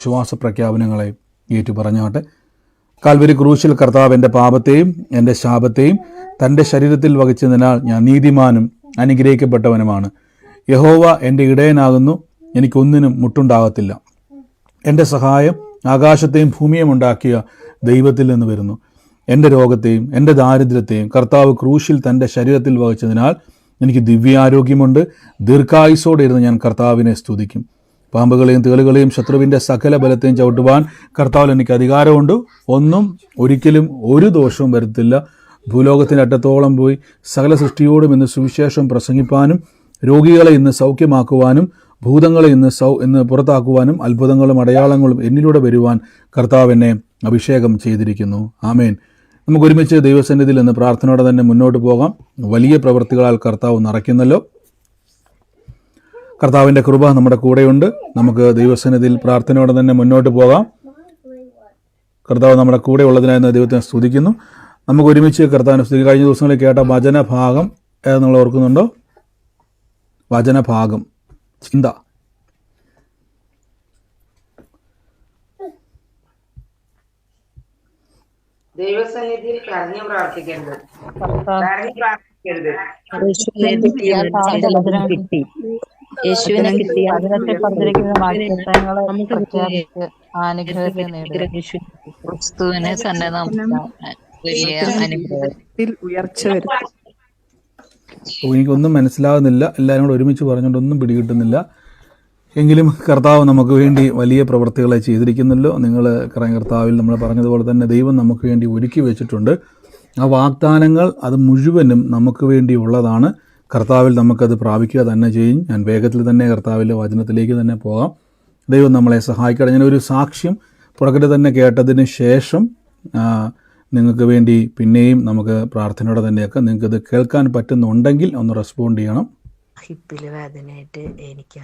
വിശ്വാസ പ്രഖ്യാപനങ്ങളെ ഏറ്റുപറഞ്ഞാട്ടെ. കാൽവരി ക്രൂശിൽ കർത്താവ് എൻ്റെ പാപത്തെയും എൻ്റെ ശാപത്തെയും തൻ്റെ ശരീരത്തിൽ വഹിച്ചതിനാൽ ഞാൻ നീതിമാനും അനുഗ്രഹിക്കപ്പെട്ടവനുമാണ്. യഹോവ എൻ്റെ ഇടയനാകുന്നു, എനിക്കൊന്നിനും മുട്ടുണ്ടാകത്തില്ല. എൻ്റെ സഹായം ആകാശത്തെയും ഭൂമിയും ഉണ്ടാക്കിയ ദൈവത്തിൽ നിന്ന് വരുന്നു. എൻ്റെ രോഗത്തെയും എൻ്റെ ദാരിദ്ര്യത്തെയും കർത്താവ് ക്രൂശിൽ തൻ്റെ ശരീരത്തിൽ വഹിച്ചതിനാൽ എനിക്ക് ദിവ്യാരോഗ്യമുണ്ട്. ദീർഘായുസോടെ ഇരുന്ന് ഞാൻ കർത്താവിനെ സ്തുതിക്കും. പാമ്പുകളെയും തേളുകളെയും ശത്രുവിൻ്റെ സകല ബലത്തെയും ചവിട്ടുവാൻ കർത്താവിൽ എനിക്ക് അധികാരമുണ്ട്. ഒന്നും ഒരിക്കലും ഒരു ദോഷവും വരുത്തില്ല. ഭൂലോകത്തിൻ്റെ അറ്റത്തോളം പോയി സകല സൃഷ്ടിയോടും ഇന്ന് സുവിശേഷം പ്രസംഗിപ്പാനും രോഗികളെ ഇന്ന് സൗഖ്യമാക്കുവാനും ഭൂതങ്ങളെ ഇന്ന് പുറത്താക്കുവാനും അത്ഭുതങ്ങളും അടയാളങ്ങളും എന്നിലൂടെ വരുവാൻ കർത്താവ് എന്നെ അഭിഷേകം ചെയ്തിരിക്കുന്നു. ആമേൻ. നമുക്ക് ഒരുമിച്ച് ദൈവസന്നിധിയിൽ നിന്ന് പ്രാർത്ഥനയോടെ തന്നെ മുന്നോട്ട് പോകാം. വലിയ പ്രവൃത്തികളാൽ കർത്താവ് നിറയ്ക്കുന്നല്ലോ. കർത്താവിൻ്റെ കൃപ നമ്മുടെ കൂടെയുണ്ട്. നമുക്ക് ദൈവസന്നിധിയിൽ പ്രാർത്ഥനയോടെ തന്നെ മുന്നോട്ട് പോകാം. കർത്താവ് നമ്മുടെ കൂടെ ഉള്ളതിനായി ദൈവത്തെ സ്തുതിക്കുന്നു. നമുക്ക് ഒരുമിച്ച് കർത്താവിനെ സ്തുതിക്കാം. കഴിഞ്ഞ ദിവസങ്ങളിൽ കേട്ട വചനഭാഗം നിങ്ങൾ ഓർക്കുന്നുണ്ടോ? വചനഭാഗം ചിന്ത. ദൈവസന്നിധിയിൽ കരഞ്ഞു പ്രാർത്ഥിക്കരുത്. യേശുവിനെ കിട്ടി അതിനത്തെ പറഞ്ഞിരിക്കുന്ന വാഗ്ദത്തങ്ങളെ അനുഗ്രഹത്തെ ക്രിസ്തുവിനെ അനുഗ്രഹത്തിൽ ഉയർച്ച വരും. എനിക്കൊന്നും മനസ്സിലാകുന്നില്ല. എല്ലാവരും കൂടെ ഒരുമിച്ച് പറഞ്ഞുകൊണ്ടൊന്നും പിടികിട്ടുന്നില്ല. എങ്കിലും കർത്താവ് നമുക്ക് വേണ്ടി വലിയ പ്രവൃത്തികളെ ചെയ്തിരിക്കുന്നല്ലോ. നിങ്ങൾ കർത്താവിൽ നമ്മൾ പറഞ്ഞതുപോലെ തന്നെ ദൈവം നമുക്ക് വേണ്ടി ഒരുക്കി വെച്ചിട്ടുണ്ട്. ആ വാഗ്ദാനങ്ങൾ അത് മുഴുവനും നമുക്ക് വേണ്ടി ഉള്ളതാണ്. കർത്താവിൽ നമുക്കത് പ്രാപിക്കുക തന്നെ ചെയ്യും. ഞാൻ വേഗത്തിൽ തന്നെ കർത്താവിൻ്റെ വചനത്തിലേക്ക് തന്നെ പോകാം. ദൈവം നമ്മളെ സഹായിക്കട്ടെ. ഞാനൊരു സാക്ഷ്യം പുറകെ തന്നെ കേട്ടതിന് ശേഷം നിങ്ങൾക്ക് വേണ്ടി പിന്നെയും നമുക്ക് പ്രാർത്ഥനയോടെ തന്നെയൊക്കെ നിങ്ങൾക്കത് കേൾക്കാൻ പറ്റുന്നുണ്ടെങ്കിൽ ഒന്ന് റെസ്പോണ്ട് ചെയ്യണം. ഹിപ്പിൽ വേദനയായിട്ട് എനിക്ക്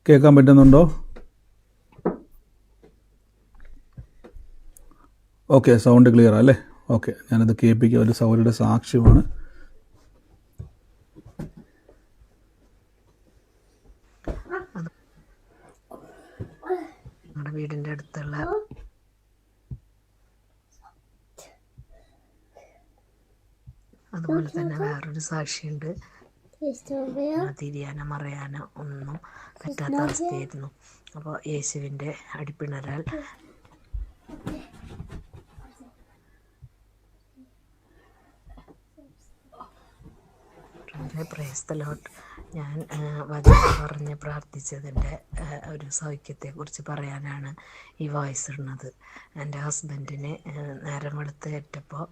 കേൾക്കാൻ പറ്റുന്നുണ്ടോ? ഓക്കെ, സൗണ്ട് ക്ലിയർ അല്ലേ? ഓക്കെ, ഞാനത് കേൾപ്പിക്കുക. ഒരു സൗകര്യയുടെ സാക്ഷ്യമാണ്. നമ്മുടെ വീടിൻ്റെ അടുത്തുള്ള അതുപോലെ തന്നെ വേറൊരു സാക്ഷിയുണ്ട്. തിരിയാനോ മറയാനോ ഒന്നും പറ്റാത്ത അവസ്ഥയായിരുന്നു. അപ്പോൾ യേശുവിൻ്റെ അടിപ്പിണരാൽ പ്രൈസ് ദി ലോർഡ്. ഞാൻ വചനം പറഞ്ഞ് പ്രാർത്ഥിച്ചതിൻ്റെ ഒരു സൗഖ്യത്തെക്കുറിച്ച് പറയാനാണ് ഈ വോയിസ് ഇടുന്നത്. എൻ്റെ ഹസ്ബൻഡിന് നേരം വെളുത്ത് ഏറ്റപ്പോൾ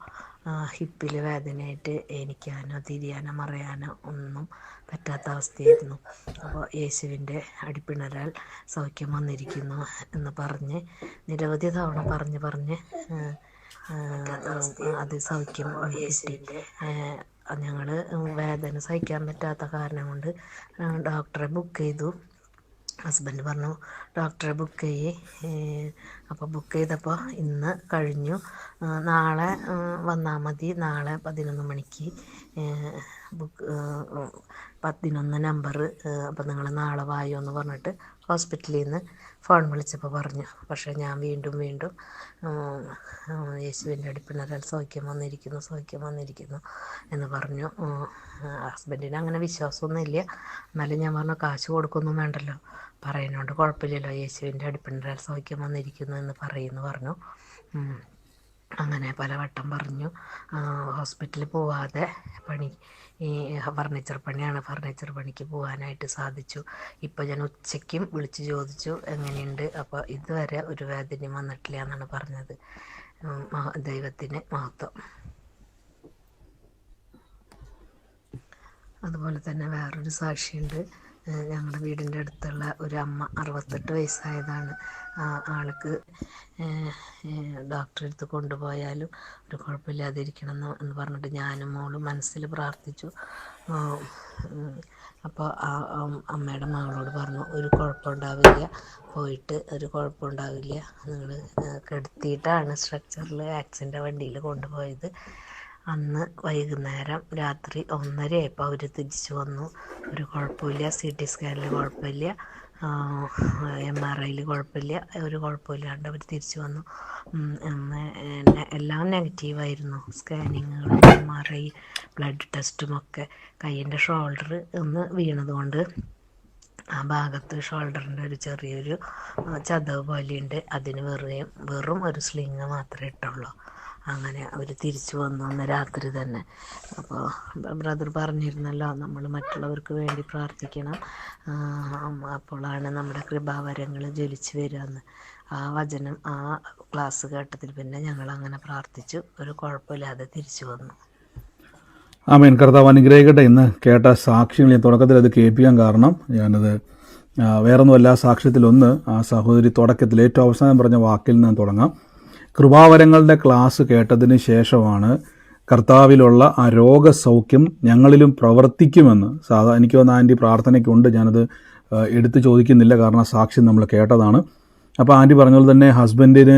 ഹിപ്പിൽ വേദനയായിട്ട് എണിക്കാനോ തിരിയാനോ മറയാനോ ഒന്നും പറ്റാത്ത അവസ്ഥയായിരുന്നു. അപ്പോൾ യേശുവിൻ്റെ അടിപ്പിണരാൽ സൗഖ്യം വന്നിരിക്കുന്നു എന്ന് പറഞ്ഞ് നിരവധി തവണ പറഞ്ഞ് അത് സൗഖ്യം കിട്ടി. ഞങ്ങൾ വേദന സഹിക്കാൻ പറ്റാത്ത കാരണം കൊണ്ട് ഡോക്ടറെ ബുക്ക് ചെയ്തു. ഹസ്ബൻഡ് പറഞ്ഞു ഡോക്ടറെ ബുക്ക് ചെയ്യേ. അപ്പോൾ ബുക്ക് ചെയ്തപ്പോൾ ഇന്ന് കഴിഞ്ഞു, നാളെ വന്നാൽ മതി, നാളെ 11 മണിക്ക് ബുക്ക് 11 നമ്പർ, അപ്പോൾ നിങ്ങൾ നാളെ വായോ എന്ന് പറഞ്ഞിട്ട് ഹോസ്പിറ്റലിൽ നിന്ന് ഫോൺ വിളിച്ചപ്പോൾ പറഞ്ഞു. പക്ഷേ ഞാൻ വീണ്ടും യേശുവിൻ്റെ അടിപ്പിണരാൽ സൗഖ്യം വന്നിരിക്കുന്നു എന്ന് പറഞ്ഞു. ഹസ്ബൻഡിന് അങ്ങനെ വിശ്വാസമൊന്നുമില്ല. എന്നാലും ഞാൻ പറഞ്ഞു കാശ് കൊടുക്കൊന്നും വേണ്ടല്ലോ, പറയുന്നതുകൊണ്ട് കുഴപ്പമില്ലല്ലോ, യേശുവിൻ്റെ അടിപ്പിണരാൽ സൗഖ്യം വന്നിരിക്കുന്നു എന്ന് പറഞ്ഞു. അങ്ങനെ പലവട്ടം പറഞ്ഞു. ഹോസ്പിറ്റലിൽ പോവാതെ ഈ ഫർണിച്ചർ പണിയാണ്, ഫർണിച്ചർ പണിക്ക് പോകാനായിട്ട് സാധിച്ചു. ഇപ്പോൾ ഞാൻ ഉച്ചയ്ക്കും വിളിച്ച് ചോദിച്ചു എങ്ങനെയുണ്ട്. അപ്പോൾ ഇതുവരെ ഒരു വേദനയും വന്നിട്ടില്ല എന്നാണ് പറഞ്ഞത്. ദൈവത്തിന് മഹത്വം. അതുപോലെ തന്നെ വേറൊരു സാക്ഷിയുണ്ട്. ഞങ്ങളുടെ വീടിൻ്റെ അടുത്തുള്ള ഒരു അമ്മ, 68 വയസ്സായതാണ്. ആൾക്ക് ഡോക്ടറെ അടുത്ത് കൊണ്ടുപോയാലും ഒരു കുഴപ്പമില്ലാതിരിക്കണം എന്ന് പറഞ്ഞിട്ട് ഞാനും മോളും മനസ്സിൽ പ്രാർത്ഥിച്ചു. അപ്പോൾ അമ്മയുടെ മകളോട് പറഞ്ഞു ഒരു കുഴപ്പമുണ്ടാവില്ല, പോയിട്ട് ഒരു കുഴപ്പമുണ്ടാവില്ല, നിങ്ങൾ കിടത്തിയിട്ടാണ് സ്ട്രക്ചറിൽ ആക്സിഡൻ്റ് വണ്ടിയിൽ കൊണ്ടുപോയത്. അന്ന് വൈകുന്നേരം രാത്രി 1:30 ആയപ്പോൾ അവർ തിരിച്ചു വന്നു. ഒരു കുഴപ്പമില്ല, CT സ്കാനിൽ കുഴപ്പമില്ല, MRIയിൽ കുഴപ്പമില്ല, ഒരു കുഴപ്പമില്ലാണ്ട് അവർ തിരിച്ചു വന്നു. അന്ന് എല്ലാം നെഗറ്റീവായിരുന്നു. സ്കാനിങ്ങുകൾ, MRI, ബ്ലഡ് ടെസ്റ്റുമൊക്കെ. കയ്യിൻ്റെ ഷോൾഡർ ഒന്ന് വീണതുകൊണ്ട് ആ ഭാഗത്ത് ഷോൾഡറിൻ്റെ ഒരു ചെറിയൊരു ചതവ് പോലെയുണ്ട്. അതിന് വെറും ഒരു സ്ലിങ് മാത്രമേ ഇട്ടുള്ളൂ. അങ്ങനെ അവർ തിരിച്ചു വന്നു അന്ന് രാത്രി തന്നെ. അപ്പോൾ ബ്രദർ പറഞ്ഞിരുന്നല്ലോ, നമ്മൾ മറ്റുള്ളവർക്ക് വേണ്ടി പ്രാർത്ഥിക്കണം, അപ്പോഴാണ് നമ്മുടെ കൃപാവരങ്ങൾ ജ്വലിച്ച് വരികയെന്ന്. ആ വചനം, ആ ക്ലാസ് കേട്ടതിൽ പിന്നെ ഞങ്ങൾ അങ്ങനെ പ്രാർത്ഥിച്ചു. ഒരു കുഴപ്പമില്ലാതെ തിരിച്ചു വന്നു. ആമേൻ. കർത്താവ് അനുഗ്രഹിക്കട്ടെ. ഇന്ന് കേട്ട സാക്ഷ്യങ്ങൾ ഞാൻ തുടക്കത്തിൽ അത് കേൾപ്പിക്കാൻ കാരണം ഞാനത് വേറൊന്നുമല്ല. സാക്ഷ്യത്തിലൊന്ന്, ആ സഹോദരി തുടക്കത്തിൽ ഏറ്റവും അവസാനം പറഞ്ഞ വാക്കിൽ നിന്ന് തുടങ്ങാം. കൃപാവരങ്ങളുടെ ക്ലാസ് കേട്ടതിന് ശേഷമാണ് കർത്താവിലുള്ള ആ രോഗസൗഖ്യം ഞങ്ങളിലും പ്രവർത്തിക്കുമെന്ന് എനിക്ക് തോന്നുന്ന ആൻറ്റി പ്രാർത്ഥനയ്ക്കുണ്ട്. ഞാനത് എടുത്തു ചോദിക്കുന്നില്ല, കാരണം ആ സാക്ഷ്യം നമ്മൾ കേട്ടതാണ്. അപ്പോൾ ആൻറ്റി പറഞ്ഞതുപോലെ തന്നെ ഹസ്ബൻഡിന്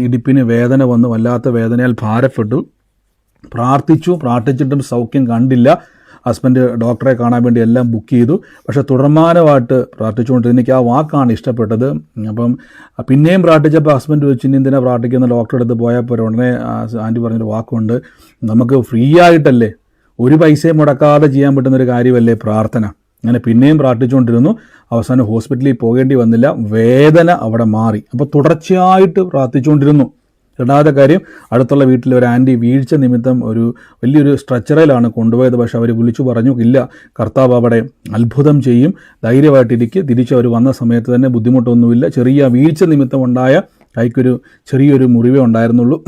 ഇടുപ്പിന് വേദന വന്നു, വല്ലാത്ത വേദനയാൽ ഭാരപ്പെട്ടു. പ്രാർത്ഥിച്ചിട്ടും സൗഖ്യം കണ്ടില്ല. ഹസ്ബൻഡ് ഡോക്ടറെ കാണാൻ വേണ്ടി എല്ലാം ബുക്ക് ചെയ്തു. പക്ഷേ തുടർമാനമായിട്ട് പ്രാർത്ഥിച്ചുകൊണ്ടിരുന്ന എനിക്ക് ആ വാക്കാണ് ഇഷ്ടപ്പെട്ടത്. അപ്പം പിന്നെയും പ്രാർത്ഥിച്ചപ്പോൾ ഹസ്ബൻഡ് വെച്ച് ഇനി എന്തിനാ പ്രാർത്ഥിക്കുന്ന, ഡോക്ടറെ അടുത്ത് പോയപ്പോൾ ഉടനെ ആൻറ്റി പറഞ്ഞൊരു വാക്കുണ്ട്, നമുക്ക് ഫ്രീ ആയിട്ടല്ലേ, ഒരു പൈസയും മുടക്കാതെ ചെയ്യാൻ പറ്റുന്നൊരു കാര്യമല്ലേ പ്രാർത്ഥന. അങ്ങനെ പിന്നെയും പ്രാർത്ഥിച്ചുകൊണ്ടിരുന്നു. അവസാനം ഹോസ്പിറ്റലിൽ പോകേണ്ടി വന്നില്ല, വേദന അവിടെ മാറി. അപ്പോൾ തുടർച്ചയായിട്ട് പ്രാർത്ഥിച്ചുകൊണ്ടിരുന്നു. രണ്ടാമത്തെ കാര്യം, അടുത്തുള്ള വീട്ടിലെ ഒരു ആൻറ്റി വീഴ്ച നിമിത്തം ഒരു വലിയൊരു സ്ട്രെച്ചറിലാണ് കൊണ്ടുപോയത്. പക്ഷെ അവർ വിളിച്ചു പറഞ്ഞു, ഇല്ല, കർത്താവ് അവിടെ അത്ഭുതം ചെയ്യും, ധൈര്യമായിട്ടിരിക്കുക. തിരിച്ചവർ വന്ന സമയത്ത് തന്നെ ബുദ്ധിമുട്ടൊന്നുമില്ല. ചെറിയ വീഴ്ച നിമിത്തം ഉണ്ടായ കൈക്കൊരു ചെറിയൊരു മുറിവേ ഉണ്ടായിരുന്നുള്ളൂ,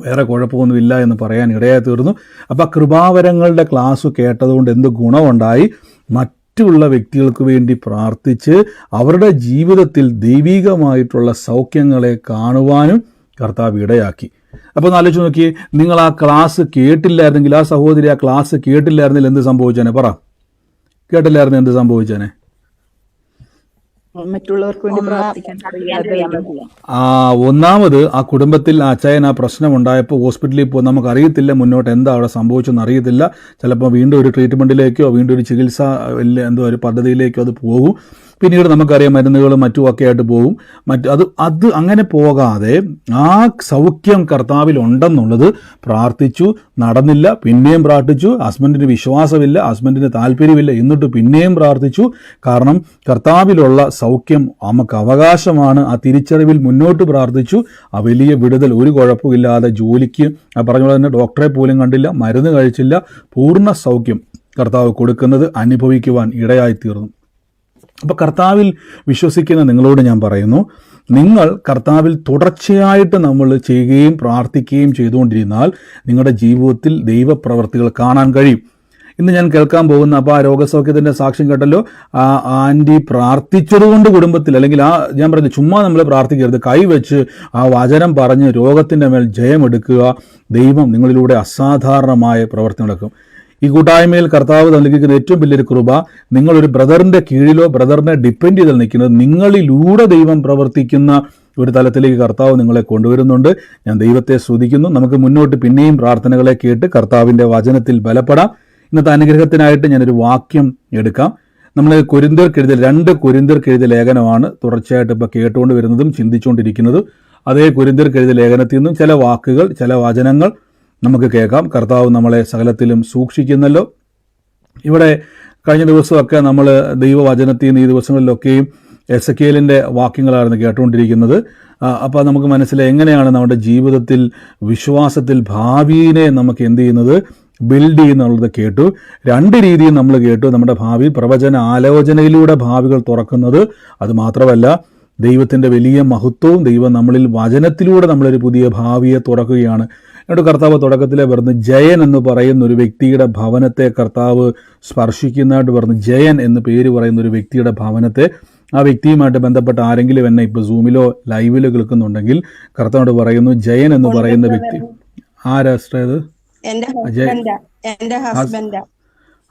വേറെ കുഴപ്പമൊന്നുമില്ല എന്ന് പറയാൻ ഇടയായി തീർന്നു. അപ്പോൾ കൃപാവരങ്ങളുടെ ക്ലാസ് കേട്ടതുകൊണ്ട് എന്ത് ഗുണമുണ്ടായി? മറ്റുള്ള വ്യക്തികൾക്ക് വേണ്ടി പ്രാർത്ഥിച്ച് അവരുടെ ജീവിതത്തിൽ ദൈവികമായിട്ടുള്ള സൗഖ്യങ്ങളെ കാണുവാനും കർത്താവ് ഇടയാക്കി. അപ്പോൾ ഒന്ന് ആലോചിച്ച് നോക്കിയേ, നിങ്ങൾ ആ ക്ലാസ് കേട്ടില്ലായിരുന്നെങ്കിൽ, ആ സഹോദരി ആ ക്ലാസ് കേട്ടില്ലായിരുന്നെങ്കിൽ എന്ത് സംഭവിച്ചേനെ? പറ, കേട്ടില്ലായിരുന്നു എന്ത് സംഭവിച്ചേനെ? മറ്റുള്ളവർക്ക് വേണ്ടി പ്രാർത്ഥിക്കാൻ ഒന്നാമത് ആ കുടുംബത്തിൽ ആ അച്ചായൻ ആ പ്രശ്നം ഉണ്ടായപ്പോൾ ഹോസ്പിറ്റലിൽ പോയി, നമുക്കറിയത്തില്ല മുന്നോട്ട് എന്താ അവിടെ സംഭവിച്ചെന്ന് അറിയത്തില്ല. ചിലപ്പോൾ വീണ്ടും ഒരു ട്രീറ്റ്മെൻറ്റിലേക്കോ വീണ്ടും ഒരു ചികിത്സ ഒരു പദ്ധതിയിലേക്കോ അത് പോകും. പിന്നീട് നമുക്കറിയാം മരുന്നുകളും മറ്റുമൊക്കെ ആയിട്ട് പോകും. അത് അങ്ങനെ പോകാതെ ആ സൗഖ്യം കർത്താവിൽ ഉണ്ടെന്നുള്ളത് പ്രാർത്ഥിച്ചു, നടന്നില്ല, പിന്നെയും പ്രാർത്ഥിച്ചു. ഹസ്ബൻഡിന് വിശ്വാസമില്ല, ഹസ്ബൻഡിന് താല്പര്യമില്ല, എന്നിട്ട് പിന്നെയും പ്രാർത്ഥിച്ചു. കാരണം കർത്താവിലുള്ള സൗഖ്യം നമുക്ക് അവകാശമാണ്. ആ തിരിച്ചറിവിൽ മുന്നോട്ട് പ്രാർത്ഥിച്ചു. ആ വലിയ വിടുതൽ, ഒരു കുഴപ്പമില്ലാതെ ജോലിക്ക് പറഞ്ഞ പോലെ തന്നെ ഡോക്ടറെ പോലും കണ്ടില്ല, മരുന്ന് കഴിച്ചില്ല, പൂർണ്ണ സൗഖ്യം കർത്താവ് കൊടുക്കുന്നത് അനുഭവിക്കുവാൻ ഇടയായിത്തീർന്നു. അപ്പോൾ കർത്താവിൽ വിശ്വസിക്കുന്ന നിങ്ങളോട് ഞാൻ പറയുന്നു, നിങ്ങൾ കർത്താവിൽ തുടർച്ചയായിട്ട് നമ്മൾ ചെയ്യുകയും പ്രാർത്ഥിക്കുകയും ചെയ്തുകൊണ്ടിരുന്നാൽ നിങ്ങളുടെ ജീവിതത്തിൽ ദൈവപ്രവർത്തികൾ കാണാൻ കഴിയും. ഇന്ന് ഞാൻ കേൾക്കാൻ പോകുന്ന, അപ്പോൾ ആ രോഗസൗഖ്യത്തിൻ്റെ സാക്ഷ്യം കേട്ടല്ലോ, ആ ആൻറ്റി പ്രാർത്ഥിച്ചതുകൊണ്ട് കുടുംബത്തിൽ, അല്ലെങ്കിൽ ഞാൻ പറഞ്ഞു ചുമ്മാ നമ്മൾ പ്രാർത്ഥിക്കരുത്, കൈവച്ച് ആ വചനം പറഞ്ഞ് രോഗത്തിൻ്റെ മേൽ ജയമെടുക്കുക. ദൈവം നിങ്ങളിലൂടെ അസാധാരണമായ പ്രവർത്തി നടക്കും. ഈ കൂട്ടായ്മയിൽ കർത്താവ് നൽകിയിരിക്കുന്ന ഏറ്റവും വലിയൊരു കൃപ, നിങ്ങളൊരു ബ്രദറിൻ്റെ കീഴിലോ ബ്രദറിനെ ഡിപ്പെൻഡ് ചെയ്ത് നിൽക്കുന്നത്, നിങ്ങളിലൂടെ ദൈവം പ്രവർത്തിക്കുന്ന ഒരു തലത്തിലേക്ക് കർത്താവ് നിങ്ങളെ കൊണ്ടുവരുന്നുണ്ട്. ഞാൻ ദൈവത്തെ സ്തുതിക്കുന്നു. നമുക്ക് മുന്നോട്ട് പിന്നെയും പ്രാർത്ഥനകളെ കേട്ട് കർത്താവിൻ്റെ വചനത്തിൽ ബലപ്പെടാം. ഇന്നത്തെ അനുഗ്രഹത്തിനായിട്ട് ഞാനൊരു വാക്യം എടുക്കാം. നമ്മൾ കൊരിന്ത്യർക്കെഴുതിയ 2 കൊരിന്ത്യർക്കെഴുതിയ ലേഖനമാണ് തുടർച്ചയായിട്ട് ഇപ്പോൾ കേട്ടുകൊണ്ട് വരുന്നതും ചിന്തിച്ചുകൊണ്ടിരിക്കുന്നത്. അതേ കൊരിന്ത്യർക്കെഴുതിയ ലേഖനത്തിൽ നിന്നും ചില വാക്കുകൾ, ചില വചനങ്ങൾ നമുക്ക് കേൾക്കാം. കർത്താവ് നമ്മളെ സകലത്തിലും സൂക്ഷിക്കുന്നല്ലോ. ഇവിടെ കഴിഞ്ഞ ദിവസമൊക്കെ നമ്മൾ ദൈവവചനത്തിൽ നിന്ന് ഈ ദിവസങ്ങളിലൊക്കെയും എസെക്കിയേലിൻ്റെ വാക്യങ്ങളായിരുന്നു കേട്ടുകൊണ്ടിരിക്കുന്നത്. അപ്പോൾ നമുക്ക് മനസ്സിലായി എങ്ങനെയാണ് നമ്മുടെ ജീവിതത്തിൽ വിശ്വാസത്തിൽ ഭാവിയെ നമുക്ക് എന്ത് ചെയ്യുന്നത്, ബിൽഡ് ചെയ്യുന്നുള്ളത് കേട്ടു. 2 രീതിയിൽ നമ്മൾ കേട്ടു. നമ്മുടെ ഭാവി പ്രവചന ആലോചനയിലൂടെ ഭാവികൾ തുറക്കുന്നത്, അത് മാത്രമല്ല ദൈവത്തിൻ്റെ വലിയ മഹത്വവും ദൈവം നമ്മളിൽ വചനത്തിലൂടെ നമ്മളൊരു പുതിയ ഭാവിയെ തുറക്കുകയാണ്. എന്നിട്ട് കർത്താവ് തുടക്കത്തിലെ പറഞ്ഞു, ജയൻ എന്ന് പറയുന്ന ഒരു വ്യക്തിയുടെ ഭവനത്തെ കർത്താവ് സ്പർശിക്കുന്നതായിട്ട് പറഞ്ഞു. ജയൻ എന്ന് പേര് പറയുന്ന ഒരു വ്യക്തിയുടെ ഭവനത്തെ, ആ വ്യക്തിയുമായിട്ട് ബന്ധപ്പെട്ട ആരെങ്കിലും എന്നെ ഇപ്പോൾ സൂമിലോ ലൈവിലോ കേൾക്കുന്നുണ്ടെങ്കിൽ കർത്താവോട് പറയുന്നു, ജയൻ എന്ന് പറയുന്ന വ്യക്തി ആരാ?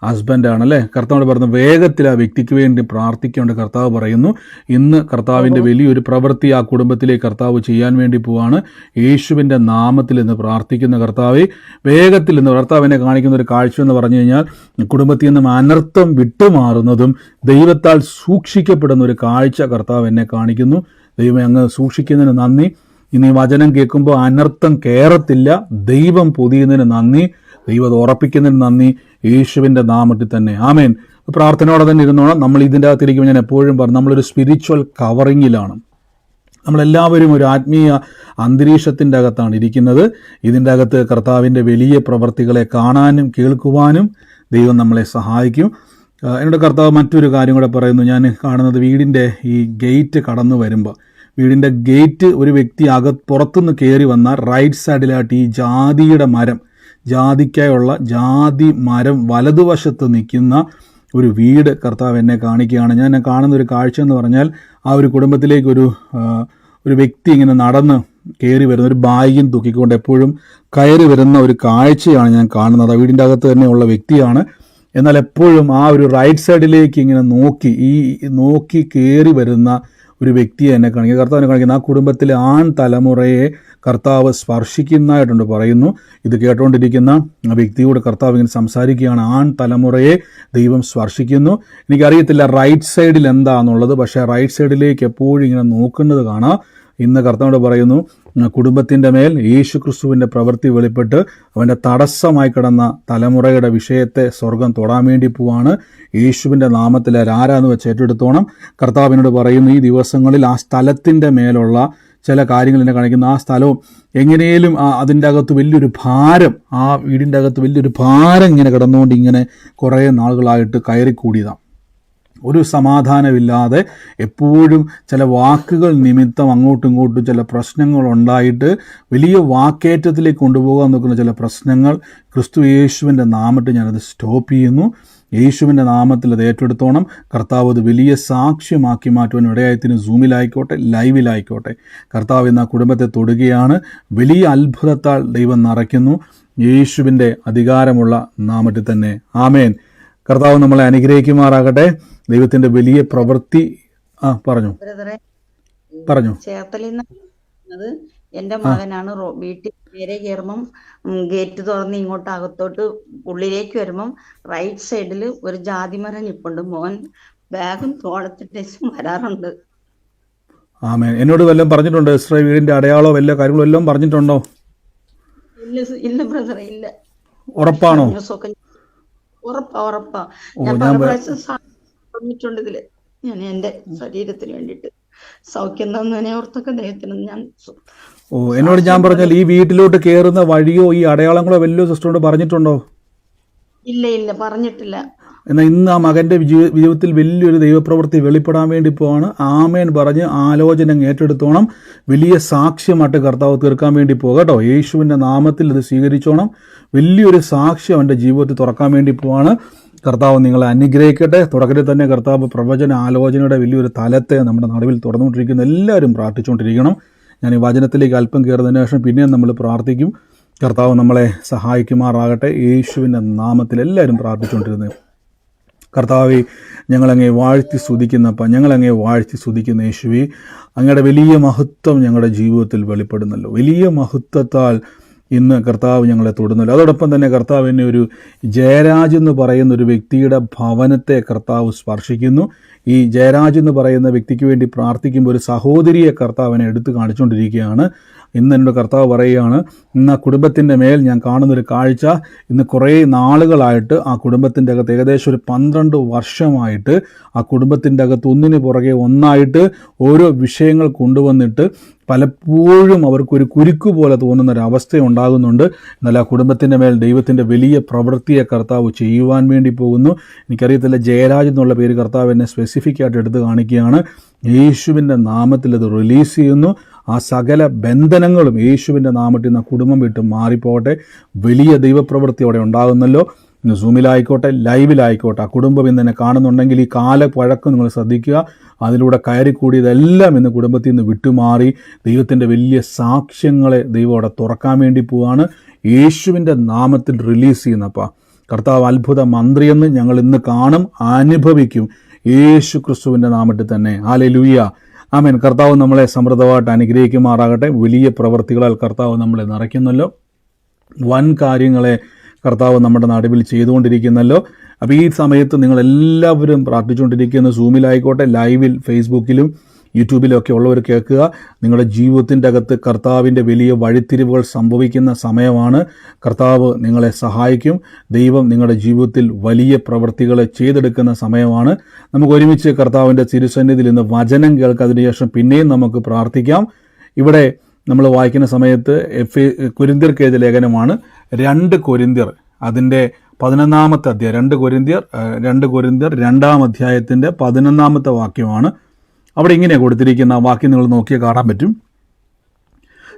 ഹസ്ബൻഡാണ് അല്ലേ? കർത്താവ് പറഞ്ഞു വേഗത്തിൽ ആ വ്യക്തിക്ക് വേണ്ടി പ്രാർത്ഥിക്കേണ്ട കർത്താവ് പറയുന്നു. ഇന്ന് കർത്താവിൻ്റെ വലിയൊരു പ്രവൃത്തി ആ കുടുംബത്തിലേക്ക് കർത്താവ് ചെയ്യാൻ വേണ്ടി പോവാണ്. യേശുവിൻ്റെ നാമത്തിൽ ഇന്ന് പ്രാർത്ഥിക്കുന്ന കർത്താവെ, വേഗത്തിൽ ഇന്ന് കർത്താവിനെ കാണിക്കുന്ന ഒരു കാഴ്ച എന്ന് പറഞ്ഞു കഴിഞ്ഞാൽ കുടുംബത്തിൽ നിന്നും അനർത്ഥം വിട്ടുമാറുന്നതും ദൈവത്താൽ സൂക്ഷിക്കപ്പെടുന്ന ഒരു കാഴ്ച കർത്താവ് എന്നെ കാണിക്കുന്നു. ദൈവം അങ്ങ് സൂക്ഷിക്കുന്നതിന് നന്ദി. ഇനി വചനം കേൾക്കുമ്പോൾ അനർത്ഥം കയറത്തില്ല. ദൈവം പൊതിയുന്നതിന് നന്ദി. ദൈവം അത് ഉറപ്പിക്കുന്നതിന് നന്ദി. യേശുവിൻ്റെ നാമത്തിൽ തന്നെ ആമേൻ. പ്രാർത്ഥനയോടെ തന്നെ ഇരുന്നോണം. നമ്മൾ ഇതിൻ്റെ അകത്തിരിക്കുമ്പോൾ ഞാൻ എപ്പോഴും പറഞ്ഞു, നമ്മളൊരു സ്പിരിച്വൽ കവറിങ്ങിലാണ്. നമ്മളെല്ലാവരും ഒരു ആത്മീയ അന്തരീക്ഷത്തിൻ്റെ അകത്താണ് ഇരിക്കുന്നത്. ഇതിൻ്റെ അകത്ത് കർത്താവിൻ്റെ വലിയ പ്രവർത്തികളെ കാണാനും കേൾക്കുവാനും ദൈവം നമ്മളെ സഹായിക്കും. എന്നോട് കർത്താവ് മറ്റൊരു കാര്യം കൂടെ പറയുന്നു. ഞാൻ കാണുന്നത് വീടിൻ്റെ ഈ ഗേറ്റ് കടന്നു വരുമ്പോൾ, വീടിൻ്റെ ഗേറ്റ് ഒരു വ്യക്തി പുറത്തുനിന്ന് കയറി വന്നാൽ റൈറ്റ് സൈഡിലായിട്ട് ഈ ജാതിയുടെ മരം, ജാതിക്കായുള്ള ജാതി മരം വലതുവശത്ത് നിൽക്കുന്ന ഒരു വീട് കർത്താവ് എന്നെ കാണിക്കുകയാണ്. ഞാൻ കാണുന്ന ഒരു കാഴ്ച എന്ന് പറഞ്ഞാൽ, ആ ഒരു കുടുംബത്തിലേക്ക് ഒരു വ്യക്തി ഇങ്ങനെ നടന്ന് കയറി വരുന്ന, ഒരു ബാഗും തൂക്കിക്കൊണ്ട് എപ്പോഴും കയറി വരുന്ന ഒരു കാഴ്ചയാണ് ഞാൻ കാണുന്നത്. ആ വീടിൻ്റെ അകത്ത് തന്നെയുള്ള വ്യക്തിയാണ്. എന്നാൽ എപ്പോഴും ആ ഒരു റൈറ്റ് സൈഡിലേക്ക് ഇങ്ങനെ നോക്കി കയറി വരുന്ന ഒരു വ്യക്തിയെ എന്നെ കാണിക്കുക, കർത്താവിനെ കാണിക്കുന്ന. ആ കുടുംബത്തിലെ ആൺ തലമുറയെ കർത്താവ് സ്പർശിക്കുന്നതായിട്ടുണ്ട് പറയുന്നു. ഇത് കേട്ടുകൊണ്ടിരിക്കുന്ന ആ വ്യക്തിയോട് കർത്താവ് ഇങ്ങനെ സംസാരിക്കുകയാണ്. ആൺ തലമുറയെ ദൈവം സ്പർശിക്കുന്നു. എനിക്കറിയത്തില്ല റൈറ്റ് സൈഡിൽ എന്താണെന്നുള്ളത്, പക്ഷേ റൈറ്റ് സൈഡിലേക്ക് എപ്പോഴും ഇങ്ങനെ നോക്കുന്നത് കാണാം. ഇന്ന് കർത്താവോട് പറയുന്നു, കുടുംബത്തിൻ്റെ മേൽ യേശു ക്രിസ്തുവിൻ്റെ പ്രവൃത്തി വെളിപ്പെട്ട് അവൻ്റെ തടസ്സമായി കിടന്ന തലമുറയുടെ വിഷയത്തെ സ്വർഗം തൊടാൻ വേണ്ടി പോവാണ്. യേശുവിൻ്റെ നാമത്തിൽ ആരാന്ന് വെച്ച് ഏറ്റെടുത്തോണം. കർത്താവിനോട് പറയുന്നു, ഈ ദിവസങ്ങളിൽ ആ സ്ഥലത്തിൻ്റെ മേലുള്ള ചില കാര്യങ്ങൾ എന്നെ കാണിക്കുന്നു. ആ സ്ഥലവും എങ്ങനെയും അതിൻ്റെ അകത്ത് വലിയൊരു ഭാരം, ആ വീടിൻ്റെ അകത്ത് വലിയൊരു ഭാരം ഇങ്ങനെ കിടന്നുകൊണ്ട് ഇങ്ങനെ കുറേ നാളുകളായിട്ട് കയറിക്കൂടിയതാണ്. ഒരു സമാധാനമില്ലാതെ എപ്പോഴും ചില വാക്കുകൾ നിമിത്തം അങ്ങോട്ടും ഇങ്ങോട്ടും ചില പ്രശ്നങ്ങൾ ഉണ്ടായിട്ട് വലിയ വാക്കേറ്റത്തിലേക്ക് കൊണ്ടുപോകാൻ നോക്കുന്ന ചില പ്രശ്നങ്ങൾ ക്രിസ്തു യേശുവിൻ്റെ നാമത്തിൽ ഞാനത് സ്റ്റോപ്പ് ചെയ്യുന്നു. യേശുവിൻ്റെ നാമത്തിൽ അത് ഏറ്റെടുത്തോണം. കർത്താവ് അത് വലിയ സാക്ഷ്യമാക്കി മാറ്റുവാൻ ഇടയായത്തിന് സൂമിലായിക്കോട്ടെ, ലൈവിലായിക്കോട്ടെ, കർത്താവ് ഇന്ന് ആ കുടുംബത്തെ തൊടുകയാണ്. വലിയ അത്ഭുതത്താൽ ദൈവം നിറയ്ക്കുന്നു. യേശുവിൻ്റെ അധികാരമുള്ള നാമത്തിൽ തന്നെ ആമേൻ. കർത്താവ് നമ്മളെ അനുഗ്രഹിക്കുമാറാകട്ടെ. ദൈവത്തിൻ്റെ വലിയ പ്രവൃത്തി പറഞ്ഞു ചേർത്തലിൽ നിന്ന് എന്റെ മകനാണ്. വീട്ടിൽ നേരെ കയറുമ്പം ഗേറ്റ് തുറന്ന് ഇങ്ങോട്ട് അകത്തോട്ട് ഉള്ളിലേക്ക് വരുമ്പം റൈറ്റ് സൈഡിൽ ഒരു ജാതിമരം നിപ്പുണ്ട്. മോൻ ബാഗും തോളത്തിട്ട് വരാറുണ്ട്. ആമേൻ. എന്നോട് വല്ലതും പറഞ്ഞിട്ടുണ്ടോ? ഇസ്രായേൽ വീടിന്റെ അടയാളോ വല്ല കാര്യങ്ങളോ എല്ലാം പറഞ്ഞിട്ടുണ്ടോ? ഇല്ല ബ്രദറെ, ഇല്ല. ഉറപ്പാണോ? ഉറപ്പാ. ഞാൻ പല പ്രാവശ്യം പറഞ്ഞിട്ടുണ്ട് ഇതില്. ഞാൻ എന്റെ ശരീരത്തിന് വേണ്ടിയിട്ട് സൗഖ്യം തന്നതിനെ ഓർത്തൊക്കെ ദൈവത്തിന് ഞാൻ എന്നോട് ഞാൻ പറഞ്ഞാൽ ഈ വീട്ടിലോട്ട് കയറുന്ന വഴിയോ ഈ അടയാളങ്ങളോ വല്ലോ സിസ്റ്ററോട് പറഞ്ഞിട്ടുണ്ടോ? ഇല്ല പറഞ്ഞിട്ടില്ല. എന്നാൽ ഇന്ന് ആ മകൻ്റെ ജീവിതത്തിൽ വലിയൊരു ദൈവപ്രവൃത്തി വെളിപ്പെടാൻ വേണ്ടി പോവാണ്. ആമേൻ പറഞ്ഞ് ആലോചന ഏറ്റെടുത്തോണം. വലിയ സാക്ഷ്യമായിട്ട് കർത്താവ് തീർക്കാൻ വേണ്ടി പോകട്ടോ. യേശുവിൻ്റെ നാമത്തിൽ ഇത് സ്വീകരിച്ചോണം. വലിയൊരു സാക്ഷ്യം അവൻ്റെ ജീവിതത്തിൽ തുറക്കാൻ വേണ്ടി പോവാണ്. കർത്താവ് നിങ്ങളെ അനുഗ്രഹിക്കട്ടെ. തുടക്കത്തിൽ തന്നെ കർത്താവ് പ്രവചന ആലോചനയുടെ വലിയൊരു തലത്തെ നമ്മുടെ നടുവിൽ തുറന്നുകൊണ്ടിരിക്കുന്ന എല്ലാവരും പ്രാർത്ഥിച്ചുകൊണ്ടിരിക്കണം. ഞാൻ ഈ വചനത്തിലേക്ക് അല്പം കയറുന്നതിന് ശേഷം പിന്നെയും നമ്മൾ പ്രാർത്ഥിക്കും. കർത്താവ് നമ്മളെ സഹായിക്കുമാറാകട്ടെ. യേശുവിൻ്റെ നാമത്തിൽ എല്ലാവരും പ്രാർത്ഥിച്ചുകൊണ്ടിരുന്നത്. കർത്താവെ, ഞങ്ങളങ്ങേ വാഴ്ത്തി സ്തുതിക്കുന്നപ്പ, ഞങ്ങളങ്ങേ വാഴ്ത്തി സ്തുതിക്കുന്ന യേശുവേ, അങ്ങയുടെ വലിയ മഹത്വം ഞങ്ങളുടെ ജീവിതത്തിൽ വെളിപ്പെടുന്നല്ലോ. വലിയ മഹത്വത്താൽ ഇന്ന് കർത്താവ് ഞങ്ങളെ തൊടുന്നല്ലോ. അതോടൊപ്പം തന്നെ കർത്താവ് എന്നെ ഒരു ജയരാജ് എന്ന് പറയുന്ന ഒരു വ്യക്തിയുടെ ഭവനത്തെ കർത്താവ് സ്പർശിക്കുന്നു. ഈ ജയരാജ് എന്ന് പറയുന്ന വ്യക്തിക്ക് വേണ്ടി പ്രാർത്ഥിക്കുമ്പോൾ ഒരു സഹോദരിയെ കർത്താവിനെ എടുത്തു കാണിച്ചുകൊണ്ടിരിക്കുകയാണ്. ഇന്ന് എന്നോട് കർത്താവ് പറയുകയാണ്, ഇന്ന് ആ കുടുംബത്തിൻ്റെ മേൽ ഞാൻ കാണുന്നൊരു കാഴ്ച, ഇന്ന് കുറേ നാളുകളായിട്ട് ആ കുടുംബത്തിൻ്റെ അകത്ത് ഏകദേശം ഒരു 12 വർഷമായിട്ട് ആ കുടുംബത്തിൻ്റെ അകത്ത് ഒന്നിന് പുറകെ ഒന്നായിട്ട് ഓരോ വിഷയങ്ങൾ കൊണ്ടുവന്നിട്ട് പലപ്പോഴും അവർക്കൊരു കുരുക്ക് പോലെ തോന്നുന്നൊരവസ്ഥ ഉണ്ടാകുന്നുണ്ട്. എന്നാൽ ആ കുടുംബത്തിൻ്റെ മേൽ ദൈവത്തിൻ്റെ വലിയ പ്രവൃത്തിയെ കർത്താവ് ചെയ്യുവാൻ വേണ്ടി പോകുന്നു. എനിക്കറിയത്തില്ല, ജയരാജ് എന്നുള്ള പേര് കർത്താവ് എന്നെ സ്പെസിഫിക് ആയിട്ട് എടുത്ത് കാണിക്കുകയാണ്. യേശുവിൻ്റെ നാമത്തിൽ അത് റിലീസ് ചെയ്യുന്നു. ആ സകല ബന്ധനങ്ങളും യേശുവിൻ്റെ നാമത്തിൽ നിന്ന് കുടുംബം വിട്ട് മാറിപ്പോകട്ടെ. വലിയ ദൈവപ്രവൃത്തി അവിടെ ഉണ്ടാകുന്നല്ലോ. ഇന്ന് സൂമിലായിക്കോട്ടെ, ലൈവിലായിക്കോട്ടെ, ആ കുടുംബം ഇന്ന് എന്നെ കാണുന്നുണ്ടെങ്കിൽ ഈ കാലപ്പഴക്കം നിങ്ങൾ ശ്രദ്ധിക്കുക. അതിലൂടെ കയറിക്കൂടിയതെല്ലാം ഇന്ന് കുടുംബത്തിൽ നിന്ന് വിട്ടുമാറി ദൈവത്തിൻ്റെ വലിയ സാക്ഷ്യങ്ങളെ ദൈവം അവിടെ തുറക്കാൻ വേണ്ടി പോവാണ്. യേശുവിൻ്റെ നാമത്തിൽ റിലീസ് ചെയ്യുന്നപ്പാ കർത്താവ് അത്ഭുത മന്ത്രിയെന്ന് ഞങ്ങൾ ഇന്ന് കാണും, അനുഭവിക്കും. യേശു ക്രിസ്തുവിൻ്റെ നാമത്തിൽ തന്നെ. ഹല്ലേലൂയ. ആമേൻ. കർത്താവ് നമ്മളെ സമൃദ്ധമായിട്ട് അനുഗ്രഹിക്കുമാറാകട്ടെ. വലിയ പ്രവൃത്തികളാൽ കർത്താവ് നമ്മളെ നിറയ്ക്കുന്നല്ലോ. വൻ കാര്യങ്ങളെ കർത്താവ് നമ്മുടെ നടുവിൽ ചെയ്തുകൊണ്ടിരിക്കുന്നല്ലോ. അപ്പോൾ ഈ സമയത്ത് നിങ്ങളെല്ലാവരും പ്രാർത്ഥിച്ചുകൊണ്ടിരിക്കുന്ന സൂമിലായിക്കോട്ടെ, ലൈവിൽ ഫേസ്ബുക്കിലും യൂട്യൂബിലൊക്കെ ഉള്ളവർ കേൾക്കുക. നിങ്ങളുടെ ജീവിതത്തിൻ്റെ അകത്ത് കർത്താവിൻ്റെ വലിയ വഴിത്തിരിവുകൾ സംഭവിക്കുന്ന സമയമാണ്. കർത്താവ് നിങ്ങളെ സഹായിക്കും. ദൈവം നിങ്ങളുടെ ജീവിതത്തിൽ വലിയ പ്രവൃത്തികൾ ചെയ്തെടുക്കുന്ന സമയമാണ്. നമുക്ക് ഒരുമിച്ച് കർത്താവിൻ്റെ തിരുസന്നിധിയിൽ നിന്ന് വചനം കേൾക്കുക. അതിനുശേഷം പിന്നെയും നമുക്ക് പ്രാർത്ഥിക്കാം. ഇവിടെ നമ്മൾ വായിക്കുന്ന സമയത്ത് കൊരിന്ത്യർക്ക് എഴുതിയ ലേഖനമാണ് 2 കൊരിന്ത്യർ അതിൻ്റെ 11-ാമത്തെ അധ്യായം. 2 കൊരിന്ത്യർ 2-ാം അധ്യായത്തിൻ്റെ 11-ാമത്തെ വാക്യമാണ്. അവിടെ ഇങ്ങനെ കൊടുത്തിരിക്കുന്ന വാക്യം നിങ്ങൾ നോക്കിയാൽ കാണാൻ പറ്റും.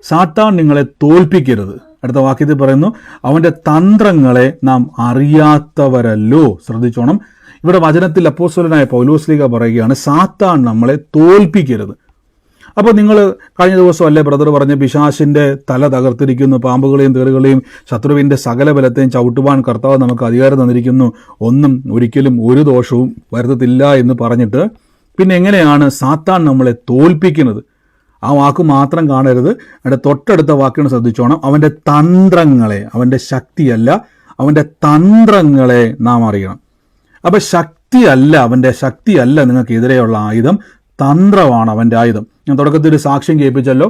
സാത്താൻ നിങ്ങളെ തോൽപ്പിക്കരുത്. അടുത്ത വാക്യത്തിൽ പറയുന്നു, അവൻ്റെ തന്ത്രങ്ങളെ നാം അറിയാത്തവരല്ലോ. ശ്രദ്ധിച്ചോണം. ഇവിടെ വചനത്തിൽ അപ്പോസ്തലനായ പൗലോസ്ലീഹ പറയുകയാണ്, സാത്താൻ നമ്മളെ തോൽപ്പിക്കരുത്. അപ്പോൾ നിങ്ങൾ കഴിഞ്ഞ ദിവസമല്ലേ ബ്രദർ പറഞ്ഞ പിശാചിൻ്റെ തല തകർത്തിരിക്കുന്നു, പാമ്പുകളെയും തേളുകളെയും ശത്രുവിൻ്റെ സകല ബലത്തെയും ചവിട്ടുവാൻ കർത്താവ് നമുക്ക് അധികാരം തന്നിരിക്കുന്നു, ഒന്നും ഒരിക്കലും ഒരു ദോഷവും വരുത്തത്തില്ല എന്ന് പറഞ്ഞിട്ട് പിന്നെ എങ്ങനെയാണ് സാത്താൻ നമ്മളെ തോൽപ്പിക്കുന്നത്? ആ വാക്ക് മാത്രം കാണരുത്, അവിടെ തൊട്ടടുത്ത വാക്കിന് ശ്രദ്ധിച്ചോണം. അവൻ്റെ തന്ത്രങ്ങളെ, അവൻ്റെ ശക്തിയല്ല, അവൻ്റെ തന്ത്രങ്ങളെ നാം അറിയണം. അപ്പം അവൻ്റെ ശക്തിയല്ല നിങ്ങൾക്കെതിരെയുള്ള ആയുധം, തന്ത്രമാണ് അവൻ്റെ ആയുധം. ഞാൻ തുടക്കത്തിൽ ഒരു സാക്ഷ്യം കേൾപ്പിച്ചല്ലോ.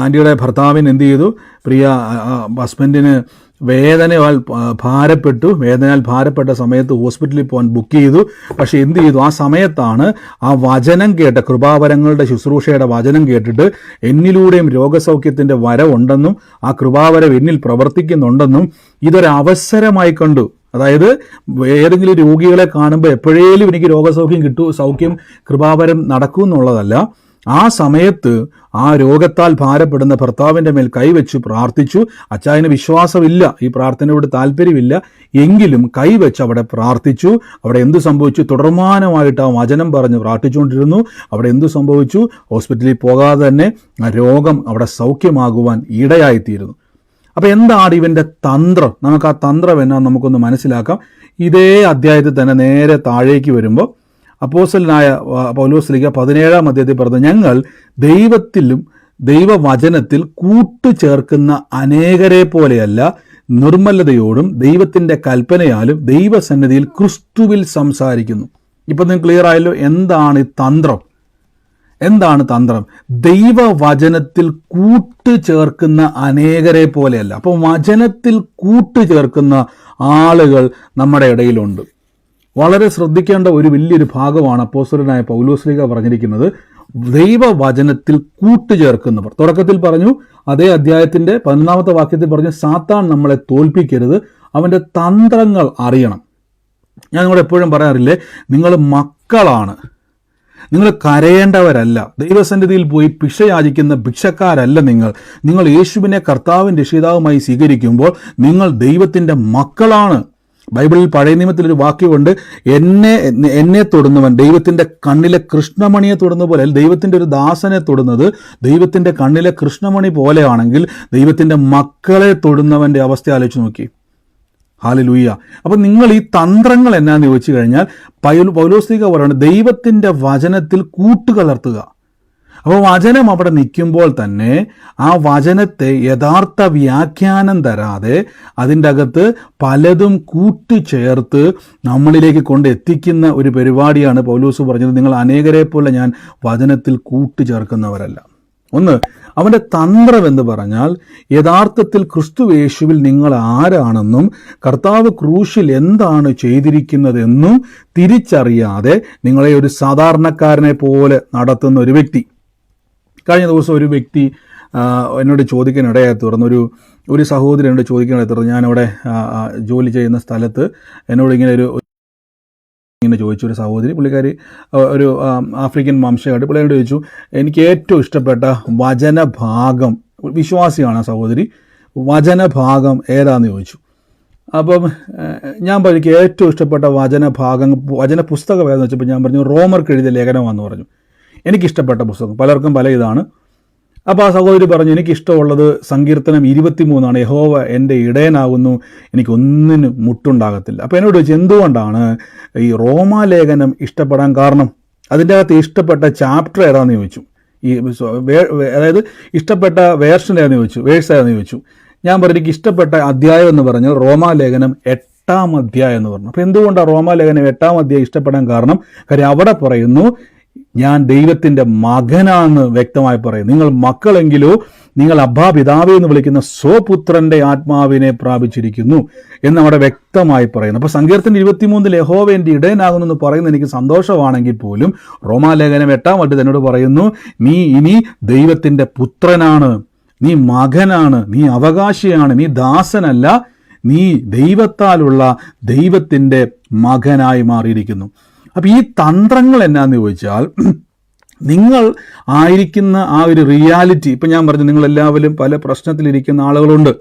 ആൻറ്റിയുടെ ഭർത്താവിന് എന്ത് ചെയ്തു? പ്രിയ ഹസ്ബൻഡിന് വേദനയാൽ ഭാരപ്പെട്ട സമയത്ത് ഹോസ്പിറ്റലിൽ പോകാൻ ബുക്ക് ചെയ്തു. പക്ഷെ എന്ത് ചെയ്തു? ആ സമയത്താണ് ആ വചനം കേട്ട, കൃപാവരങ്ങളുടെ ശുശ്രൂഷയുടെ വചനം കേട്ടിട്ട് എന്നിലൂടെയും രോഗസൗഖ്യത്തിൻ്റെ വരവുണ്ടെന്നും ആ കൃപാവരം എന്നിൽ പ്രവർത്തിക്കുന്നുണ്ടെന്നും ഇതൊരവസരമായി കണ്ടു. അതായത് ഏതെങ്കിലും രോഗികളെ കാണുമ്പോൾ എപ്പോഴേലും എനിക്ക് സൗഖ്യം കൃപാവരം നടക്കും എന്നുള്ളതല്ല. ആ സമയത്ത് ആ രോഗത്താൽ ഭാരപ്പെടുന്ന ഭർത്താവിൻ്റെ മേൽ കൈവച്ച് പ്രാർത്ഥിച്ചു. അച്ചായന് വിശ്വാസമില്ല, ഈ പ്രാർത്ഥനയോട് താല്പര്യമില്ല, എങ്കിലും കൈവച്ച് അവിടെ പ്രാർത്ഥിച്ചു. അവിടെ എന്തു സംഭവിച്ചു? തുടർമാനമായിട്ട് ആ വചനം പറഞ്ഞ് പ്രാർത്ഥിച്ചുകൊണ്ടിരുന്നു. അവിടെ എന്തു സംഭവിച്ചു? ഹോസ്പിറ്റലിൽ പോകാതെ തന്നെ ആ രോഗം അവിടെ സൗഖ്യമാകുവാൻ ഇടയായിത്തീരുന്നു. അപ്പോൾ എന്താണ് ഇവൻ്റെ തന്ത്രം? നമുക്ക് ആ തന്ത്രം എന്നാന്ന് നമുക്കൊന്ന് മനസ്സിലാക്കാം. ഇതേ അധ്യായത്തിൽ തന്നെ നേരെ താഴേക്ക് വരുമ്പോൾ അപ്പോസ്തലനായ പൗലോസ്ലീഹ 17-ാം അധ്യായത്തിൽ പറഞ്ഞു, ഞങ്ങൾ ദൈവത്തിലും ദൈവവചനത്തിൽ കൂട്ടുചേർക്കുന്ന അനേകരെ പോലെയല്ല, നിർമ്മലതയോടും ദൈവത്തിൻ്റെ കൽപ്പനയാലും ദൈവസന്നിധിയിൽ ക്രിസ്തുവിൽ സംസാരിക്കുന്നു. ഇപ്പം നിങ്ങൾക്ക് ക്ലിയർ ആയല്ലോ എന്താണ് ഈ തന്ത്രം? എന്താണ് തന്ത്രം? ദൈവവചനത്തിൽ കൂട്ടുചേർക്കുന്ന അനേകരെ പോലെയല്ല. അപ്പോൾ വചനത്തിൽ കൂട്ടുചേർക്കുന്ന ആളുകൾ നമ്മുടെ ഇടയിലുണ്ട്. വളരെ ശ്രദ്ധിക്കേണ്ട ഒരു വലിയൊരു ഭാഗമാണ് അപ്പോസ്തലനായ പൗലോസ്ലീഹ പറഞ്ഞിരിക്കുന്നത്. ദൈവവചനത്തിൽ കൂട്ടുചേർക്കുന്നവർ. തുടക്കത്തിൽ പറഞ്ഞു, അതേ അധ്യായത്തിൻ്റെ 11-ാമത്തെ വാക്യത്തിൽ പറഞ്ഞു, സാത്താൻ നമ്മളെ തോൽപ്പിക്കരുത്, അവൻ്റെ തന്ത്രങ്ങൾ അറിയണം. ഞാൻ നിങ്ങളോട് എപ്പോഴും പറയാറില്ലേ, നിങ്ങൾ മക്കളാണ്, നിങ്ങൾ കരയേണ്ടവരല്ല. ദൈവസന്നിധിയിൽ പോയി ഭിക്ഷ യാചിക്കുന്ന ഭിക്ഷക്കാരല്ല നിങ്ങൾ യേശുവിനെ കർത്താവിൻ രക്ഷിതാവുമായി സ്വീകരിക്കുമ്പോൾ നിങ്ങൾ ദൈവത്തിൻ്റെ മക്കളാണ്. ബൈബിളിൽ പഴയ നിയമത്തിലൊരു വാക്യമുണ്ട്, എന്നെ തൊടുന്നവൻ ദൈവത്തിൻ്റെ കണ്ണിലെ കൃഷ്ണമണിയെ തൊടുന്ന പോലെ. ദൈവത്തിൻ്റെ ഒരു ദാസനെ തൊടുന്നത് ദൈവത്തിൻ്റെ കണ്ണിലെ കൃഷ്ണമണി പോലെയാണെങ്കിൽ ദൈവത്തിൻ്റെ മക്കളെ തൊടുന്നവൻ്റെ അവസ്ഥ ആലോചിച്ച് നോക്കി. ഹല്ലേലൂയ. അപ്പം നിങ്ങൾ ഈ തന്ത്രങ്ങൾ എന്നാന്ന് ചോദിച്ചു കഴിഞ്ഞാൽ പൗലോസ്ലീഹ പറയുന്നത് ദൈവത്തിൻ്റെ വചനത്തിൽ കൂട്ടുകലർത്തുക. അപ്പോൾ വചനം അവിടെ നിൽക്കുമ്പോൾ തന്നെ ആ വചനത്തെ യഥാർത്ഥ വ്യാഖ്യാനം തരാതെ അതിൻ്റെ അകത്ത് പലതും കൂട്ടിച്ചേർത്ത് നമ്മളിലേക്ക് കൊണ്ട് എത്തിക്കുന്ന ഒരു പരിപാടിയാണ് പൗലോസ് പറഞ്ഞത്, നിങ്ങൾ അനേകരെ പോലെ ഞാൻ വചനത്തിൽ കൂട്ടിച്ചേർക്കുന്നവരല്ല. ഒന്ന്, അവൻ്റെ തന്ത്രം എന്ന് പറഞ്ഞാൽ യഥാർത്ഥത്തിൽ ക്രിസ്തു യേശുവിൽ നിങ്ങൾ ആരാണെന്നും കർത്താവ് ക്രൂശിൽ എന്താണ് ചെയ്തിരിക്കുന്നതെന്നും തിരിച്ചറിയാതെ നിങ്ങളെ ഒരു സാധാരണക്കാരനെ പോലെ നടത്തുന്ന ഒരു വ്യക്തി. കഴിഞ്ഞ ദിവസം ഒരു വ്യക്തി എന്നോട് ചോദിക്കാനിടയായി തീർന്നു, ഒരു സഹോദരി എന്നോട് ചോദിക്കാനിടയായി തീർന്നു. ഞാനവിടെ ജോലി ചെയ്യുന്ന സ്ഥലത്ത് എന്നോട് ഇങ്ങനെ ചോദിച്ചു ഒരു സഹോദരി, പുള്ളിക്കാരി ഒരു ആഫ്രിക്കൻ വംശമായിട്ട്, പുള്ളിയോട് ചോദിച്ചു, എനിക്ക് ഏറ്റവും ഇഷ്ടപ്പെട്ട വചനഭാഗം, വിശ്വാസിയാണ് ആ സഹോദരി, വചനഭാഗം ഏതാണെന്ന് ചോദിച്ചു. അപ്പം ഞാൻ എനിക്ക് ഏറ്റവും ഇഷ്ടപ്പെട്ട വചന പുസ്തകം ഏതാണെന്ന് വെച്ചപ്പോൾ ഞാൻ പറഞ്ഞു റോമർക്ക് എഴുതിയ ലേഖനമാണെന്ന് പറഞ്ഞു. എനിക്കിഷ്ടപ്പെട്ട പുസ്തകം, പലർക്കും പല ഇതാണ്. അപ്പോൾ ആ സഹോദരി പറഞ്ഞു, എനിക്കിഷ്ടമുള്ളത് സങ്കീർത്തനം 23 യഹോവ എൻ്റെ ഇടയനാകുന്നു, എനിക്കൊന്നിനും മുട്ടുണ്ടാകത്തില്ല. അപ്പോൾ എന്നോട് ചോദിച്ചു, എന്തുകൊണ്ടാണ് ഈ റോമാലേഖനം ഇഷ്ടപ്പെടാൻ കാരണം? അതിൻ്റെ അകത്ത് ഇഷ്ടപ്പെട്ട ചാപ്റ്റർ ഏതാണെന്ന് ചോദിച്ചു. അതായത് ഇഷ്ടപ്പെട്ട വേർഷൻ ഏതാണെന്ന് ചോദിച്ചു, വേഴ്സ് ഏതാണെന്ന് ചോദിച്ചു. ഞാൻ പറഞ്ഞു, എനിക്ക് ഇഷ്ടപ്പെട്ട അധ്യായം എന്ന് പറഞ്ഞാൽ റോമാലേഖനം 8-ാം അധ്യായം എന്ന് പറഞ്ഞു. അപ്പോൾ എന്തുകൊണ്ടാണ് റോമാലേഖനം 8-ാം അധ്യായം ഇഷ്ടപ്പെടാൻ കാരണം? കാര്യം അവിടെ പറയുന്നു, ഞാൻ ദൈവത്തിൻ്റെ മകനാണെന്ന് വ്യക്തമായി പറയുന്നു. നിങ്ങൾ മക്കളെങ്കിലോ നിങ്ങൾ അബ്ബാ പിതാവേ എന്ന് വിളിക്കുന്ന സ്വപുത്രന്റെ ആത്മാവിനെ പ്രാപിച്ചിരിക്കുന്നു എന്ന് അവിടെ വ്യക്തമായി പറയുന്നു. അപ്പോൾ സങ്കീർത്തനം 23 യഹോവ എൻ്റെ ഇടയനാകുന്നു എന്ന് പറയുന്നത് എനിക്ക് സന്തോഷമാണെങ്കിൽ പോലും റോമാലേഖനം 8-ാം അധ്യായം എന്നോട് പറയുന്നു, നീ ഇനി ദൈവത്തിൻ്റെ പുത്രനാണ്, നീ മകനാണ്, നീ അവകാശിയാണ്, നീ ദാസനല്ല, നീ ദൈവത്താലുള്ള ദൈവത്തിൻ്റെ മകനായി മാറിയിരിക്കുന്നു. അപ്പം ഈ തന്ത്രങ്ങൾ എന്നാന്ന് ചോദിച്ചാൽ, നിങ്ങൾ ആയിരിക്കുന്ന ആ ഒരു റിയാലിറ്റി, ഇപ്പം ഞാൻ പറഞ്ഞു നിങ്ങളെല്ലാവരും പല പ്രശ്നത്തിലിരിക്കുന്ന ആളുകളുണ്ട്,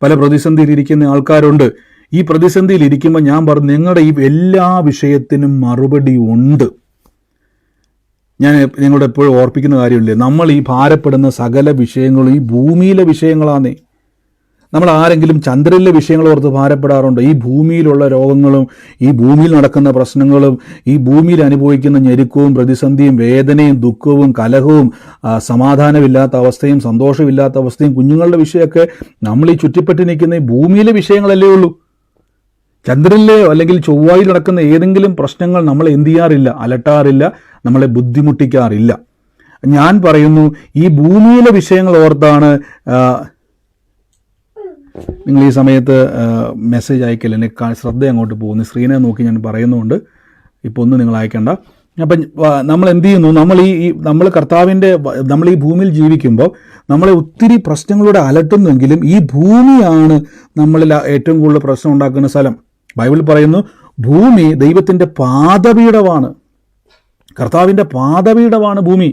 പല പ്രതിസന്ധിയിലിരിക്കുന്ന ആൾക്കാരുണ്ട്. ഈ പ്രതിസന്ധിയിലിരിക്കുമ്പോൾ ഞാൻ പറഞ്ഞു, നിങ്ങളുടെ ഈ എല്ലാ വിഷയത്തിനും മറുപടി ഉണ്ട്. ഞാൻ നിങ്ങളോട് എപ്പോഴും ഓർപ്പിക്കുന്ന കാര്യമില്ലേ, നമ്മൾ ഈ ഭാരപ്പെടുന്ന സകല വിഷയങ്ങളും ഈ ഭൂമിയിലെ വിഷയങ്ങളാണേ. നമ്മൾ ആരെങ്കിലും ചന്ദ്രനിലെ വിഷയങ്ങൾ ഓർത്ത് ഭാരപ്പെടാറുണ്ട്? ഈ ഭൂമിയിലുള്ള രോഗങ്ങളും ഈ ഭൂമിയിൽ നടക്കുന്ന പ്രശ്നങ്ങളും ഈ ഭൂമിയിൽ അനുഭവിക്കുന്ന ഞെരുക്കവും പ്രതിസന്ധിയും വേദനയും ദുഃഖവും കലഹവും സമാധാനമില്ലാത്ത അവസ്ഥയും സന്തോഷമില്ലാത്ത അവസ്ഥയും കുഞ്ഞുങ്ങളുടെ വിഷയമൊക്കെ നമ്മൾ ഈ ചുറ്റിപ്പറ്റി നിൽക്കുന്ന ഈ ഭൂമിയിലെ വിഷയങ്ങളല്ലേ ഉള്ളൂ. ചന്ദ്രനിലെയോ അല്ലെങ്കിൽ ചൊവ്വയിൽ നടക്കുന്ന ഏതെങ്കിലും പ്രശ്നങ്ങൾ നമ്മളെ എന്ത് ചെയ്യാറില്ല, അലട്ടാറില്ല, നമ്മളെ ബുദ്ധിമുട്ടിക്കാറില്ല. ഞാൻ പറയുന്നു, ഈ ഭൂമിയിലെ വിഷയങ്ങൾ ഓർത്താണ് നിങ്ങൾ ഈ സമയത്ത് മെസ്സേജ് അയക്കില്ല, എന്നെ ശ്രദ്ധ അങ്ങോട്ട് പോകുന്നു. സ്ക്രീനെ നോക്കി ഞാൻ പറയുന്നുണ്ട്, ഇപ്പോൾ ഒന്നും നിങ്ങൾ അയക്കണ്ട. അപ്പം നമ്മൾ എന്ത് ചെയ്യുന്നു, നമ്മൾ കർത്താവിൻ്റെ നമ്മൾ ഈ ഭൂമിയിൽ ജീവിക്കുമ്പോൾ നമ്മളെ ഒത്തിരി പ്രശ്നങ്ങളോടെ അലട്ടുന്നെങ്കിലും ഈ ഭൂമിയാണ് നമ്മളിൽ ഏറ്റവും കൂടുതൽ പ്രശ്നം ഉണ്ടാക്കുന്ന സ്ഥലം. ബൈബിൾ പറയുന്നു, ഭൂമി ദൈവത്തിൻ്റെ പാദപീഠമാണ്, കർത്താവിൻ്റെ പാദപീഠമാണ് ഭൂമി.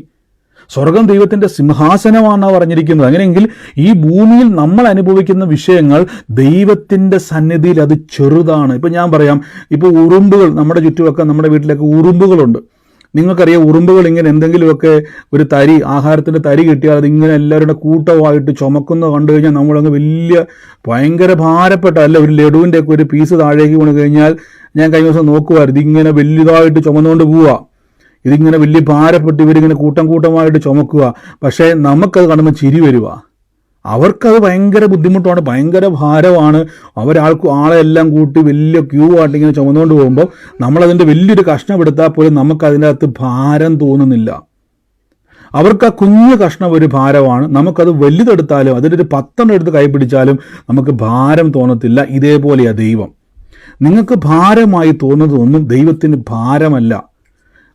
സ്വർഗം ദൈവത്തിൻ്റെ സിംഹാസനമാണെന്നാണ് പറഞ്ഞിരിക്കുന്നത്. അങ്ങനെയെങ്കിൽ ഈ ഭൂമിയിൽ നമ്മൾ അനുഭവിക്കുന്ന വിഷയങ്ങൾ ദൈവത്തിൻ്റെ സന്നിധിയിൽ അത് ചെറുതാണ്. ഇപ്പം ഞാൻ പറയാം, ഇപ്പോൾ ഉറുമ്പുകൾ നമ്മുടെ ചുറ്റുമൊക്കെ, നമ്മുടെ വീട്ടിലൊക്കെ ഉറുമ്പുകളുണ്ട്. നിങ്ങൾക്കറിയാം, ഉറുമ്പുകൾ ഇങ്ങനെ എന്തെങ്കിലുമൊക്കെ ഒരു തരി, ആഹാരത്തിൻ്റെ തരി കിട്ടിയാൽ അതിങ്ങനെ എല്ലാവരുടെ കൂട്ടമായിട്ട് ചുമക്കുന്നത് കണ്ടു കഴിഞ്ഞാൽ നമ്മളങ്ങ് ഭയങ്കര ഭാരപ്പെട്ടല്ല, ഒരു ലഡുവിൻ്റെ ഒക്കെ ഒരു പീസ് താഴേക്ക് വീണ് കഴിഞ്ഞാൽ, ഞാൻ കഴിഞ്ഞ ദിവസം നോക്കുമായിരുന്നു, ഇതിങ്ങനെ വലുതായിട്ട് ചുമന്നുകൊണ്ട് പോവുക, ഇതിങ്ങനെ വലിയ ഭാരപ്പെട്ട് ഇവരിങ്ങനെ കൂട്ടമായിട്ട് ചുമക്കുക. പക്ഷേ നമുക്കത് കാണുമ്പോൾ ചിരി വരിക. അവർക്കത് ഭയങ്കര ബുദ്ധിമുട്ടാണ്, ഭയങ്കര ഭാരമാണ്. ആളെല്ലാം കൂട്ടി വലിയ ക്യൂ ആയിട്ട് ഇങ്ങനെ ചുമന്നുകൊണ്ട് പോകുമ്പോൾ നമ്മളതിൻ്റെ വലിയൊരു കഷ്ണം എടുത്താൽ പോലും നമുക്കതിൻ്റെ അകത്ത് ഭാരം തോന്നുന്നില്ല. അവർക്ക് ആ കുഞ്ഞു കഷ്ണം ഒരു ഭാരമാണ്. നമുക്കത് വലുതെടുത്താലും അതിൻ്റെ ഒരു 10 എടുത്ത് കൈ പിടിച്ചാലും നമുക്ക് ഭാരം തോന്നത്തില്ല. ഇതേപോലെയാ ദൈവം. നിങ്ങൾക്ക് ഭാരമായി തോന്നുന്നതൊന്നും ദൈവത്തിന് ഭാരമല്ല.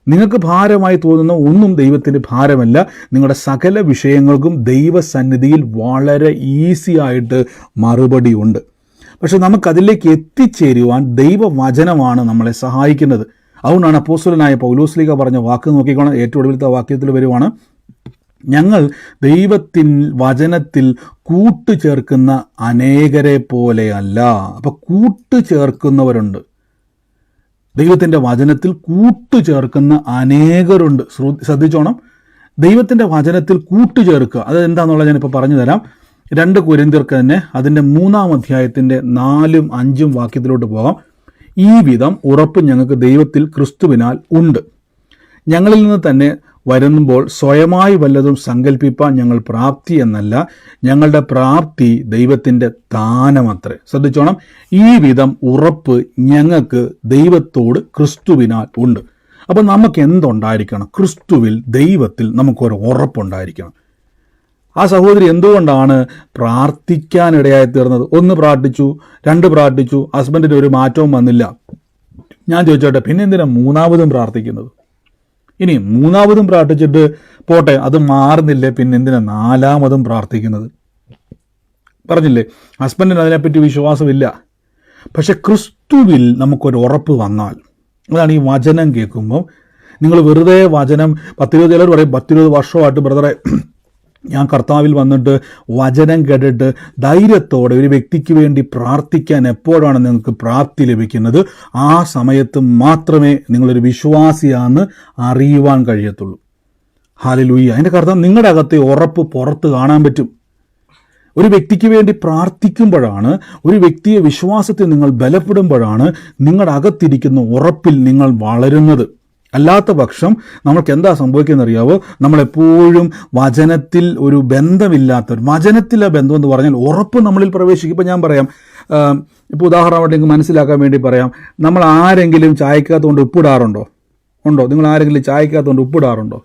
നിങ്ങൾക്ക് ഭാരമായി തോന്നുന്ന ഒന്നും ദൈവത്തിന് ഭാരമല്ല. നിങ്ങളുടെ സകല വിഷയങ്ങൾക്കും ദൈവസന്നിധിയിൽ വളരെ ഈസി ആയിട്ട് മറുപടി ഉണ്ട്. പക്ഷെ നമുക്കതിലേക്ക് എത്തിച്ചേരുവാൻ ദൈവവചനമാണ് നമ്മളെ സഹായിക്കുന്നത്. അതുകൊണ്ടാണ് അപ്പോസ്തലനായ പൗലോസ്ലീഹ പറഞ്ഞ വാക്ക് നോക്കിക്കോണം. ഏറ്റവും ഒടുവിലത്തെ വാക്യത്തിൽ വരുവാണ്, ഞങ്ങൾ ദൈവത്തിൻ വചനത്തിൽ കൂട്ടുചേർക്കുന്ന അനേകരെ പോലെയല്ല. അപ്പൊ കൂട്ടുചേർക്കുന്നവരുണ്ട്, ദൈവത്തിൻ്റെ വചനത്തിൽ കൂട്ടുചേർക്കുന്ന അനേകരുണ്ട്. ശ്രദ്ധിച്ചോണം, ദൈവത്തിൻ്റെ വചനത്തിൽ കൂട്ടുചേർക്കുക. അത് എന്താണെന്നുള്ളത് ഞാനിപ്പോൾ പറഞ്ഞു തരാം. 2 കൊരിന്ത്യർക്ക് തന്നെ അതിൻ്റെ 3-ാം അധ്യായത്തിൻ്റെ 4ഉം 5ഉം വാക്യത്തിലോട്ട് പോകാം. ഈ വിധം ഉറപ്പ് ഞങ്ങൾക്ക് ദൈവത്തിൽ ക്രിസ്തുവിനാൽ ഉണ്ട്. ഞങ്ങളിൽ നിന്ന് തന്നെ വരുമ്പോൾ സ്വയമായി വല്ലതും സങ്കല്പിപ്പാൻ ഞങ്ങൾ പ്രാപ്തി എന്നല്ല, ഞങ്ങളുടെ പ്രാപ്തി ദൈവത്തിൻ്റെ ദാനമത്രേ. ശ്രദ്ധിച്ചോണം, ഈ വിധം ഉറപ്പ് ഞങ്ങൾക്ക് ദൈവത്തോട് ക്രിസ്തുവിനാൽ ഉണ്ട്. അപ്പം നമുക്ക് എന്തുണ്ടായിരിക്കണം? ക്രിസ്തുവിൽ, ദൈവത്തിൽ നമുക്കൊരു ഉറപ്പുണ്ടായിരിക്കണം. ആ സഹോദരി എന്തുകൊണ്ടാണ് പ്രാർത്ഥിക്കാനിടയായി തീർന്നത്? 1 പ്രാർത്ഥിച്ചു, 2 പ്രാർത്ഥിച്ചു, ഹസ്ബൻഡിന് ഒരു മാറ്റവും വന്നില്ല. ഞാൻ ചോദിച്ചോട്ടെ, പിന്നെ എന്തിനാ 3-ാമതും പ്രാർത്ഥിക്കുന്നത്? ഇനി 3-ാമതും പ്രാർത്ഥിച്ചിട്ട് പോട്ടെ, അത് മാറുന്നില്ലേ, പിന്നെ എന്തിനാ 4-ാമതും പ്രാർത്ഥിക്കുന്നത്? പറഞ്ഞില്ലേ, ഹസ്ബൻഡിന് അതിനെപ്പറ്റി വിശ്വാസമില്ല. പക്ഷെ ക്രിസ്തുവിൽ നമുക്കൊരു ഉറപ്പ് വന്നാൽ, അതാണ് ഈ വചനം കേൾക്കുമ്പോൾ നിങ്ങൾ വെറുതെ വചനം 10-20 ചിലർ പറയും 10-20 വർഷമായിട്ട് ബ്രദറെ ഞാൻ കർത്താവിൽ വന്നിട്ട് വചനം കേട്ടിട്ട് ധൈര്യത്തോടെ ഒരു വ്യക്തിക്ക് വേണ്ടി പ്രാർത്ഥിക്കാൻ എപ്പോഴാണ് നിങ്ങൾക്ക് പ്രാപ്തി ലഭിക്കുന്നത്? ആ സമയത്ത് മാത്രമേ നിങ്ങളൊരു വിശ്വാസിയാണെന്ന് അറിയുവാൻ കഴിയത്തുള്ളൂ. ഹല്ലേലൂയ. അതിൻ്റെ അർത്ഥം നിങ്ങളുടെ അകത്തെ ഉറപ്പ് പുറത്ത് കാണാൻ പറ്റും. ഒരു വ്യക്തിക്ക് വേണ്ടി പ്രാർത്ഥിക്കുമ്പോഴാണ്, ഒരു വ്യക്തിയെ വിശ്വാസത്തിൽ നിങ്ങൾ ബലപ്പെടുമ്പോഴാണ് നിങ്ങളുടെ അകത്തിരിക്കുന്ന ഉറപ്പിൽ നിങ്ങൾ വളരുന്നത്. അല്ലാത്ത പക്ഷം നമ്മൾക്ക് എന്താ സംഭവിക്കുന്നത് അറിയാവോ? നമ്മളെപ്പോഴും വചനത്തിൽ ഒരു ബന്ധമില്ലാത്തവർ. വചനത്തിലെ ബന്ധം എന്ന് പറഞ്ഞാൽ ഉറപ്പ് നമ്മളിൽ പ്രവേശിക്കും. ഇപ്പം ഞാൻ പറയാം, ഇപ്പോൾ ഉദാഹരണമായിട്ട് നിങ്ങൾക്ക് മനസ്സിലാക്കാൻ വേണ്ടി പറയാം, നമ്മൾ ആരെങ്കിലും ചായക്കകത്തുകൊണ്ട് ഉപ്പിടാറുണ്ടോ? ഉണ്ടോ? നിങ്ങൾ ആരെങ്കിലും ചായക്കകത്തുകൊണ്ട് ഉപ്പിടാറുണ്ടോ?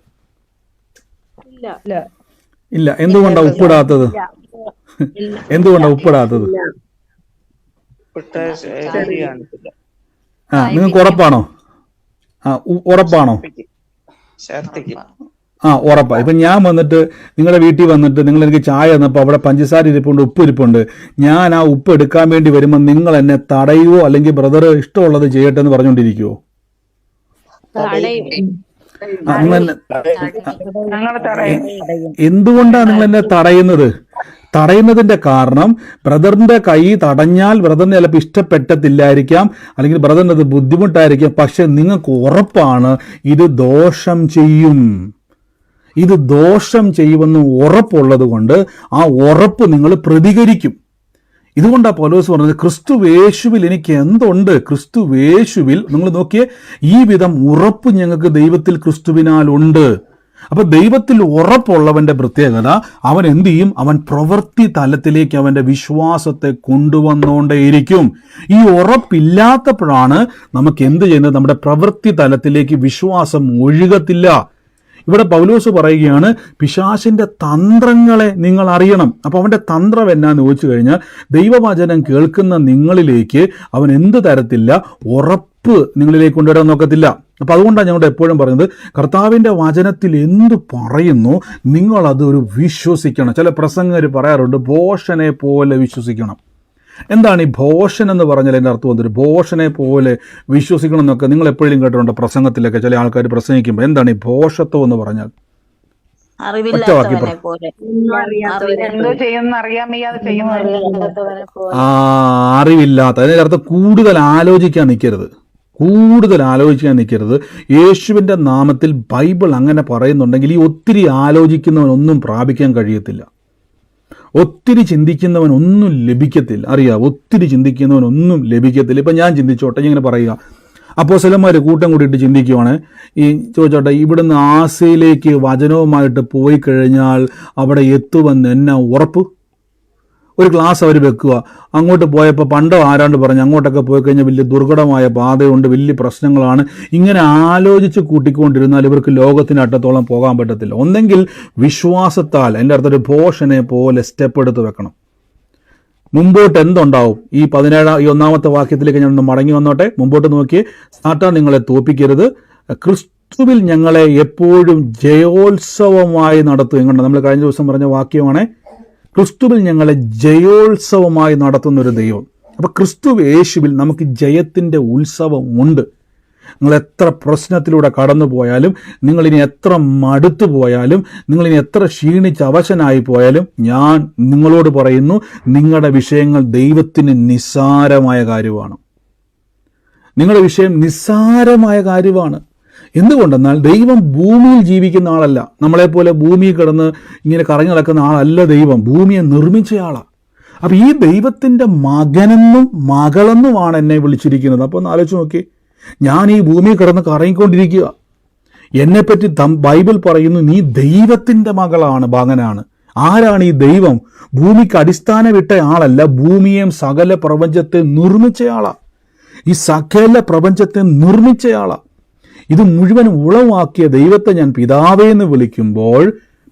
ഇല്ല. എന്തുകൊണ്ടാണ് ഉപ്പിടാത്തത്? എന്തുകൊണ്ടാണ് ഉപ്പിടാത്തത്? നിങ്ങൾക്ക് ഉറപ്പാണോ? ഉറപ്പാണോ? ഉറപ്പാ. ഇപ്പം ഞാൻ വന്നിട്ട് നിങ്ങളുടെ വീട്ടിൽ വന്നിട്ട് നിങ്ങൾ എനിക്ക് ചായ തന്നപ്പോൾ അവിടെ പഞ്ചസാര ഇരിപ്പുണ്ട്, ഉപ്പ് ഇരിപ്പുണ്ട്. ഞാൻ ആ ഉപ്പ് എടുക്കാൻ വേണ്ടി വരുമ്പോൾ നിങ്ങൾ എന്നെ തടയുവോ, അല്ലെങ്കിൽ ബ്രദർ ഇഷ്ടമുള്ളത് ചെയ്യട്ടെ എന്ന് പറഞ്ഞുകൊണ്ടിരിക്കുവോ? എന്തുകൊണ്ടാണ് നിങ്ങൾ എന്നെ തടയുന്നത്? തടയുന്നതിന്റെ കാരണം ബ്രദറിന്റെ കൈ തടഞ്ഞാൽ ബ്രദറിന് ചിലപ്പോൾ ഇഷ്ടപ്പെട്ടില്ലായിരിക്കാം, അല്ലെങ്കിൽ ബ്രദറിന് അത് ബുദ്ധിമുട്ടായിരിക്കാം. പക്ഷെ നിങ്ങൾക്ക് ഉറപ്പാണ് ഇത് ദോഷം ചെയ്യും, ഇത് ദോഷം ചെയ്യുമെന്ന് ഉറപ്പുള്ളത് കൊണ്ട് ആ ഉറപ്പ് നിങ്ങൾ പ്രതികരിക്കും. ഇതുകൊണ്ടാണ് പൗലോസ് പറഞ്ഞത്, ക്രിസ്തുവേശുവിൽ എനിക്ക് എന്തുണ്ട്? ക്രിസ്തുവേശുവിൽ നിങ്ങൾ നോക്കിയേ, ഈ വിധം ഉറപ്പ് ഞങ്ങൾക്ക് ദൈവത്തിൽ ക്രിസ്തുവിനാൽ ഉണ്ട്. അപ്പൊ ദൈവത്തിൽ ഉറപ്പുള്ളവന്റെ പ്രത്യേകത, അവൻ എന്ത് ചെയ്യും? അവൻ പ്രവൃത്തി തലത്തിലേക്ക് അവന്റെ വിശ്വാസത്തെ കൊണ്ടുവന്നുകൊണ്ടേയിരിക്കും. ഈ ഉറപ്പില്ലാത്തപ്പോഴാണ് നമുക്ക് എന്ത് ചെയ്യുന്നത്? നമ്മുടെ പ്രവൃത്തി തലത്തിലേക്ക് വിശ്വാസം ഒഴുകത്തില്ല. ഇവിടെ പൗലോസ് പറയുകയാണ്, പിശാചിന്റെ തന്ത്രങ്ങളെ നിങ്ങൾ അറിയണം. അപ്പൊ അവന്റെ തന്ത്രം എന്നാന്ന് ചോദിച്ചു കഴിഞ്ഞാൽ, ദൈവവചനം കേൾക്കുന്ന നിങ്ങളിലേക്ക് അവൻ എന്ത് തരത്തില്ല? ഉറപ്പ് നിങ്ങളിലേക്ക് കൊണ്ടുവരാൻ നോക്കത്തില്ല. അപ്പൊ അതുകൊണ്ടാണ് ഞങ്ങൾ എപ്പോഴും പറയുന്നത്, കർത്താവിന്റെ വചനത്തിൽ എന്തു പറയുന്നു നിങ്ങളത് ഒരു വിശ്വസിക്കണം. ചില പ്രസംഗർ പറയാറുണ്ട്, ഭോഷനെ പോലെ വിശ്വസിക്കണം. എന്താണ് ഈ ഭോഷൻ എന്ന് പറഞ്ഞാൽ? എൻ്റെ അർത്ഥം വന്നിട്ട് ഭോഷനെ പോലെ വിശ്വസിക്കണം എന്നൊക്കെ നിങ്ങൾ എപ്പോഴും കേട്ടിട്ടുണ്ട് പ്രസംഗത്തിലൊക്കെ ചില ആൾക്കാർ പ്രസംഗിക്കുമ്പോൾ. എന്താണ് ഈ ഭോഷത്വം എന്ന് പറഞ്ഞാൽ? അറിവില്ലാത്ത. അതിന്റെ അർത്ഥം കൂടുതൽ ആലോചിക്കാൻ നിൽക്കരുത്. യേശുവിന്റെ നാമത്തിൽ ബൈബിൾ അങ്ങനെ പറയുന്നുണ്ടെങ്കിൽ ഈ ഒത്തിരി ആലോചിക്കുന്നവനൊന്നും പ്രാപിക്കാൻ കഴിയത്തില്ല. ഒത്തിരി ചിന്തിക്കുന്നവനൊന്നും ലഭിക്കത്തില്ല. അറിയാം, ഒത്തിരി ചിന്തിക്കുന്നവനൊന്നും ലഭിക്കത്തില്ല. ഇപ്പം ഞാൻ ചിന്തിച്ചോട്ടെ, ഇങ്ങനെ പറയുക, അപ്പോസ്തലന്മാർ കൂട്ടം കൂടിയിട്ട് ചിന്തിക്കുവാണ്, ഈ ചോദിച്ചോട്ടെ, ഇവിടുന്ന് ആസയിലേക്ക് വചനവുമായിട്ട് പോയി കഴിഞ്ഞാൽ അവിടെ എത്തുമെന്ന് എന്നാ ഉറപ്പ്? ഒരു ക്ലാസ് അവർ വെക്കുക, അങ്ങോട്ട് പോയപ്പോൾ പണ്ടോ ആരാണ്ട് പറഞ്ഞു അങ്ങോട്ടൊക്കെ പോയി കഴിഞ്ഞാൽ വലിയ ദുർഘടമായ പാതയുണ്ട്, വലിയ പ്രശ്നങ്ങളാണ്. ഇങ്ങനെ ആലോചിച്ച് കൂട്ടിക്കൊണ്ടിരുന്നാൽ ഇവർക്ക് ലോകത്തിന് അറ്റത്തോളം പോകാൻ പറ്റത്തില്ല. ഒന്നെങ്കിൽ വിശ്വാസത്താൽ, എൻ്റെ അടുത്തൊരു ഭോഷനെ പോലെ സ്റ്റെപ്പ് എടുത്ത് വെക്കണം. മുമ്പോട്ട് എന്തുണ്ടാവും? ഈ 1-ാമത്തെ വാക്യത്തിലേക്ക് ഞാൻ ഒന്ന് മടങ്ങി വന്നോട്ടെ. മുമ്പോട്ട് നോക്കി, സാത്താൻ നിങ്ങളെ തോൽപ്പിക്കരുത്, ക്രിസ്തുവിൽ ഞങ്ങളെ എപ്പോഴും ജയോത്സവമായി നടത്തും. എങ്ങോട്ട്? നമ്മൾ കഴിഞ്ഞ ദിവസം പറഞ്ഞ വാക്യമാണ്, ക്രിസ്തുവിൽ ഞങ്ങളെ ജയോത്സവമായി നടത്തുന്നൊരു ദൈവം. അപ്പൊ ക്രിസ്തു യേശുവിൽ നമുക്ക് ജയത്തിന്റെ ഉത്സവം ഉണ്ട്. നിങ്ങൾ എത്ര പ്രശ്നത്തിലൂടെ കടന്നു പോയാലും, നിങ്ങളിനി എത്ര മടുത്തു പോയാലും, നിങ്ങളിനി എത്ര ക്ഷീണിച്ച് അവശനായി പോയാലും, ഞാൻ നിങ്ങളോട് പറയുന്നു, നിങ്ങളുടെ വിഷയങ്ങൾ ദൈവത്തിന് നിസ്സാരമായ കാര്യമാണ്. നിങ്ങളുടെ വിഷയം നിസ്സാരമായ കാര്യമാണ്. എന്തുകൊണ്ടെന്നാൽ ദൈവം ഭൂമിയിൽ ജീവിക്കുന്ന ആളല്ല. നമ്മളെപ്പോലെ ഭൂമിയിൽ കിടന്ന് ഇങ്ങനെ കറങ്ങി നടക്കുന്ന ആളല്ല ദൈവം. ഭൂമിയെ നിർമ്മിച്ചയാളാണ്. അപ്പം ഈ ദൈവത്തിൻ്റെ മകനെന്നും മകളെന്നുമാണ് എന്നെ വിളിച്ചിരിക്കുന്നത്. അപ്പോൾ ഒന്ന് ആലോചിച്ച് നോക്കി, ഞാൻ ഈ ഭൂമിയിൽ കിടന്ന് കറങ്ങിക്കൊണ്ടിരിക്കുക. എന്നെപ്പറ്റി ബൈബിൾ പറയുന്നു, നീ ദൈവത്തിൻ്റെ മകനാണ്. ആരാണ് ഈ ദൈവം? ഭൂമിക്ക് അടിസ്ഥാനമിട്ട ആളല്ല, ഭൂമിയെയും സകല പ്രപഞ്ചത്തെ നിർമ്മിച്ചയാളാണ്. ഈ സകല പ്രപഞ്ചത്തെ നിർമ്മിച്ചയാളാണ്. ഇത് മുഴുവൻ ഉളവാക്കിയ ദൈവത്തെ ഞാൻ പിതാവേ എന്ന് വിളിക്കുമ്പോൾ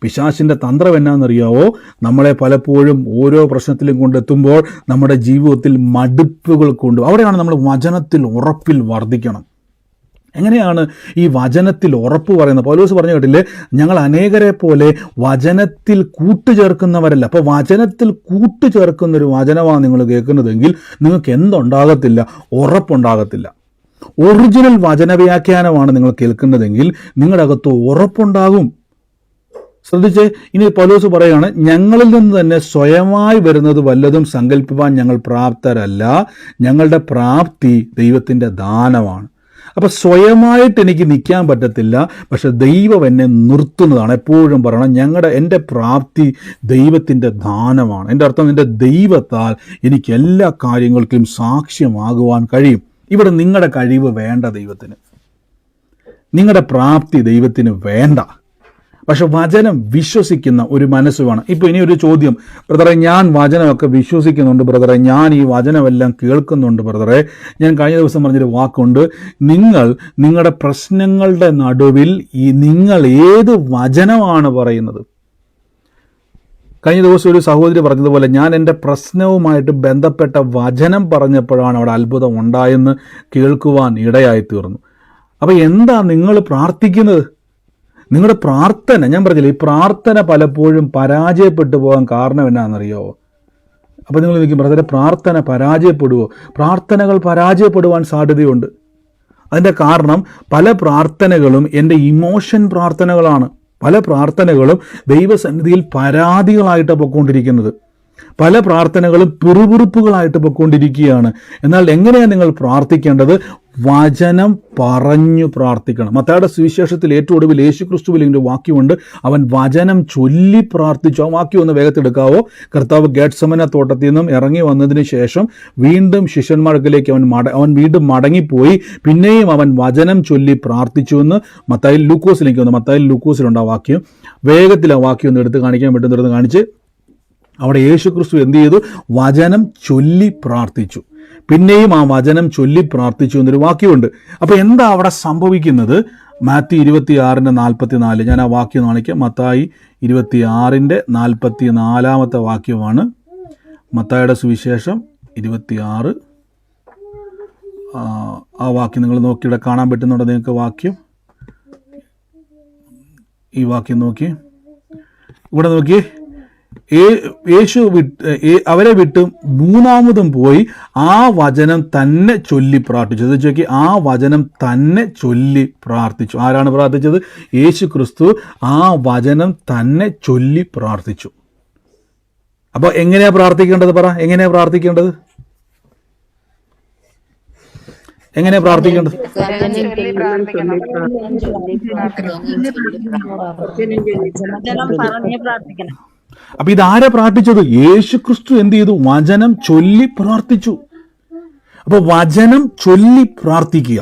പിശാചിന്റെ തന്ത്രം എന്നാണെന്നറിയാവോ? നമ്മളെ പലപ്പോഴും ഓരോ പ്രശ്നത്തിലും കൊണ്ടെത്തുമ്പോൾ നമ്മുടെ ജീവിതത്തിൽ മടുപ്പുകൾ കൊണ്ട്, അവിടെയാണ് നമ്മൾ വചനത്തിൽ ഉറപ്പിൽ വർദ്ധിക്കണം. എങ്ങനെയാണ് ഈ വചനത്തിൽ ഉറപ്പ് പറയുന്നത്? പൗലോസ് പറഞ്ഞു കേട്ടില്ലേ, ഞങ്ങൾ അനേകരെ പോലെ വചനത്തിൽ കൂട്ടുചേർക്കുന്നവരല്ല. അപ്പോൾ വചനത്തിൽ കൂട്ടുചേർക്കുന്നൊരു വചനമാണ് നിങ്ങൾ കേൾക്കുന്നതെങ്കിൽ നിങ്ങൾക്ക് എന്തുണ്ടാകത്തില്ല? ഉറപ്പുണ്ടാകത്തില്ല. ഒറിജിനൽ വചനവ്യാഖ്യാനമാണ് നിങ്ങൾ കേൾക്കുന്നതെങ്കിൽ നിങ്ങളുടെ അകത്ത് ഉറപ്പുണ്ടാകും. ശ്രദ്ധിച്ച്, ഇനി പൗലോസ് പറയുകയാണ്, ഞങ്ങളിൽ നിന്ന് തന്നെ സ്വയമായി വരുന്നത് വല്ലതും സങ്കല്പിപ്പാൻ ഞങ്ങൾ പ്രാപ്തരല്ല, ഞങ്ങളുടെ പ്രാപ്തി ദൈവത്തിൻ്റെ ദാനമാണ്. അപ്പോൾ സ്വയമായിട്ട് എനിക്ക് നിൽക്കാൻ പറ്റത്തില്ല, പക്ഷെ ദൈവം എന്നെ നിർത്തുന്നതാണ്. എപ്പോഴും പറയണം, എൻ്റെ പ്രാപ്തി ദൈവത്തിൻ്റെ ദാനമാണ്. എൻ്റെ അർത്ഥം, എൻ്റെ ദൈവത്താൽ എനിക്ക് എല്ലാ കാര്യങ്ങൾക്കും സാക്ഷ്യമാകുവാൻ കഴിയും. ഇവിടെ നിങ്ങളുടെ കഴിവ് വേണ്ട ദൈവത്തിന്, നിങ്ങളുടെ പ്രാപ്തി ദൈവത്തിന് വേണ്ട. പക്ഷെ വചനം വിശ്വസിക്കുന്ന ഒരു മനസ്സ് വേണം. ഇപ്പോൾ ഇനി ഒരു ചോദ്യം, ബ്രദറെ ഞാൻ വചനമൊക്കെ വിശ്വസിക്കുന്നുണ്ട് ബ്രദറെ, ഞാൻ ഈ വചനമെല്ലാം കേൾക്കുന്നുണ്ട് ബ്രദറെ, ഞാൻ കഴിഞ്ഞ ദിവസം പറഞ്ഞൊരു വാക്കുണ്ട്, നിങ്ങളുടെ പ്രശ്നങ്ങളുടെ നടുവിൽ നിങ്ങൾ ഏത് വചനമാണ് പറയുന്നത്? കഴിഞ്ഞ ദിവസം ഒരു സഹോദരി പറഞ്ഞതുപോലെ, ഞാൻ എൻ്റെ പ്രശ്നവുമായിട്ട് ബന്ധപ്പെട്ട വചനം പറഞ്ഞപ്പോഴാണ് അവിടെ അത്ഭുതം ഉണ്ടായെന്ന് കേൾക്കുവാൻ ഇടയായി തീർന്നു. അപ്പോൾ എന്താ നിങ്ങൾ പ്രാർത്ഥിക്കുന്നത്? നിങ്ങളുടെ പ്രാർത്ഥന, ഞാൻ പറഞ്ഞില്ല, ഈ പ്രാർത്ഥന പലപ്പോഴും പരാജയപ്പെട്ടു പോകാൻ കാരണം എന്നാണെന്നറിയാമോ? അപ്പോൾ നിങ്ങൾ ചോദിക്കും, ബ്രദറെ പ്രാർത്ഥന പരാജയപ്പെടുമോ? പ്രാർത്ഥനകൾ പരാജയപ്പെടുവാൻ സാധ്യതയുണ്ട്. അതിൻ്റെ കാരണം പല പ്രാർത്ഥനകളും എൻ്റെ ഇമോഷൻ പ്രാർത്ഥനകളാണ്. പല പ്രാർത്ഥനകളും ദൈവസന്നിധിയിൽ പരാതികളായിട്ട് പൊയ്ക്കൊണ്ടിരിക്കുന്നത്. പല പ്രാർത്ഥനകളും പിറുപിറുപ്പുകളായിട്ട് പൊയ്ക്കൊണ്ടിരിക്കുകയാണ്. എന്നാൽ എങ്ങനെയാണ് നിങ്ങൾ പ്രാർത്ഥിക്കേണ്ടത്? വചനം പറഞ്ഞു പ്രാർത്ഥിക്കണം. മത്തായിയുടെ സുവിശേഷത്തിൽ ഏറ്റവും ഒടുവിൽ യേശുക്രിസ്തുവിൽ ഒരു വാക്യമുണ്ട്, അവൻ വചനം ചൊല്ലി പ്രാർത്ഥിച്ചു. ആ വാക്യം ഒന്ന് വേഗത്തെടുക്കാവോ? കർത്താവ് ഗെത്സമന തോട്ടത്തിൽ നിന്നും ഇറങ്ങി വന്നതിന് ശേഷം വീണ്ടും ശിഷ്യന്മാർക്കിലേക്ക് അവൻ വീണ്ടും മടങ്ങിപ്പോയി, പിന്നെയും അവൻ വചനം ചൊല്ലി പ്രാർത്ഥിച്ചു എന്ന് മത്തായി ലൂക്കോസിലേക്ക് വന്നു. മത്തായി ലൂക്കോസിലുണ്ട് ആ വാക്യം. വേഗത്തിൽ ആ വാക്യം ഒന്ന് എടുത്ത് കാണിക്കാൻ പറ്റുന്നിടത്ത് കാണിച്ച്, അവിടെ യേശുക്രിസ്തു എന്ത് ചെയ്തു? വചനം ചൊല്ലി പ്രാർത്ഥിച്ചു. പിന്നെയും ആ വചനം ചൊല്ലി പ്രാർത്ഥിച്ചു എന്നൊരു വാക്യമുണ്ട്. അപ്പോൾ എന്താ അവിടെ സംഭവിക്കുന്നത്? മാത്യു 26:44, ഞാൻ ആ വാക്യം കാണിക്കാം. മത്തായി 26:44 വാക്യമാണ്. മത്തായിയുടെ സുവിശേഷം 26, ആ വാക്യം നിങ്ങൾ നോക്കിയുടെ കാണാൻ പറ്റുന്നുണ്ടോ നിങ്ങൾക്ക്? വാക്യം, ഈ വാക്യം നോക്കി, ഇവിടെ നോക്കി, യേശു അവരെ വിട്ട് മൂന്നാമതും പോയി ആ വചനം തന്നെ ചൊല്ലി പ്രാർത്ഥിച്ചു. അത് ചോദിക്കി, ആ വചനം തന്നെ ചൊല്ലി പ്രാർത്ഥിച്ചു. ആരാണ് പ്രാർത്ഥിച്ചത്? യേശു ക്രിസ്തു ആ വചനം തന്നെ ചൊല്ലി പ്രാർത്ഥിച്ചു. അപ്പോൾ എങ്ങനെയാ പ്രാർത്ഥിക്കേണ്ടത്? പറ, എങ്ങനെയാ പ്രാർത്ഥിക്കേണ്ടത്? എങ്ങനെയാ പ്രാർത്ഥിക്കേണ്ടത്? അപ്പൊ ഇതാരെ പ്രാർത്ഥിച്ചത്? യേശു ക്രിസ്തു എന്ത് ചെയ്തു? വചനം ചൊല്ലി പ്രാർത്ഥിച്ചു. അപ്പൊ വചനം ചൊല്ലി പ്രാർത്ഥിക്കുക.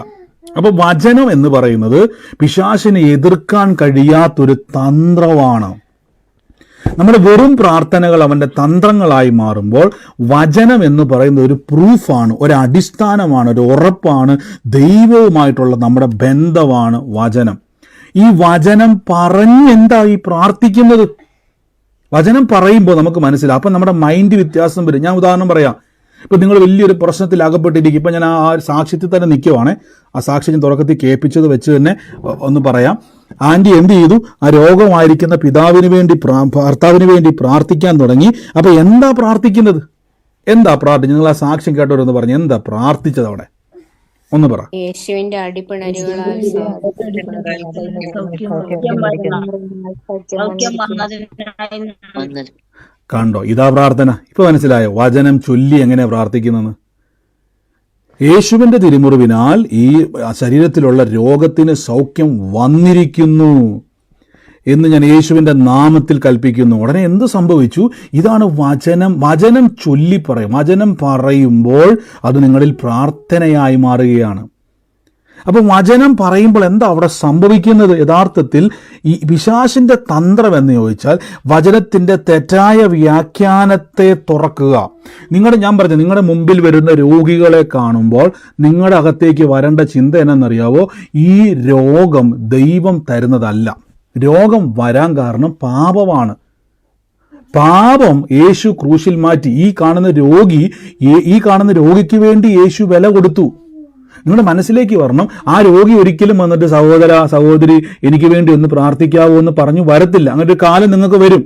അപ്പൊ വചനം എന്ന് പറയുന്നത് പിശാചിനെ എതിർക്കാൻ കഴിയാത്തൊരു തന്ത്രമാണ്. നമ്മുടെ വെറും പ്രാർത്ഥനകൾ അവൻ്റെ തന്ത്രങ്ങളായി മാറുമ്പോൾ വചനം എന്ന് പറയുന്നത് ഒരു പ്രൂഫാണ്, ഒരു അടിസ്ഥാനമാണ്, ഒരു ഉറപ്പാണ്. ദൈവവുമായിട്ടുള്ള നമ്മുടെ ബന്ധമാണ് വചനം. ഈ വചനം പറഞ്ഞെന്താ ഈ പ്രാർത്ഥിക്കുന്നത്? വചനം പറയുമ്പോൾ നമുക്ക് മനസ്സിലാവും. അപ്പം നമ്മുടെ മൈൻഡ് വ്യത്യാസം വരും. ഞാൻ ഉദാഹരണം പറയാം. ഇപ്പം നിങ്ങൾ വലിയൊരു പ്രശ്നത്തിൽ അകപ്പെട്ടിരിക്കും. ഇപ്പം ഞാൻ ആ സാക്ഷ്യത്തിൽ തന്നെ നിൽക്കുവാണ്. ആ സാക്ഷ്യം തുടക്കത്തിൽ കേൾപ്പിച്ചത് വെച്ച് തന്നെ ഒന്ന് പറയാം. ആൻറ്റി എന്ത് ചെയ്തു? ആ രോഗമായിരിക്കുന്ന ഭർത്താവിന് വേണ്ടി പ്രാർത്ഥിക്കാൻ തുടങ്ങി. അപ്പം എന്താ പ്രാർത്ഥിക്കുന്നത്? എന്താ പ്രാർത്ഥിച്ചത്? നിങ്ങൾ ആ സാക്ഷ്യം കേട്ടവരൊന്ന് പറഞ്ഞു, എന്താ പ്രാർത്ഥിച്ചത് അവിടെ? ഒന്ന് പറ. യേശുവിന്റെ അടിപ്പിണരുകളാൽ കണ്ടോ? ഇതാ പ്രാർത്ഥന. ഇപ്പൊ മനസ്സിലായോ വചനം ചൊല്ലി എങ്ങനെ പ്രാർത്ഥിക്കുന്നെന്ന്? യേശുവിന്റെ തിരുമുറിവിനാൽ ഈ ശരീരത്തിലുള്ള രോഗത്തിന് സൗഖ്യം വന്നിരിക്കുന്നു എന്ന് ഞാൻ യേശുവിന്റെ നാമത്തിൽ കൽപ്പിക്കുന്നു. ഉടനെ എന്ത് സംഭവിച്ചു? ഇതാണ് വചനം. വചനം ചൊല്ലി പറയും. വചനം പറയുമ്പോൾ അത് നിങ്ങളിൽ പ്രാർത്ഥനയായി മാറുകയാണ്. അപ്പം വചനം പറയുമ്പോൾ എന്താ അവിടെ സംഭവിക്കുന്നത്? യഥാർത്ഥത്തിൽ ഈ പിശാചിന്റെ തന്ത്രം എന്ന് ചോദിച്ചാൽ വചനത്തിന്റെ തെറ്റായ വ്യാഖ്യാനത്തെ തുറക്കുക. ഞാൻ പറഞ്ഞു, നിങ്ങളുടെ മുമ്പിൽ വരുന്ന രോഗികളെ കാണുമ്പോൾ നിങ്ങളുടെ അകത്തേക്ക് വരേണ്ട ചിന്ത എന്നറിയാവോ? ഈ രോഗം ദൈവം തരുന്നതല്ല. രോഗം വരാൻ കാരണം പാപമാണ്. പാപം യേശു ക്രൂശിൽ മാറ്റി. ഈ കാണുന്ന രോഗിക്ക് വേണ്ടി യേശു വില കൊടുത്തു. നിങ്ങളുടെ മനസ്സിലേക്ക് വരണം, ആ രോഗി ഒരിക്കലും വന്നിട്ട് സഹോദര സഹോദരി എനിക്ക് വേണ്ടി ഒന്ന് പ്രാർത്ഥിക്കാവോ എന്ന് പറഞ്ഞു വരത്തില്ല. അങ്ങനെ ഒരു കാലം നിങ്ങൾക്ക് വരും.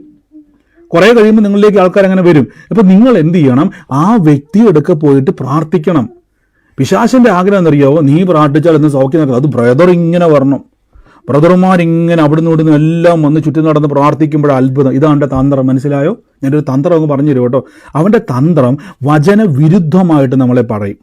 കുറെ കഴിയുമ്പോൾ നിങ്ങളിലേക്ക് ആൾക്കാർ അങ്ങനെ വരും. അപ്പൊ നിങ്ങൾ എന്ത് ചെയ്യണം? ആ വ്യക്തിയെടുക്കെ പോയിട്ട് പ്രാർത്ഥിക്കണം. പിശാചിന്റെ ആഗ്രഹം എന്നറിയാവോ? നീ പ്രാർത്ഥിച്ചാൽ എന്ന് സൗഖ്യം നടക്കും. അത് ബ്രദർ ഇങ്ങനെ വരണം. ബ്രദർമാരിങ്ങനെ അവിടുന്ന് ഇവിടുന്ന് എല്ലാം വന്ന് ചുറ്റി നടന്ന് പ്രാർത്ഥിക്കുമ്പോൾ അത്ഭുതം. ഇതാണ് എൻ്റെ തന്ത്രം. മനസ്സിലായോ? ഞാനൊരു തന്ത്രം അങ്ങ് പറഞ്ഞു തരും കേട്ടോ. അവൻ്റെ തന്ത്രം വചന വിരുദ്ധമായിട്ട് നമ്മളെ പറയും.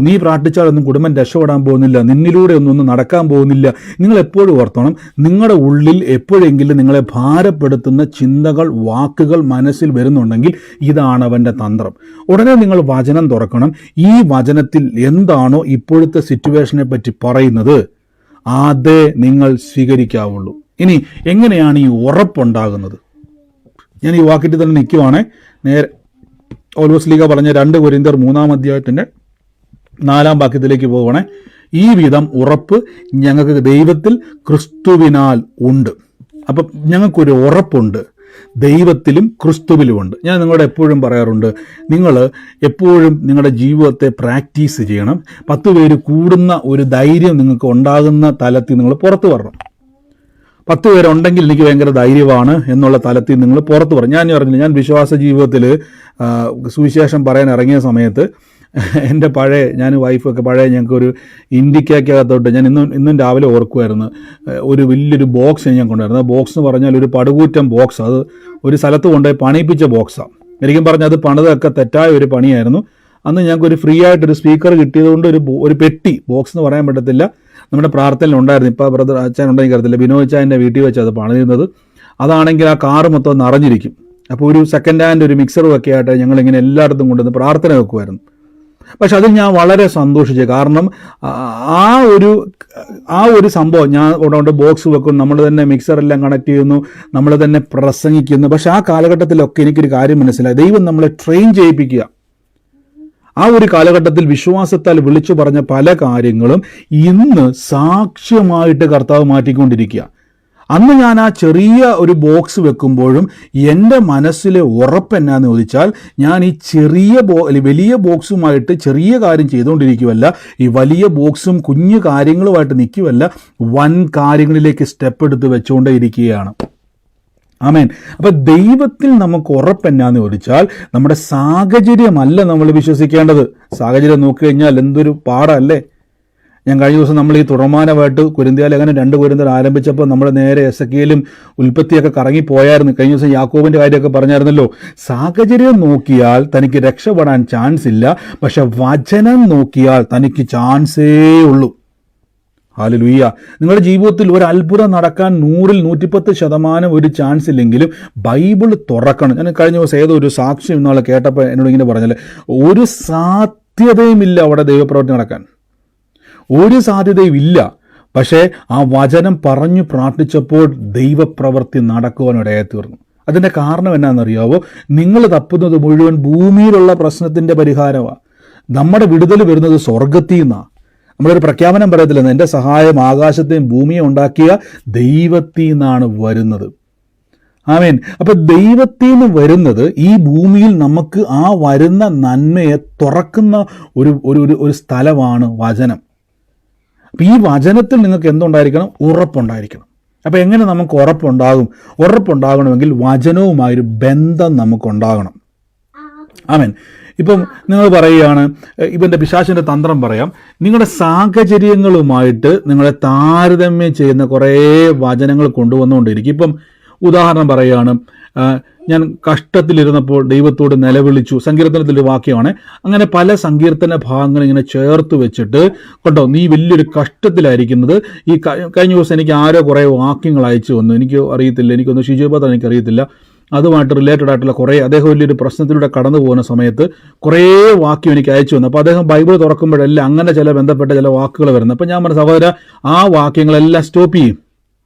നീ പ്രാർത്ഥിച്ചാലൊന്നും കുടുംബം രക്ഷപ്പെടാൻ പോകുന്നില്ല, നിന്നിലൂടെ ഒന്നും നടക്കാൻ പോകുന്നില്ല. നിങ്ങൾ എപ്പോഴും ഓർത്തോണം, നിങ്ങളുടെ ഉള്ളിൽ എപ്പോഴെങ്കിലും നിങ്ങളെ ഭാരപ്പെടുത്തുന്ന ചിന്തകൾ, വാക്കുകൾ മനസ്സിൽ വരുന്നുണ്ടെങ്കിൽ ഇതാണ് അവൻ്റെ തന്ത്രം. ഉടനെ നിങ്ങൾ വചനം തുറക്കണം. ഈ വചനത്തിൽ എന്താണോ ഇപ്പോഴത്തെ സിറ്റുവേഷനെ പറ്റി പറയുന്നത് അതേ നിങ്ങൾ സ്വീകരിക്കാവുള്ളൂ. ഇനി എങ്ങനെയാണ് ഈ ഉറപ്പുണ്ടാകുന്നത്? ഞാൻ ഈ വാക്യത്തിൽ തന്നെ നിൽക്കുവാണേ. നേരെ പൗലോസ് ലീഗ പറഞ്ഞ 2 കൊരിന്ത്യർ 3-ാം അധ്യായത്തിൻ്റെ 4-ാം വാക്യത്തിലേക്ക് പോവുകയാണെ. ഈ വിധം ഉറപ്പ് ഞങ്ങൾക്ക് ദൈവത്തിൽ ക്രിസ്തുവിനാൽ ഉണ്ട്. അപ്പം ഞങ്ങൾക്കൊരു ഉറപ്പുണ്ട്, ദൈവത്തിലും ക്രിസ്തുവിലുമുണ്ട്. ഞാൻ നിങ്ങളോട് എപ്പോഴും പറയാറുണ്ട്, നിങ്ങൾ എപ്പോഴും നിങ്ങളുടെ ജീവിതത്തെ പ്രാക്ടീസ് ചെയ്യണം. 10 പേര് കൂടുന്ന ഒരു ധൈര്യം നിങ്ങൾക്ക് ഉണ്ടാകുന്ന തലത്തിൽ നിങ്ങൾ പുറത്തു വരണം. 10 പേരുണ്ടെങ്കിൽ എനിക്ക് ഭയങ്കര ധൈര്യമാണ് എന്നുള്ള തലത്തിൽ നിങ്ങൾ പുറത്തു പറഞ്ഞു. ഞാൻ പറഞ്ഞില്ല, ഞാൻ വിശ്വാസ ജീവിതത്തിൽ സുവിശേഷം പറയാൻ ഇറങ്ങിയ സമയത്ത് എൻ്റെ ഞാനും വൈഫൊക്കെ ഞങ്ങൾക്കൊരു ഇൻഡിക്കകത്തോട്ട് ഞാൻ ഇന്നും രാവിലെ ഓർക്കുമായിരുന്നു, ഒരു വലിയൊരു ബോക്സ് ഞാൻ കൊണ്ടുവരുന്നത്. ബോക്സ് എന്ന് പറഞ്ഞാൽ ഒരു പടുകൂറ്റൻ ബോക്സ്, അത് ഒരു സ്ഥലത്ത് കൊണ്ടുപോയി പണിയിപ്പിച്ച ബോക്സാണ്. ശരിക്കും പറഞ്ഞാൽ അത് പണിതൊക്കെ തെറ്റായ ഒരു പണിയായിരുന്നു. അന്ന് ഞങ്ങൾക്കൊരു ഫ്രീ ആയിട്ടൊരു സ്പീക്കർ കിട്ടിയതുകൊണ്ട് ഒരു പെട്ടി, ബോക്സ് എന്ന് പറയാൻ പറ്റത്തില്ല, നമ്മുടെ പ്രാർത്ഥനയിൽ ഉണ്ടായിരുന്നു. ഇപ്പോൾ ബ്രദർ അച്ഛൻ ഉണ്ടെങ്കിൽ അറിയത്തില്ല, ബിനോയ് അച്ഛൻ്റെ വീട്ടിൽ വെച്ച് അത് പണിയുന്നത്. അതാണെങ്കിൽ ആ കാറ് മൊത്തം നിറഞ്ഞിരിക്കും. അപ്പോൾ ഒരു സെക്കൻഡ് ഹാൻഡ് ഒരു മിക്സറും ഒക്കെ ആയിട്ട് ഞങ്ങളിങ്ങനെ എല്ലായിടത്തും കൊണ്ടുവന്ന് പ്രാർത്ഥന വെക്കുമായിരുന്നു. പക്ഷെ അതിൽ ഞാൻ വളരെ സന്തോഷിച്ചു. കാരണം ആ ഒരു സംഭവം ഞാൻ കൊണ്ട് ബോക്സ് വെക്കും, നമ്മൾ തന്നെ മിക്സറെല്ലാം കണക്ട് ചെയ്യുന്നു, നമ്മൾ തന്നെ പ്രസംഗിക്കുന്നു. പക്ഷെ ആ കാലഘട്ടത്തിലൊക്കെ എനിക്കൊരു കാര്യം മനസ്സിലായി, ദൈവം നമ്മളെ ട്രെയിൻ ചെയ്യിപ്പിക്കുക. ആ ഒരു കാലഘട്ടത്തിൽ വിശ്വാസത്താൽ വിളിച്ചു പറഞ്ഞ പല കാര്യങ്ങളും ഇന്ന് സാക്ഷ്യമായിട്ട് കർത്താവ് മാറ്റിക്കൊണ്ടിരിക്കുക. അന്ന് ഞാൻ ആ ചെറിയ ഒരു ബോക്സ് വെക്കുമ്പോഴും എൻ്റെ മനസ്സിലെ ഉറപ്പ് എന്നാന്ന് ചോദിച്ചാൽ, ഞാൻ ഈ വലിയ ബോക്സുമായിട്ട് ചെറിയ കാര്യം ചെയ്തുകൊണ്ടിരിക്കുവല്ല, ഈ വലിയ ബോക്സും കുഞ്ഞു കാര്യങ്ങളുമായിട്ട് നിൽക്കുവല്ല, വൻ കാര്യങ്ങളിലേക്ക് സ്റ്റെപ്പ് എടുത്ത് വെച്ചുകൊണ്ടേ ഇരിക്കുകയാണ്. ആമേൻ. അപ്പൊ ദൈവത്തിൽ നമുക്ക് ഉറപ്പെന്നാന്ന് ചോദിച്ചാൽ, നമ്മുടെ സാഹചര്യമല്ല നമ്മൾ വിശ്വസിക്കേണ്ടത്. സാഹചര്യം നോക്കിക്കഴിഞ്ഞാൽ എന്തൊരു പാടല്ലേ. ഞാൻ കഴിഞ്ഞ ദിവസം നമ്മൾ ഈ തുടർമാനമായിട്ട് കൊരിന്ത്യലേഖനം 2 കൊരിന്ത്യർ ആരംഭിച്ചപ്പോൾ നമ്മൾ നേരെ എസെക്കിയേലും ഉൽപ്പത്തിയൊക്കെ കറങ്ങിപ്പോയായിരുന്നു. കഴിഞ്ഞ ദിവസം യാക്കോബിന്റെ കാര്യമൊക്കെ പറഞ്ഞായിരുന്നല്ലോ. സാഹചര്യം നോക്കിയാൽ തനിക്ക് രക്ഷപ്പെടാൻ ചാൻസ് ഇല്ല, പക്ഷെ വചനം നോക്കിയാൽ തനിക്ക് ചാൻസേ ഉള്ളൂ. ഹല്ലേലൂയ. നിങ്ങളുടെ ജീവിതത്തിൽ ഒരു അത്ഭുതം നടക്കാൻ 100-ൽ 110% ഒരു ചാൻസ് ഇല്ലെങ്കിലും ബൈബിൾ തുറക്കണം. ഞാൻ കഴിഞ്ഞ ദിവസം ഏതോ ഒരു സാക്ഷ്യം ഇന്നാളെ കേട്ടപ്പോൾ എന്നോട് ഇങ്ങനെ പറഞ്ഞാൽ, ഒരു സാധ്യതയുമില്ല അവിടെ ദൈവപ്രവർത്തി നടക്കാൻ, ഒരു സാധ്യതയും ഇല്ല. പക്ഷേ ആ വചനം പറഞ്ഞു പ്രാർത്ഥിച്ചപ്പോൾ ദൈവപ്രവൃത്തി നടക്കുവാനിടയായി തീർന്നു. അതിൻ്റെ കാരണം എന്നാണെന്നറിയാവോ? നിങ്ങൾ തപ്പുന്നത് മുഴുവൻ ഭൂമിയിലുള്ള പ്രശ്നത്തിൻ്റെ പരിഹാരമാണ്. നമ്മുടെ വിടുതൽ വരുന്നത് സ്വർഗത്തിൽ നിന്നാണ്. നമ്മളൊരു പ്രഖ്യാപനം പറയത്തില്ലെന്ന്, എൻ്റെ സഹായം ആകാശത്തെയും ഭൂമിയെ ഉണ്ടാക്കിയ ദൈവത്തിൽ നിന്നാണ് വരുന്നത്. ആമേൻ. അപ്പൊ ദൈവത്തിൽ നിന്ന് വരുന്നത് ഈ ഭൂമിയിൽ നമുക്ക് ആ വരുന്ന നന്മയെ തുറക്കുന്ന ഒരു സ്ഥലമാണ് വചനം. അപ്പം ഈ വചനത്തിൽ നിങ്ങൾക്ക് എന്തുണ്ടായിരിക്കണം? ഉറപ്പുണ്ടായിരിക്കണം. അപ്പം എങ്ങനെ നമുക്ക് ഉറപ്പുണ്ടാകും? ഉറപ്പുണ്ടാകണമെങ്കിൽ വചനവുമായൊരു ബന്ധം നമുക്കുണ്ടാകണം. ആമേൻ. ഇപ്പം നിങ്ങൾ പറയുകയാണ്, ഇപ്പം എൻ്റെ പിശാചിൻ്റെ തന്ത്രം പറയാം, നിങ്ങളുടെ സാഹചര്യങ്ങളുമായിട്ട് നിങ്ങളെ താരതമ്യം ചെയ്യുന്ന കുറേ വചനങ്ങൾ കൊണ്ടുവന്നുകൊണ്ടിരിക്കും. ഇപ്പം ഉദാഹരണം പറയുകയാണ്, ഞാൻ കഷ്ടത്തിലിരുന്നപ്പോൾ ദൈവത്തോട് നിലവിളിച്ചു. സങ്കീർത്തനത്തിലൊരു വാക്യമാണ്. അങ്ങനെ പല സങ്കീർത്തന ഭാഗങ്ങൾ ഇങ്ങനെ ചേർത്ത് വെച്ചിട്ട്, കേട്ടോ, നീ വലിയൊരു കഷ്ടത്തിലായിരിക്കുന്നത്. ഈ കഴിഞ്ഞ ദിവസം എനിക്ക് ആരോ കുറേ വാക്യങ്ങൾ അയച്ചു വന്നു. എനിക്ക് അറിയത്തില്ല, എനിക്കൊന്ന് ഷിജുബാദ് എനിക്കറിയത്തില്ല, അതുമായിട്ട് റിലേറ്റഡ് ആയിട്ടുള്ള കുറേ, അദ്ദേഹം വലിയൊരു പ്രശ്നത്തിലൂടെ കടന്നു പോകുന്ന സമയത്ത് കുറേ വാക്യം എനിക്ക് അയച്ചു വന്നു. അപ്പോൾ അദ്ദേഹം ബൈബിൾ തുറക്കുമ്പോഴെല്ലാം അങ്ങനെ ചില ബന്ധപ്പെട്ട ചില വാക്കുകൾ വരുന്നത്. അപ്പോൾ ഞാൻ പറഞ്ഞ സഹോദര, ആ വാക്യങ്ങളെല്ലാം സ്റ്റോപ്പ് ചെയ്യും.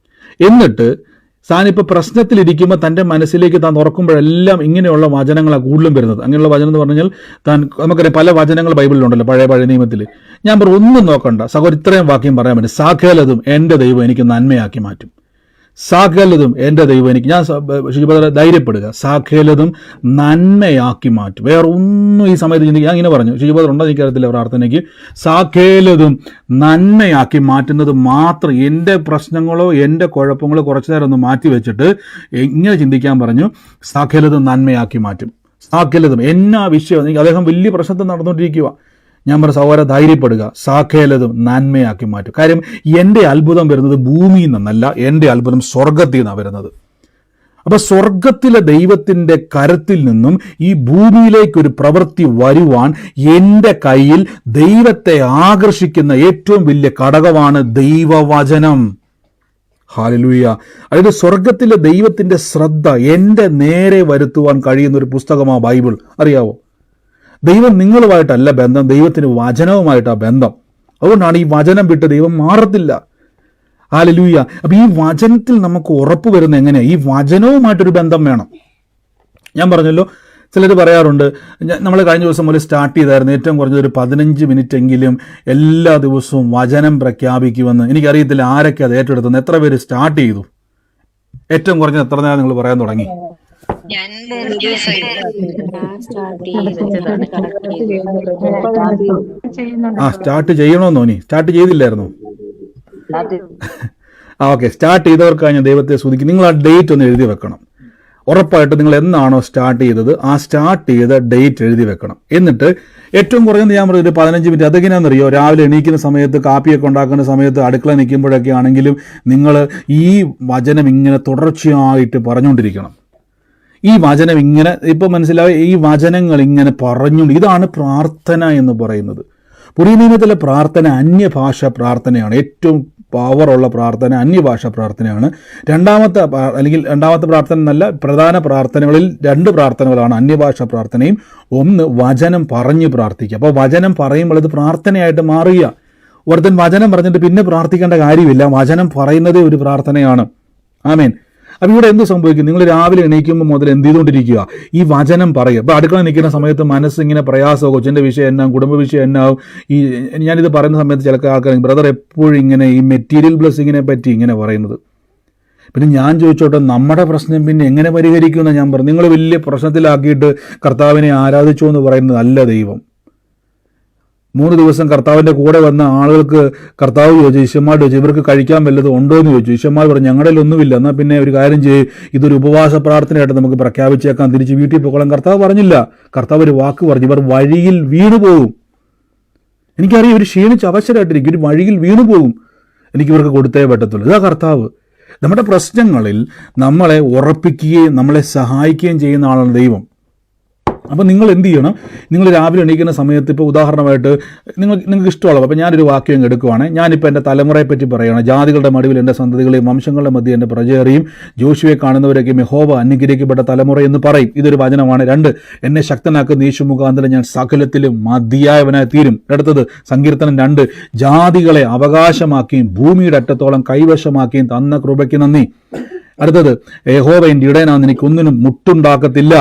എന്നിട്ട് താനിപ്പോൾ പ്രശ്നത്തിലിരിക്കുമ്പോൾ തൻ്റെ മനസ്സിലേക്ക് താൻ തുറക്കുമ്പോഴെല്ലാം ഇങ്ങനെയുള്ള വചനങ്ങളാണ് കൂടുതലും വരുന്നത്. അങ്ങനെയുള്ള വചനം എന്ന് പറഞ്ഞാൽ നമുക്കറിയാം പല വചനങ്ങൾ ബൈബിളിലുണ്ടല്ലോ, പഴയ നിയമത്തിൽ. ഞാൻ പറഞ്ഞു, ഒന്നും നോക്കണ്ട സഹോദരൻ, ഇത്രയും വാക്യം പറയാൻ പറ്റും. സകലതും എൻ്റെ ദൈവം എനിക്ക് നന്മയാക്കി മാറ്റും. സകലതും എൻ്റെ ദൈവം എനിക്ക്, ഞാൻ ശുചിപദ ധൈര്യപ്പെടുക, സകലതും നന്മയാക്കി മാറ്റും. വേറെ ഒന്നും ഈ സമയത്ത് ചിന്തിക്കുക. ഞാൻ ഇങ്ങനെ പറഞ്ഞു, ശുചിപദർ ഉണ്ടോ എനിക്കറിയത്തില്ല പ്രാർത്ഥനയ്ക്ക്. സകലതും നന്മയാക്കി മാറ്റുന്നത് മാത്രം, എൻ്റെ പ്രശ്നങ്ങളോ എൻ്റെ കുഴപ്പങ്ങളോ കുറച്ചു നേരം ഒന്ന് മാറ്റി വെച്ചിട്ട് ഇങ്ങനെ ചിന്തിക്കാൻ പറഞ്ഞു, സകലതും നന്മയാക്കി മാറ്റും. സകലതും എന്നാ വിഷയം, അദ്ദേഹം വലിയ പ്രശ്നത്തിൽ നടന്നുകൊണ്ടിരിക്കുക. ഞാൻ പറഞ്ഞ സഹോദര, ധൈര്യപ്പെടുക, സകലതും നന്മയാക്കി മാറ്റും. കാര്യം എൻ്റെ അത്ഭുതം വരുന്നത് ഭൂമിയിൽ നിന്നല്ല, എൻ്റെ അത്ഭുതം സ്വർഗത്തിൽ നിന്നാണ് വരുന്നത്. അപ്പൊ സ്വർഗത്തിലെ ദൈവത്തിന്റെ കരത്തിൽ നിന്നും ഈ ഭൂമിയിലേക്കൊരു പ്രവൃത്തി വരുവാൻ എൻ്റെ കയ്യിൽ ദൈവത്തെ ആകർഷിക്കുന്ന ഏറ്റവും വലിയ ഘടകമാണ് ദൈവവചനം. ഹല്ലേലൂയ. അതായത് സ്വർഗത്തിലെ ദൈവത്തിന്റെ ശ്രദ്ധ എൻ്റെ നേരെ വരുത്തുവാൻ കഴിയുന്ന ഒരു പുസ്തകമാണ് ബൈബിൾ. അറിയാവോ? ദൈവം നിങ്ങളുമായിട്ടല്ല ബന്ധം, ദൈവത്തിന് വചനവുമായിട്ടാണ് ബന്ധം. അതുകൊണ്ടാണ് ഈ വചനം വിട്ട് ദൈവം മാറത്തില്ല. ഹല്ലേലൂയ. അപ്പൊ ഈ വചനത്തിൽ നമുക്ക് ഉറപ്പ് വരുന്ന എങ്ങനെയാ? ഈ വചനവുമായിട്ടൊരു ബന്ധം വേണം. ഞാൻ പറഞ്ഞല്ലോ, ചിലർ പറയാറുണ്ട്, നമ്മൾ കഴിഞ്ഞ ദിവസം മുതൽ സ്റ്റാർട്ട് ചെയ്തായിരുന്നു, ഏറ്റവും കുറഞ്ഞത് ഒരു 15 മിനിറ്റ് എങ്കിലും എല്ലാ ദിവസവും വചനം പ്രഖ്യാപിക്കുമെന്ന്. എനിക്കറിയത്തില്ല ആരൊക്കെ അത് ഏറ്റെടുത്തു, എത്ര പേര് സ്റ്റാർട്ട് ചെയ്തു? ഏറ്റവും കുറഞ്ഞത് എത്ര നേരം നിങ്ങൾ പറയാൻ തുടങ്ങി? സ്റ്റാർട്ട് ചെയ്യണമെന്നോ? നീ സ്റ്റാർട്ട് ചെയ്തില്ലായിരുന്നോ? ഓക്കെ, സ്റ്റാർട്ട് ചെയ്തവർക്കാണ് ഞാൻ ദൈവത്തെ സ്തുതിക്കും. നിങ്ങൾ ആ ഡേറ്റ് ഒന്ന് എഴുതി വെക്കണം. ഉറപ്പായിട്ട് നിങ്ങൾ എന്നാണോ സ്റ്റാർട്ട് ചെയ്തത് ആ സ്റ്റാർട്ട് ചെയ്ത ഡേറ്റ് എഴുതി വെക്കണം. എന്നിട്ട് ഏറ്റവും കുറഞ്ഞത് ഞാൻ പറഞ്ഞൊരു 15 മിനിറ്റ്. അതെങ്ങനെയാണെന്നറിയോ? രാവിലെ എണീക്കുന്ന സമയത്ത്, കാപ്പിയൊക്കെ ഉണ്ടാക്കുന്ന സമയത്ത്, അടുക്കള നിൽക്കുമ്പോഴൊക്കെ ആണെങ്കിലും നിങ്ങൾ ഈ വചനം ഇങ്ങനെ തുടർച്ചയായിട്ട് പറഞ്ഞുകൊണ്ടിരിക്കണം. ഈ വചനം ഇങ്ങനെ, ഇപ്പം മനസ്സിലാവും, ഈ വചനങ്ങൾ ഇങ്ങനെ പറഞ്ഞുകൊണ്ട്, ഇതാണ് പ്രാർത്ഥന എന്ന് പറയുന്നത്. പുതിയ നിയമത്തിലെ പ്രാർത്ഥന അന്യഭാഷ പ്രാർത്ഥനയാണ്. ഏറ്റവും പവറുള്ള പ്രാർത്ഥന അന്യഭാഷ പ്രാർത്ഥനയാണ്. രണ്ടാമത്തെ പ്രാർത്ഥന എന്നല്ല, പ്രധാന പ്രാർത്ഥനകളിൽ 2 പ്രാർത്ഥനകളാണ്, അന്യഭാഷ പ്രാർത്ഥനയും ഒന്ന് വചനം പറഞ്ഞ് പ്രാർത്ഥിക്കുക. അപ്പോൾ വചനം പറയുമ്പോൾ അത് പ്രാർത്ഥനയായിട്ട് മാറുക. ഒരുത്തൻ വചനം പറഞ്ഞിട്ട് പിന്നെ പ്രാർത്ഥിക്കേണ്ട കാര്യമില്ല, വചനം പറയുന്നതേ ഒരു പ്രാർത്ഥനയാണ്. ആമേൻ. അപ്പം ഇവിടെ എന്ത് സംഭവിക്കും? നിങ്ങൾ രാവിലെ എണീക്കുമ്പോൾ മുതൽ എന്ത് ചെയ്തുകൊണ്ടിരിക്കുക? ഈ വചനം പറയുക. അപ്പോൾ അടുക്കള നിൽക്കുന്ന സമയത്ത് മനസ്സിങ്ങനെ പ്രയാസമോ, കൊച്ചിൻ്റെ വിഷയം എന്നാവും, കുടുംബ വിഷയം എന്നാവും. ഞാനിത് പറയുന്ന സമയത്ത് ചില ആൾക്കാർ, ബ്രദർ എപ്പോഴും ഇങ്ങനെ ഈ മെറ്റീരിയൽ ബ്ലെസ്സിങ്ങിനെ പറ്റി ഇങ്ങനെ പറയുന്നത്. പിന്നെ ഞാൻ ചോദിച്ചോട്ടെ, നമ്മുടെ പ്രശ്നം പിന്നെ എങ്ങനെ പരിഹരിക്കുമെന്ന് ഞാൻ പറഞ്ഞു. നിങ്ങൾ വലിയ പ്രശ്നത്തിലാക്കിയിട്ട് കർത്താവിനെ ആരാധിച്ചു എന്ന് പറയുന്നത് അല്ല ദൈവം. 3 ദിവസം കർത്താവിൻ്റെ കൂടെ വന്ന ആളുകൾക്ക് കർത്താവ് ചോദിച്ചു, ഈശ്വരന്മാരോട് ചോദിച്ചു, ഇവർക്ക് കഴിക്കാൻ വല്ലതും ഉണ്ടോ എന്ന് ചോദിച്ചു. ഈശ്വരന്മാർ പറഞ്ഞു, ഞങ്ങളുടെ ഒന്നുമില്ല. എന്നാൽ പിന്നെ ഒരു കാര്യം ചെയ്യും, ഇതൊരു ഉപവാസ പ്രാർത്ഥനയായിട്ട് നമുക്ക് പ്രഖ്യാപിച്ചേക്കാം, തിരിച്ച് വീട്ടിൽ പോകണം. കർത്താവ് പറഞ്ഞില്ല. കർത്താവ് ഒരു വാക്ക് പറഞ്ഞു, ഇവർ വഴിയിൽ വീണുപോകും. എനിക്കറിയാം, ഇവർ ക്ഷീണിച്ച് അവശരായിട്ടിരിക്കും, ഒരു വഴിയിൽ വീണുപോകും, എനിക്കിവർക്ക് കൊടുത്തേ പറ്റത്തുള്ളൂ. ഇതാ കർത്താവ്. നമ്മുടെ പ്രശ്നങ്ങളിൽ നമ്മളെ ഉറപ്പിക്കുകയും നമ്മളെ സഹായിക്കുകയും ചെയ്യുന്ന ആളാണ് ദൈവം. അപ്പോൾ നിങ്ങൾ എന്ത് ചെയ്യണം? നിങ്ങൾ രാവിലെ എണീക്കുന്ന സമയത്ത്, ഇപ്പോൾ ഉദാഹരണമായിട്ട് നിങ്ങൾക്ക് ഇഷ്ടമുള്ളത്, അപ്പോൾ ഞാനൊരു വാക്യം എടുക്കുവാണ്. ഞാനിപ്പോൾ എൻ്റെ തലമുറയെപ്പറ്റി പറയുകയാണ്. ജാതികളുടെ മടിവിൽ എൻ്റെ സന്തതികളെയും വംശങ്ങളുടെ മധ്യ എൻ്റെ പ്രജയറിയും, ജോഷുവെ കാണുന്നവരൊക്കെയും യഹോവ അനുഗ്രഹിക്കപ്പെട്ട തലമുറ എന്ന് പറയും. ഇതൊരു വചനമാണ്. 2, എന്നെ ശക്തനാക്കുന്ന യേശു മുഖാന്തരം ഞാൻ സകലത്തിലും മതിയായവനായി തീരും. അടുത്തത് സങ്കീർത്തനം 2, ജാതികളെ അവകാശമാക്കിയും ഭൂമിയുടെ അറ്റത്തോളം കൈവശമാക്കിയും തന്ന കൃപയ്ക്ക് നന്ദി. അടുത്തത്, യഹോവ എൻ്റെ ഇടയനാണ്, എനിക്കൊന്നിനും മുട്ടുണ്ടാക്കത്തില്ല.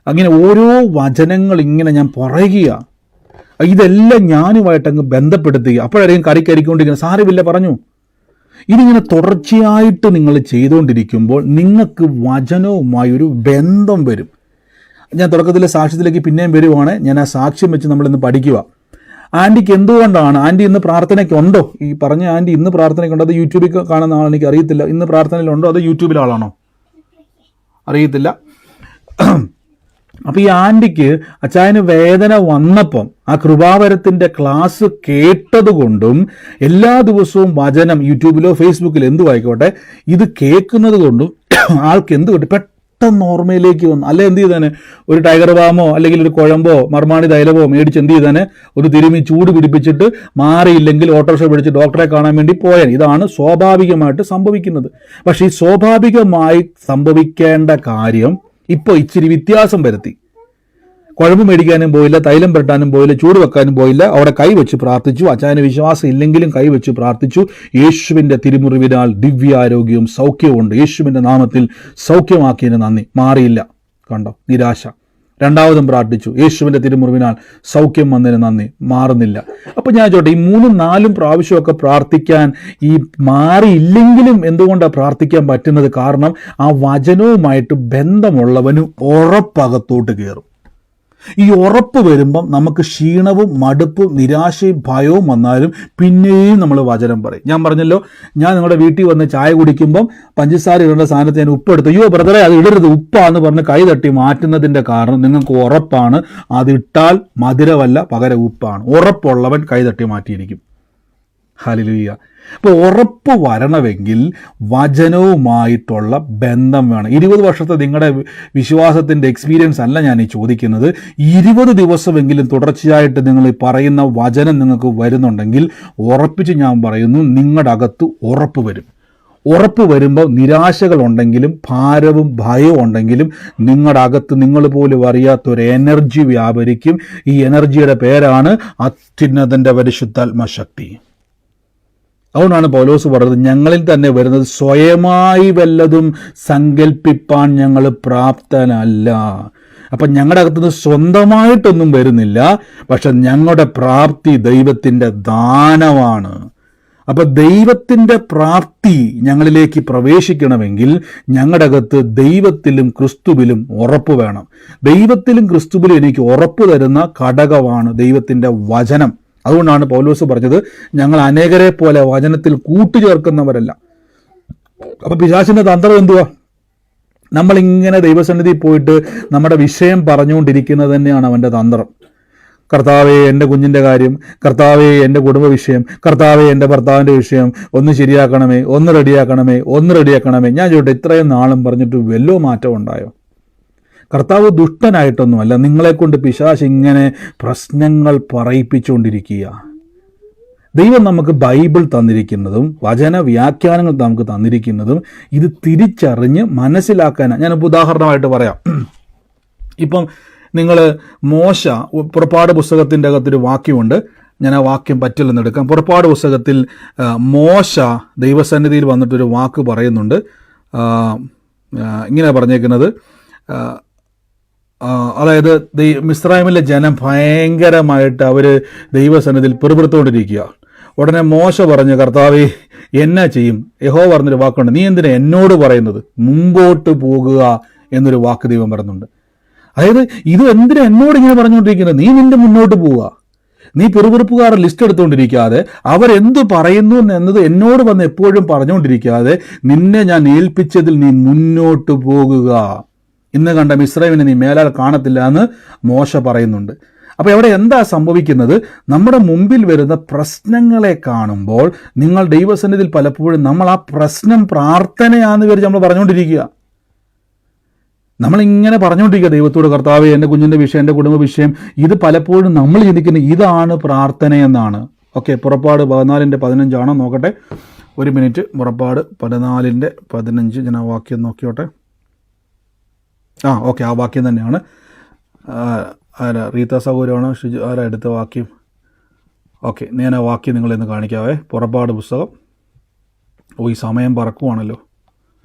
അങ്ങനെ ഓരോ വചനങ്ങൾ ഇങ്ങനെ ഞാൻ പറയുക. ഇതെല്ലാം ഞാനുമായിട്ടങ്ങ് ബന്ധപ്പെടുത്തുക. അപ്പോഴായിരിക്കും കരിക്കൊണ്ടിരിക്കുന്നത്. സാരമില്ല, പറഞ്ഞു. ഇതിങ്ങനെ തുടർച്ചയായിട്ട് നിങ്ങൾ ചെയ്തുകൊണ്ടിരിക്കുമ്പോൾ നിങ്ങൾക്ക് വചനവുമായി ഒരു ബന്ധം വരും. ഞാൻ തുടക്കത്തിലെ സാക്ഷ്യത്തിലേക്ക് പിന്നെയും വരുവാണ്. ഞാൻ ആ സാക്ഷ്യം വെച്ച് നമ്മളിന്ന് പഠിക്കുക. ആൻറ്റിക്ക് എന്തുകൊണ്ടാണ്, ആൻറ്റി ഇന്ന് പ്രാർത്ഥനയ്ക്കുണ്ടോ? ഈ പറഞ്ഞ ആൻറ്റി ഇന്ന് പ്രാർത്ഥനയ്ക്കുണ്ടോ? അത് യൂട്യൂബിൽ കാണുന്ന ആളാണ്, എനിക്ക് അറിയത്തില്ല. ഇന്ന് പ്രാർത്ഥനയിലുണ്ടോ അതോ യൂട്യൂബിലെ ആളാണോ അറിയത്തില്ല. അപ്പം ഈ ആൻറ്റിക്ക് അച്ചായന് വേദന വന്നപ്പം ആ കൃപാവരത്തിൻ്റെ ക്ലാസ് കേട്ടതുകൊണ്ടും എല്ലാ ദിവസവും വചനം യൂട്യൂബിലോ ഫേസ്ബുക്കിലോ എന്തു ആയിക്കോട്ടെ ഇത് കേൾക്കുന്നത് കൊണ്ടും ആൾക്ക് എന്ത് കിട്ടും? പെട്ടെന്ന് ഓർമ്മയിലേക്ക് വന്നു. അല്ലെ എന്ത് ചെയ്താന്? ഒരു ടൈഗർ ബാമോ അല്ലെങ്കിൽ ഒരു കുഴമ്പോ മർമാണി തൈലമോ മേടിച്ച് എന്ത് ചെയ്താന്? ഒരു തിരുമി ചൂട് പിടിപ്പിച്ചിട്ട് മാറിയില്ലെങ്കിൽ ഓട്ടോറിക്ഷ പിടിച്ച് ഡോക്ടറെ കാണാൻ വേണ്ടി പോയാൽ. ഇതാണ് സ്വാഭാവികമായിട്ട് സംഭവിക്കുന്നത്. പക്ഷേ ഈ സ്വാഭാവികമായി സംഭവിക്കേണ്ട കാര്യം ഇപ്പോൾ ഇച്ചിരി വ്യത്യാസം വരുത്തി. കുഴമ്പ് മേടിക്കാനും പോയില്ല, തൈലം പുരട്ടാനും പോയില്ല, ചൂട് വെക്കാനും പോയില്ല. അവിടെ കൈവച്ച് പ്രാർത്ഥിച്ചു. അച്ചായന് വിശ്വാസം ഇല്ലെങ്കിലും കൈവച്ച് പ്രാർത്ഥിച്ചു. യേശുവിൻ്റെ തിരുമുറിവിനാൽ ദിവ്യാരോഗ്യവും സൗഖ്യവും ഉണ്ട്. യേശുവിൻ്റെ നാമത്തിൽ സൗഖ്യമാക്കിയതിന് നന്ദി. മാറിയില്ല, കണ്ടോ? നിരാശ. 2ാമതും പ്രാർത്ഥിച്ചു. യേശുവിൻ്റെ തിരുമുറിവിനാൽ സൗഖ്യം വന്നതിന് നന്ദി. മാറുന്നില്ല. അപ്പോൾ ഞാൻ ചോട്ടെ, ഈ 3ഉം 4ഉം പ്രാവശ്യമൊക്കെ പ്രാർത്ഥിക്കാൻ ഈ മാറിയില്ലെങ്കിലും എന്തുകൊണ്ടാണ് പ്രാർത്ഥിക്കാൻ പറ്റുന്നത്? കാരണം ആ വചനവുമായിട്ട് ബന്ധമുള്ളവന് ഉറപ്പകത്തോട്ട് കയറും. ഈ ഉറപ്പ് വരുമ്പം നമുക്ക് ക്ഷീണവും മടുപ്പും നിരാശയും ഭയവും വന്നാലും പിന്നെയും നമ്മൾ വചനം പറയും. ഞാൻ പറഞ്ഞല്ലോ, ഞാൻ നിങ്ങളുടെ വീട്ടിൽ വന്ന് ചായ കുടിക്കുമ്പം പഞ്ചസാര ഇടേണ്ട സാധനത്ത് ഞാൻ ഉപ്പെടുത്തു. അയ്യോ ബ്രദറെ, അത് ഇടരുത്, ഉപ്പാന്ന് പറഞ്ഞ് കൈ തട്ടി മാറ്റുന്നതിൻ്റെ കാരണം നിങ്ങൾക്ക് ഉറപ്പാണ്. അതിട്ടാൽ മധുരമല്ല, പകരം ഉപ്പാണ്. ഉറപ്പുള്ളവൻ കൈ തട്ടി മാറ്റിയിരിക്കും. ഹല്ലേലൂയ. അപ്പോൾ ഉറപ്പ് വരണമെങ്കിൽ വചനവുമായിട്ടുള്ള ബന്ധം വേണം. 20 വർഷത്തെ നിങ്ങളുടെ വിശ്വാസത്തിൻ്റെ എക്സ്പീരിയൻസ് അല്ല ഞാൻ ഈ ചോദിക്കുന്നത്. 20 ദിവസമെങ്കിലും തുടർച്ചയായിട്ട് നിങ്ങൾ ഈ പറയുന്ന വചനം നിങ്ങൾക്ക് വരുന്നുണ്ടെങ്കിൽ ഉറപ്പിച്ച് ഞാൻ പറയുന്നു, നിങ്ങളുടെ അകത്ത് ഉറപ്പ് വരും. ഉറപ്പ് വരുമ്പോൾ നിരാശകളുണ്ടെങ്കിലും ഭാരവും ഭയവും ഉണ്ടെങ്കിലും നിങ്ങളുടെ അകത്ത് നിങ്ങൾ പോലും അറിയാത്തൊരു എനർജി വ്യാപരിക്കും. ഈ എനർജിയുടെ പേരാണ് അത്യുന്നതൻ്റെ പരിശുദ്ധാത്മശക്തി. അതുകൊണ്ടാണ് പൗലോസ് പറയുന്നത്, ഞങ്ങളിൽ തന്നെ വരുന്നത് സ്വയമായി വല്ലതും സങ്കല്പിപ്പാൻ ഞങ്ങൾ പ്രാപ്തനല്ല. അപ്പം ഞങ്ങളുടെ അകത്തുനിന്ന് സ്വന്തമായിട്ടൊന്നും വരുന്നില്ല, പക്ഷെ ഞങ്ങളുടെ പ്രാപ്തി ദൈവത്തിൻ്റെ ദാനമാണ്. അപ്പം ദൈവത്തിൻ്റെ പ്രാപ്തി ഞങ്ങളിലേക്ക് പ്രവേശിക്കണമെങ്കിൽ ഞങ്ങളുടെ അകത്ത് ദൈവത്തിലും ക്രിസ്തുവിലും ഉറപ്പ് വേണം. ദൈവത്തിലും ക്രിസ്തുവിലും എനിക്ക് ഉറപ്പ് തരുന്ന ഘടകമാണ് ദൈവത്തിൻ്റെ വചനം. അതുകൊണ്ടാണ് പൗലോസ് പറഞ്ഞത്, ഞങ്ങൾ അനേകരെ പോലെ വചനത്തിൽ കൂട്ടുചേർക്കുന്നവരല്ല. അപ്പം പിശാചിൻ്റെ തന്ത്രം എന്തുവാ? നമ്മളിങ്ങനെ ദൈവസന്നിധി പോയിട്ട് നമ്മുടെ വിഷയം പറഞ്ഞുകൊണ്ടിരിക്കുന്നത് തന്നെയാണ് അവൻ്റെ തന്ത്രം. കർത്താവേ എൻ്റെ കുഞ്ഞിൻ്റെ കാര്യം, കർത്താവേ എൻ്റെ കുടുംബ വിഷയം, കർത്താവേ എൻ്റെ ഭർത്താവിൻ്റെ വിഷയം, ഒന്ന് ശരിയാക്കണമേ, ഒന്ന് റെഡിയാക്കണമേ. ഞാൻ ചോട്ടെ, ഇത്രയും നാളും പറഞ്ഞിട്ട് വല്ലോ മാറ്റം ഉണ്ടായോ? കർത്താവ് ദുഷ്ടനായിട്ടൊന്നുമല്ല, നിങ്ങളെക്കൊണ്ട് പിശാച് ഇങ്ങനെ പ്രശ്നങ്ങൾ പറയിപ്പിച്ചുകൊണ്ടിരിക്കുക. ദൈവം നമുക്ക് ബൈബിൾ തന്നിരിക്കുന്നതും വചന വ്യാഖ്യാനങ്ങൾ നമുക്ക് തന്നിരിക്കുന്നതും ഇത് തിരിച്ചറിഞ്ഞ് മനസ്സിലാക്കാനാണ്. ഞാനിപ്പോൾ ഉദാഹരണമായിട്ട് പറയാം. ഇപ്പം നിങ്ങൾ മോശ, പുറപ്പാട് പുസ്തകത്തിൻ്റെ അകത്തൊരു വാക്യമുണ്ട്, ഞാൻ ആ വാക്യം പറ്റില്ലെന്ന് എടുക്കാം. പുറപ്പാട് പുസ്തകത്തിൽ മോശ ദൈവസന്നിധിയിൽ വന്നിട്ടൊരു വാക്ക് പറയുന്നുണ്ട്. ഇങ്ങനെ പറഞ്ഞേക്കുന്നത്, അതായത് മിസ്രൈമിലെ ജനം ഭയങ്കരമായിട്ട് അവർ ദൈവസന്നിധിയിൽ പെറുപെടുത്തുകൊണ്ടിരിക്കുക. ഉടനെ മോശ പറഞ്ഞു, കർത്താവേ എന്നാ ചെയ്യും? യഹോവ പറഞ്ഞൊരു വാക്കുണ്ട്, നീ എന്തിനാ എന്നോട് പറയുന്നത്? മുമ്പോട്ട് പോകുക എന്നൊരു വാക്ക് ദൈവം പറയുന്നുണ്ട്. അതായത് ഇത് എന്തിനാ എന്നോട് ഇങ്ങനെ പറഞ്ഞുകൊണ്ടിരിക്കുന്നത്? നീ നിന്റെ മുന്നോട്ട് പോവുക. നീ പെറുപെറുപ്പുകാരുടെ ലിസ്റ്റ് എടുത്തുകൊണ്ടിരിക്കാതെ, അവരെന്തു പറയുന്നു എന്നത് എന്നോട് വന്ന് എപ്പോഴും പറഞ്ഞുകൊണ്ടിരിക്കാതെ, നിന്നെ ഞാൻ ഏൽപ്പിച്ചതിൽ നീ മുന്നോട്ട് പോകുക. ഇന്ന് കണ്ട മിസ്രൈമിനെ നീ മേലാൽ കാണത്തില്ല എന്ന് മോശ പറയുന്നുണ്ട്. അപ്പോൾ അവിടെ എന്താ സംഭവിക്കുന്നത്? നമ്മുടെ മുമ്പിൽ വരുന്ന പ്രശ്നങ്ങളെ കാണുമ്പോൾ നിങ്ങൾ ദൈവസന്നിധിയിൽ പലപ്പോഴും നമ്മൾ ആ പ്രശ്നം പ്രാർത്ഥനയാണെന്ന് വിചാരിച്ച് നമ്മൾ പറഞ്ഞുകൊണ്ടിരിക്കുക. നമ്മളിങ്ങനെ പറഞ്ഞുകൊണ്ടിരിക്കുക ദൈവത്തോട്, കർത്താവേ എൻ്റെ കുഞ്ഞിൻ്റെ വിഷയം, എൻ്റെ കുടുംബ വിഷയം. ഇത് പലപ്പോഴും നമ്മൾ ചിന്തിക്കുന്നത് ഇതാണ് പ്രാർത്ഥനയെന്നാണ്. ഓക്കെ, പുറപ്പാട് 14:15 നോക്കട്ടെ, ഒരു മിനിറ്റ്. പുറപ്പാട് 14:15 ഞാൻ ആ വാക്യം നോക്കിയോട്ടെ. ഓക്കെ, ആ വാക്യം തന്നെയാണ്. ആരാ, റീത്ത സൗകര്യമാണോ? ഷിജു ആരാ എടുത്ത വാക്യം? ഓക്കെ, ഞാൻ ആ വാക്യം നിങ്ങളിന്ന് കാണിക്കാവേ. പുറപ്പാട് പുസ്തകം, ഈ സമയം പറക്കുവാണല്ലോ.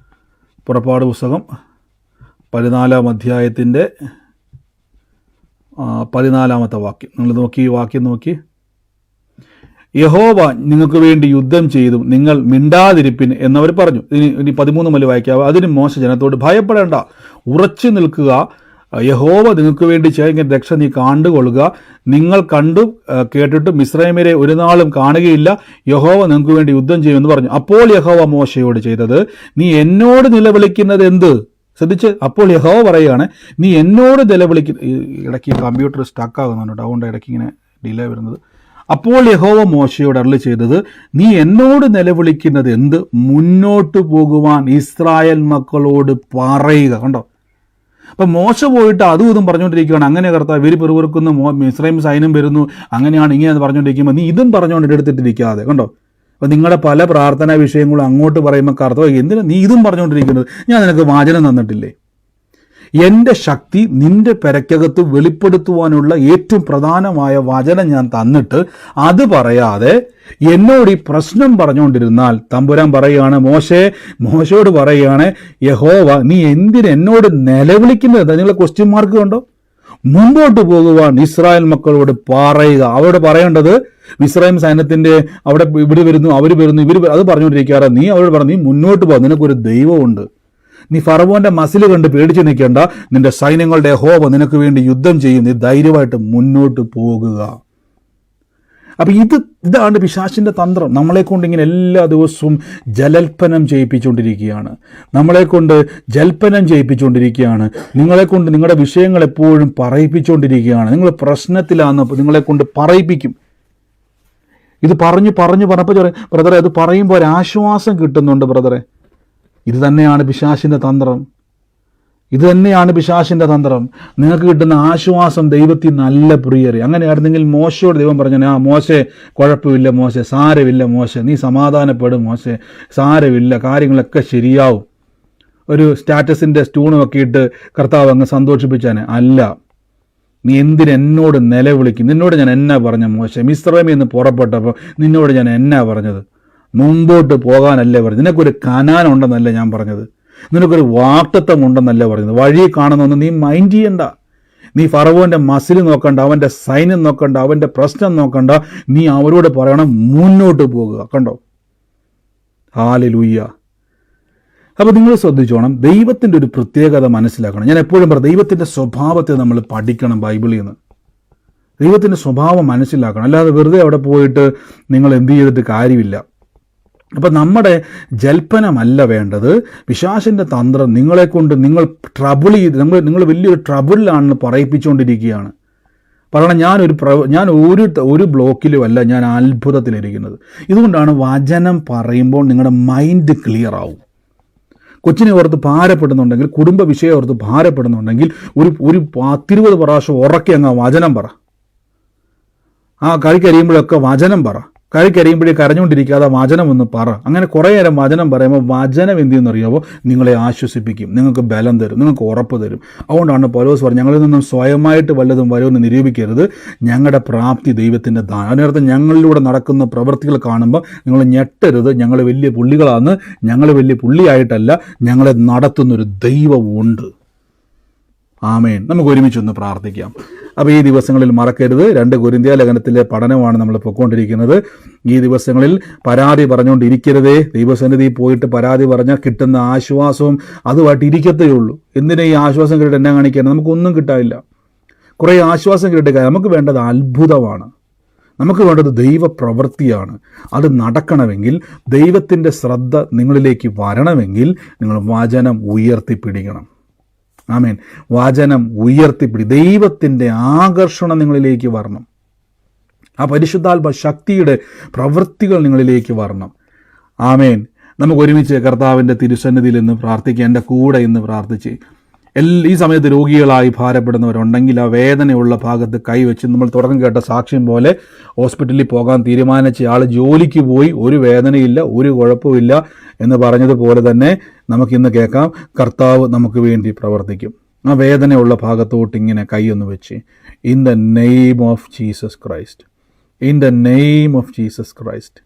പുറപ്പാട് പുസ്തകം 14-ാം അധ്യായത്തിൻ്റെ 14-ാമത്തെ വാക്യം നിങ്ങൾ നോക്കി. ഈ വാക്യം നോക്കി. യഹോവ നിങ്ങൾക്ക് വേണ്ടി യുദ്ധം ചെയ്തും നിങ്ങൾ മിണ്ടാതിരിപ്പിൻ എന്നവർ പറഞ്ഞു. ഇനി 13 മുതൽ വായിക്കാവേ. അതിന് മോശ ജനത്തോട്, ഭയപ്പെടേണ്ട, ഉറച്ചു നിൽക്കുക, യഹോവ നിങ്ങൾക്ക് വേണ്ടി ചെയ്യുന്ന രക്ഷ നീ കണ്ടുകൊള്ളുക. നിങ്ങൾ കണ്ടു കേട്ടിട്ട് മിസ്രൈമ്യരെ ഒരു നാളും കാണുകയില്ല. യഹോവ നിങ്ങൾക്ക് വേണ്ടി യുദ്ധം ചെയ്യുമെന്ന് പറഞ്ഞു. അപ്പോൾ യഹോവ മോശയോട് ചെയ്തത്, നീ എന്നോട് നിലവിളിക്കുന്നത് എന്ത്? ശ്രദ്ധിച്ച്, അപ്പോൾ യഹോവ പറയുകയാണ്, നീ എന്നോട് ഇടയ്ക്ക് കമ്പ്യൂട്ടർ സ്റ്റക്കാകുന്നുണ്ട്, അതുകൊണ്ട് ഇടയ്ക്ക് ഇങ്ങനെ ഡിലേ വരുന്നത്. അപ്പോൾ യഹോവ മോശയോട് അരുളി ചെയ്തത്, നീ എന്നോട് നിലവിളിക്കുന്നത് എന്ത്? മുന്നോട്ട് പോകുവാൻ ഇസ്രായേൽ മക്കളോട് പറയുക. കണ്ടോ? അപ്പം മോശ പോയിട്ട് അതും ഇതും പറഞ്ഞുകൊണ്ടിരിക്കുകയാണ്. അങ്ങനെ കർത്താവ് ഇവർ പെറുപെറുക്കുന്നു, മിസ്രൈം സൈന്യം വരുന്നു, അങ്ങനെയാണ് ഇങ്ങനെ പറഞ്ഞുകൊണ്ടിരിക്കുമ്പോൾ നീ ഇതും പറഞ്ഞുകൊണ്ട് എടുത്തിട്ടിരിക്കാതെ. കണ്ടോ? അപ്പം നിങ്ങളുടെ പല പ്രാർത്ഥനാ വിഷയങ്ങളും അങ്ങോട്ട് പറയുമ്പോൾ കർത്താവ് എന്തിനാ നീ ഇതും പറഞ്ഞുകൊണ്ടിരിക്കുന്നത്? ഞാൻ നിനക്ക് വാചനം തന്നിട്ടില്ലേ? എൻ്റെ ശക്തി നിന്റെ പെരക്കകത്ത് വെളിപ്പെടുത്തുവാനുള്ള ഏറ്റവും പ്രധാനമായ വചനം ഞാൻ തന്നിട്ട് അത് പറയാതെ എന്നോട് ഈ പ്രശ്നം പറഞ്ഞുകൊണ്ടിരുന്നാൽ തമ്പുരാൻ പറയുകയാണ്, മോശയോട് പറയുകയാണ്, യഹോവ നീ എന്നോട് നിലവിളിക്കുന്നത്? നിങ്ങൾ ക്വസ്റ്റ്യൻ മാർക്ക് കണ്ടോ? മുമ്പോട്ട് പോകുവാൻ ഇസ്രായേൽ മക്കളോട് പറയുക. അവരോട് പറയേണ്ടത് മിസ്രൈം സൈന്യത്തിന്റെ അവിടെ ഇവിടെ വരുന്നു, അവർ വരുന്നു, അത് പറഞ്ഞുകൊണ്ടിരിക്കാറ്. നീ അവരോട് പറഞ്ഞു, നീ മുന്നോട്ട് പോകുക, നിനക്കൊരു ദൈവമുണ്ട്. നീ ഫറവോന്റെ മസിൽ കണ്ട് പേടിച്ചു നിൽക്കേണ്ട, നിന്റെ സൈന്യങ്ങളുടെ യഹോവ നിനക്ക് വേണ്ടി യുദ്ധം ചെയ്യും, നീ ധൈര്യമായിട്ട് മുന്നോട്ട് പോകുക. അപ്പം ഇതാണ് പിശാചിന്റെ തന്ത്രം. നമ്മളെക്കൊണ്ട് ഇങ്ങനെ എല്ലാ ദിവസവും ജൽപ്പനം ചെയ്യിപ്പിച്ചുകൊണ്ടിരിക്കുകയാണ്. നിങ്ങളെക്കൊണ്ട് നിങ്ങളുടെ വിഷയങ്ങൾ എപ്പോഴും പറയിപ്പിച്ചുകൊണ്ടിരിക്കുകയാണ്. നിങ്ങൾ പ്രശ്നത്തിലാണെന്ന് നിങ്ങളെക്കൊണ്ട് പറയിപ്പിക്കും. ഇത് പറഞ്ഞപ്പോൾ ബ്രദറെ അത് പറയുമ്പോൾ ഒരു ആശ്വാസം കിട്ടുന്നുണ്ട് ബ്രദറെ. ഇത് തന്നെയാണ് പിശാചിൻ്റെ തന്ത്രം. ഇത് തന്നെയാണ് പിശാചിൻ്റെ തന്ത്രം. നിങ്ങൾക്ക് കിട്ടുന്ന ആശ്വാസം ദൈവത്തിൽ നല്ല പ്രിയരെ. അങ്ങനെയായിരുന്നെങ്കിൽ മോശയോട് ദൈവം പറഞ്ഞു, മോശെ കുഴപ്പമില്ല മോശെ, സാരമില്ല മോശെ, നീ സമാധാനപ്പെടും മോശെ, സാരമില്ല, കാര്യങ്ങളൊക്കെ ശരിയാവും. ഒരു സ്റ്റാറ്റസിൻ്റെ സ്റ്റൂണുമൊക്കെ ഇട്ട് കർത്താവ് അങ്ങ് സന്തോഷിപ്പിച്ചാനെ. അല്ല, നീ എന്തിനെന്നോട് നിലവിളിക്കും? നിന്നോട് ഞാൻ എന്നാ പറഞ്ഞ മോശെ? മിസ്രൈമിൽ നിന്ന് പുറപ്പെട്ടപ്പോൾ നിന്നോട് ഞാൻ എന്നാ പറഞ്ഞത്? മുമ്പോട്ട് പോകാനല്ലേ പറഞ്ഞത്? നിനക്കൊരു കനാൻ ഉണ്ടെന്നല്ല ഞാൻ പറഞ്ഞത്, നിനക്കൊരു വാക്തത്വം ഉണ്ടെന്നല്ല പറഞ്ഞത്. വഴി കാണുന്നൊന്നും നീ മൈൻഡ് ചെയ്യണ്ട. നീ ഫറവോൻ്റെ മസിൽ നോക്കണ്ട, അവൻ്റെ സൈന്യം നോക്കണ്ട, അവൻ്റെ പ്രശ്നം നോക്കണ്ട. നീ അവരോട് പറയണം മുന്നോട്ട് പോകുക. കണ്ടോ? ഹല്ലേലൂയ. അപ്പോൾ നിങ്ങൾ ശ്രദ്ധിച്ചോണം, ദൈവത്തിൻ്റെ ഒരു പ്രത്യേകത മനസ്സിലാക്കണം. ഞാൻ എപ്പോഴും പറയും, ദൈവത്തിൻ്റെ സ്വഭാവത്തെ നമ്മൾ പഠിക്കണം ബൈബിളിൽ നിന്ന്. ദൈവത്തിൻ്റെ സ്വഭാവം മനസ്സിലാക്കണം. അല്ലാതെ വെറുതെ അവിടെ പോയിട്ട് നിങ്ങൾ എന്ത് ചെയ്തിട്ട് കാര്യമില്ല. അപ്പം നമ്മുടെ ജൽപ്പനമല്ല വേണ്ടത്. പിശാചിൻ്റെ തന്ത്രം നിങ്ങളെക്കൊണ്ട് നിങ്ങൾ നിങ്ങൾ വലിയൊരു ട്രബിളിലാണെന്ന് പറയിപ്പിച്ചുകൊണ്ടിരിക്കുകയാണ്. പറയണം, ഞാൻ ഒരു ബ്ലോക്കിലും അല്ല, ഞാൻ അത്ഭുതത്തിലിരിക്കുന്നത്. ഇതുകൊണ്ടാണ് വചനം പറയുമ്പോൾ നിങ്ങളുടെ മൈൻഡ് ക്ലിയർ ആവും. കൊച്ചിനെ ഓർത്ത് ഭാരപ്പെടുന്നുണ്ടെങ്കിൽ, കുടുംബ വിഷയം ഓർത്ത് ഭാരപ്പെടുന്നുണ്ടെങ്കിൽ ഒരു 10-20 പ്രാവശ്യം ഉറക്കി അങ്ങ് വചനം പറ. കഴിക്കരിയുമ്പോഴൊക്കെ വചനം പറ. കഴിക്കരിയുമ്പോഴേ കരഞ്ഞുകൊണ്ടിരിക്കാതെ വചനം ഒന്ന് പറ. അങ്ങനെ കുറേ നേരം വചനം പറയുമ്പോൾ വചനം എന്ത് ചെയ്യുന്നറിയാമോ? നിങ്ങളെ ആശ്വസിപ്പിക്കും, നിങ്ങൾക്ക് ബലം തരും, നിങ്ങൾക്ക് ഉറപ്പ് തരും. അതുകൊണ്ടാണ് പൗലോസ് പറഞ്ഞത്, ഞങ്ങളിൽ നിന്നും സ്വയമായിട്ട് വല്ലതും വരുമെന്ന് നിരൂപിക്കരുത്, ഞങ്ങളുടെ പ്രാപ്തി ദൈവത്തിൻ്റെ ദാനം. അതിനർത്ഥം ഞങ്ങളിലൂടെ നടക്കുന്ന പ്രവൃത്തികൾ കാണുമ്പോൾ നിങ്ങൾ ഞെട്ടരുത്. ഞങ്ങൾ വലിയ പുള്ളികളാണ്, ഞങ്ങൾ വലിയ പുള്ളിയായിട്ടല്ല, ഞങ്ങളെ നടത്തുന്നൊരു ദൈവമുണ്ട്. ആമേൻ. നമുക്ക് ഒരുമിച്ചൊന്ന് പ്രാർത്ഥിക്കാം. അപ്പോൾ ഈ ദിവസങ്ങളിൽ മറക്കരുത്, 2 കൊരിന്ത്യ ലേഖനത്തിലെ പഠനമാണ് നമ്മൾ പൊയ്ക്കൊണ്ടിരിക്കുന്നത്. ഈ ദിവസങ്ങളിൽ പരാതി പറഞ്ഞുകൊണ്ടിരിക്കരുതേ. ദൈവസന്നിധി പോയിട്ട് പരാതി പറഞ്ഞാൽ കിട്ടുന്ന ആശ്വാസവും അതുമായിട്ട് ഇരിക്കത്തേ ഉള്ളൂ. എന്തിനാ ഈ ആശ്വാസം കേട്ടിട്ട് എന്നെ കാണിക്കാൻ? നമുക്കൊന്നും കിട്ടാനില്ല. കുറേ ആശ്വാസം കേട്ടിട്ട് നമുക്ക് വേണ്ടത് അത്ഭുതമാണ്. നമുക്ക് വേണ്ടത് ദൈവപ്രവൃത്തിയാണ്. അത് നടക്കണമെങ്കിൽ, ദൈവത്തിൻ്റെ ശ്രദ്ധ നിങ്ങളിലേക്ക് വരണമെങ്കിൽ നിങ്ങൾ വചനം ഉയർത്തിപ്പിടിക്കണം. ആമേൻ. വചനം ഉയർത്തിപ്പിടി. ദൈവത്തിൻ്റെ ആകർഷണം നിങ്ങളിലേക്ക് വരണം. ആ പരിശുദ്ധാത്മ ശക്തിയുടെ പ്രവൃത്തികൾ നിങ്ങളിലേക്ക് വരണം. ആമേൻ. നമുക്ക് ഒരുമിച്ച് കർത്താവിൻ്റെ തിരുസന്നിധിയിൽ ഇന്ന് പ്രാർത്ഥിക്കുക. എൻ്റെ കൂടെ ഇന്ന് പ്രാർത്ഥിച്ച് ഈ സമയത്ത് രോഗികളായി ഭാരപ്പെടുന്നവരുണ്ടെങ്കിൽ ആ വേദനയുള്ള ഭാഗത്ത് കൈവച്ച്, നമ്മൾ തുടക്കം കേട്ട സാക്ഷ്യം പോലെ ഹോസ്പിറ്റലിൽ പോകാൻ തീരുമാനിച്ച ആൾ ജോലിക്ക് പോയി, ഒരു വേദനയില്ല, ഒരു കുഴപ്പമില്ല എന്ന് പറഞ്ഞതുപോലെ തന്നെ നമുക്കിന്ന് കേൾക്കാം, കർത്താവ് നമുക്ക് വേണ്ടി പ്രവർത്തിക്കും. ആ വേദനയുള്ള ഭാഗത്തോട്ട് ഇങ്ങനെ കൈയൊന്ന് വെച്ച്, in the name of Jesus Christ, in the name of Jesus Christ,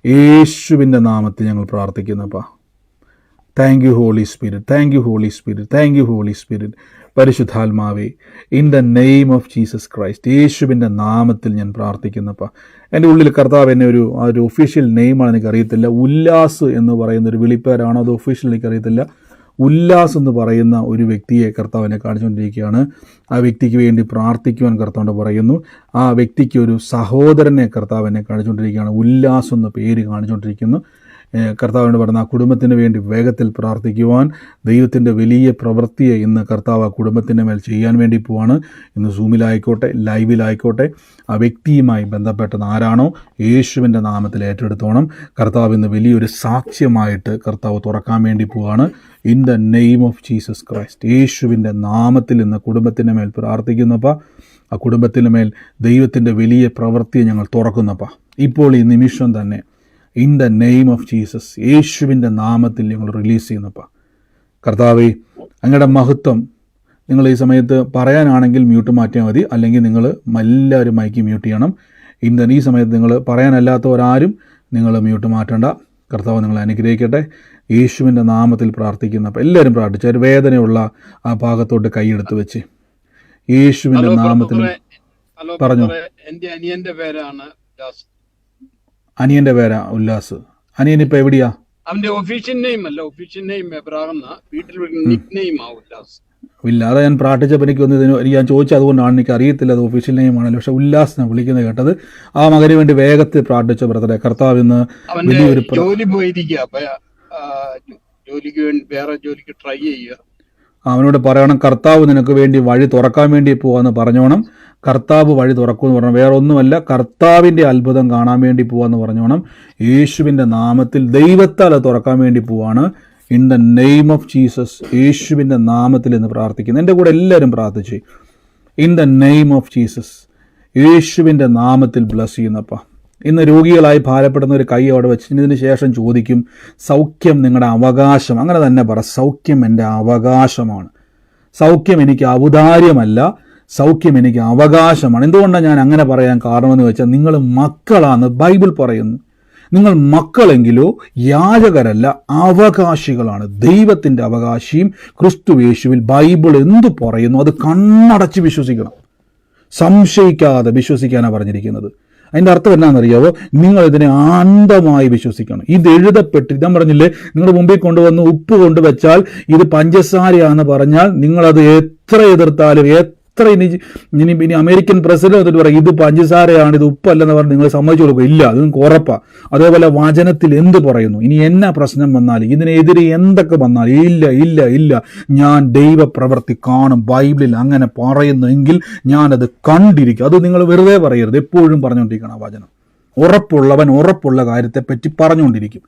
യേശുവിൻ്റെ നാമത്തിൽ ഞങ്ങൾ പ്രാർത്ഥിക്കുന്നപ്പാ. Thank you holy spirit, thank you holy spirit, thank you holy spirit. പരിശുദ്ധാത്മാവേ, in the name of Jesus Christ, യേശുവിൻ്റെ നാമത്തിൽ ഞാൻ പ്രാർത്ഥിക്കുന്നപ്പാ. എൻ്റെ ഉള്ളിൽ കർത്താവ് എന്നെ ഒരു ഒഫീഷ്യൽ നെയിമാണ് എനിക്കറിയത്തില്ല. ഉല്ലാസ് എന്ന് പറയുന്നൊരു വിളിപ്പേരാണോ അത് ഒഫീഷ്യൽ എനിക്കറിയത്തില്ല. ഉല്ലാസ് എന്ന് പറയുന്ന ഒരു വ്യക്തിയെ കർത്താവിനെ കാണിച്ചുകൊണ്ടിരിക്കുകയാണ്. ആ വ്യക്തിക്ക് വേണ്ടി പ്രാർത്ഥിക്കുവാൻ കർത്താവിനോട് പറയുന്നു. ആ വ്യക്തിക്ക് ഒരു സഹോദരനെ കർത്താവിനെ കാണിച്ചുകൊണ്ടിരിക്കുകയാണ്. ഉല്ലാസ് എന്ന പേര് കാണിച്ചുകൊണ്ടിരിക്കുന്നു. കർത്താവിനോട് പറഞ്ഞ ആ കുടുംബത്തിന് വേണ്ടി വേഗത്തിൽ പ്രാർത്ഥിക്കുവാൻ, ദൈവത്തിൻ്റെ വലിയ പ്രവൃത്തിയെ ഇന്ന് കർത്താവ് ആ കുടുംബത്തിൻ്റെ മേൽ ചെയ്യാൻ വേണ്ടി പോവാണ്. ഇന്ന് സൂമിലായിക്കോട്ടെ, ലൈവിലായിക്കോട്ടെ, ആ വ്യക്തിയുമായി ബന്ധപ്പെട്ടത് ആരാണോ യേശുവിൻ്റെ നാമത്തിൽ ഏറ്റെടുത്തോണം. കർത്താവ് ഇന്ന് വലിയൊരു സാക്ഷ്യമായിട്ട് കർത്താവ് തുറക്കാൻ വേണ്ടി പോവാണ്. In the name of Jesus Christ, യേശുവിൻ്റെ നാമത്തിൽ ഇന്ന് കുടുംബത്തിൻ്റെ മേൽ പ്രാർത്ഥിക്കുന്നപ്പാ. ആ കുടുംബത്തിൻ്റെ മേൽ ദൈവത്തിൻ്റെ വലിയ പ്രവൃത്തിയെ ഞങ്ങൾ തുറക്കുന്നപ്പാ. ഇപ്പോൾ ഈ നിമിഷം തന്നെ in the name of Jesus, യേശുവിൻ്റെ നാമത്തിൽ ഞങ്ങൾ റിലീസ് ചെയ്യുന്നപ്പാ. കർത്താവേ, അങ്ങയുടെ മഹത്വം നിങ്ങൾ ഈ സമയത്ത് പറയാനാണെങ്കിൽ മ്യൂട്ട് മാറ്റിയാൽ മതി, അല്ലെങ്കിൽ നിങ്ങൾ എല്ലാവരും മൈക്ക് മ്യൂട്ട് ചെയ്യണം. ഈ സമയത്ത് നിങ്ങൾ പറയാനല്ലാത്തവരാരും നിങ്ങൾ മ്യൂട്ട് മാറ്റണ്ട. കർത്താവ് നിങ്ങളെ അനുഗ്രഹിക്കട്ടെ. യേശുവിൻ്റെ നാമത്തിൽ പ്രാർത്ഥിക്കുന്നപ്പോൾ എല്ലാവരും പ്രാർത്ഥിച്ചു. ഒരു വേദനയുള്ള ആ ഭാഗത്തോട്ട് കൈയെടുത്ത് വെച്ച് യേശുവിൻ്റെ നാമത്തിൽ പറഞ്ഞു. എൻ്റെ അനിയന്റെ പേരാണ് ഉല്ലാസ്. അനിയന്റെ പേരാ ഉല്ലാസ്. അനിയൻ ഇപ്പൊ എവിടെയാ? അവന്റെ ഒഫീഷ്യൽ നെയിം അല്ല, ഒഫീഷ്യൽ നെയിം എബ്രാഹിം, വീട്ടിൽ നിക് നെയിം ആ ഉല്ലാസ്. ഇല്ല, അത് ഞാൻ പ്രാർത്ഥിച്ചപ്പോൾ എനിക്ക് ഞാൻ ചോദിച്ചത് അതുകൊണ്ടാണ്. എനിക്ക് അറിയത്തില്ല അത് ഒഫീഷ്യൽ നെയിം ആണല്ലോ. പക്ഷെ ഉല്ലാസ് ഞാൻ വിളിക്കുന്നത് കേട്ടത്. ആ മകന് വേണ്ടി വേഗത്തിൽ പ്രാർത്ഥിച്ച ബ്രദറെ, കർത്താവ് ഇന്ന് വലിയൊരു ജോലി പോയിരിക്കുക, ജോലിക്ക് വേണ്ടി വേറെ ജോലിക്ക് ട്രൈ ചെയ്യുക. അവനോട് പറയണം, കർത്താവ് നിനക്ക് വേണ്ടി വഴി തുറക്കാൻ വേണ്ടി പോവാന്ന് പറഞ്ഞോണം. കർത്താവ് വഴി തുറക്കുമെന്ന് പറഞ്ഞാൽ വേറെ ഒന്നുമല്ല, കർത്താവിൻ്റെ അത്ഭുതം കാണാൻ വേണ്ടി പോവാന്ന് പറഞ്ഞോണം. യേശുവിൻ്റെ നാമത്തിൽ ദൈവത്താൽ അത് തുറക്കാൻ വേണ്ടി പോവാണ്. In the name of Jesus, യേശുവിൻ്റെ നാമത്തിൽ എന്ന് പ്രാർത്ഥിക്കുന്നു. എൻ്റെ കൂടെ എല്ലാവരും പ്രാർത്ഥിച്ചു. In the name of Jesus, യേശുവിൻ്റെ നാമത്തിൽ ബ്ലസ് ചെയ്യുന്നപ്പ. ഇന്ന് രോഗികളായി ഭാരപ്പെടുന്ന ഒരു കൈ അവിടെ വെച്ചതിന് ശേഷം ചോദിക്കും, സൗഖ്യം നിങ്ങളുടെ അവകാശം. അങ്ങനെ തന്നെ പറ, സൗഖ്യം എൻ്റെ അവകാശമാണ്. സൗഖ്യം എനിക്ക് ഔദാര്യമല്ല, സൗഖ്യം എനിക്ക് അവകാശമാണ്. എന്തുകൊണ്ടാണ് ഞാൻ അങ്ങനെ പറയാൻ കാരണമെന്ന് വെച്ചാൽ, നിങ്ങൾ മക്കളാണ് ബൈബിൾ പറയുന്നു. നിങ്ങൾ മക്കളെങ്കിലോ യാചകരല്ല, അവകാശികളാണ്. ദൈവത്തിൻ്റെ അവകാശിയും ക്രിസ്തു യേശുവിൽ ബൈബിൾ എന്തു പറയുന്നു അത് കണ്ണടച്ച് വിശ്വസിക്കണം. സംശയിക്കാതെ വിശ്വസിക്കാനാണ് പറഞ്ഞിരിക്കുന്നത്. അതിൻ്റെ അർത്ഥം എന്നാണെന്നറിയാവോ? നിങ്ങൾ ഇതിനെ അന്ധമായി വിശ്വസിക്കണം. ഇത് എഴുതപ്പെട്ട്, ഞാൻ പറഞ്ഞില്ലേ, നിങ്ങളുടെ മുമ്പിൽ കൊണ്ടുവന്ന് ഉപ്പ് കൊണ്ടുവച്ചാൽ ഇത് പഞ്ചസാരയാണെന്ന് പറഞ്ഞാൽ നിങ്ങളത് എത്ര എതിർത്താലും, എത്ര ഇനി അമേരിക്കൻ പ്രസിഡന്റ് എന്നിട്ട് പറയും ഇത് പഞ്ചസാരയാണ്, ഇത് ഉപ്പല്ലെന്ന് പറഞ്ഞ് നിങ്ങൾ സമ്മതിച്ചു കൊടുക്കും. ഇല്ല, അത് നിങ്ങൾക്ക് ഉറപ്പാണ്. അതേപോലെ വചനത്തിൽ എന്ത് പറയുന്നു, ഇനി എന്നാ പ്രശ്നം വന്നാലും, ഇതിനെതിരെ എന്തൊക്കെ വന്നാലും, ഇല്ല ഇല്ല ഇല്ല, ഞാൻ ദൈവപ്രവൃത്തി കാണും. ബൈബിളിൽ അങ്ങനെ പറയുന്നെങ്കിൽ ഞാനത് കണ്ടിരിക്കും. അത് നിങ്ങൾ വെറുതെ പറയരുത്, എപ്പോഴും പറഞ്ഞുകൊണ്ടിരിക്കണം. ആ വചനം ഉറപ്പുള്ളവൻ ഉറപ്പുള്ള കാര്യത്തെപ്പറ്റി പറഞ്ഞുകൊണ്ടിരിക്കും.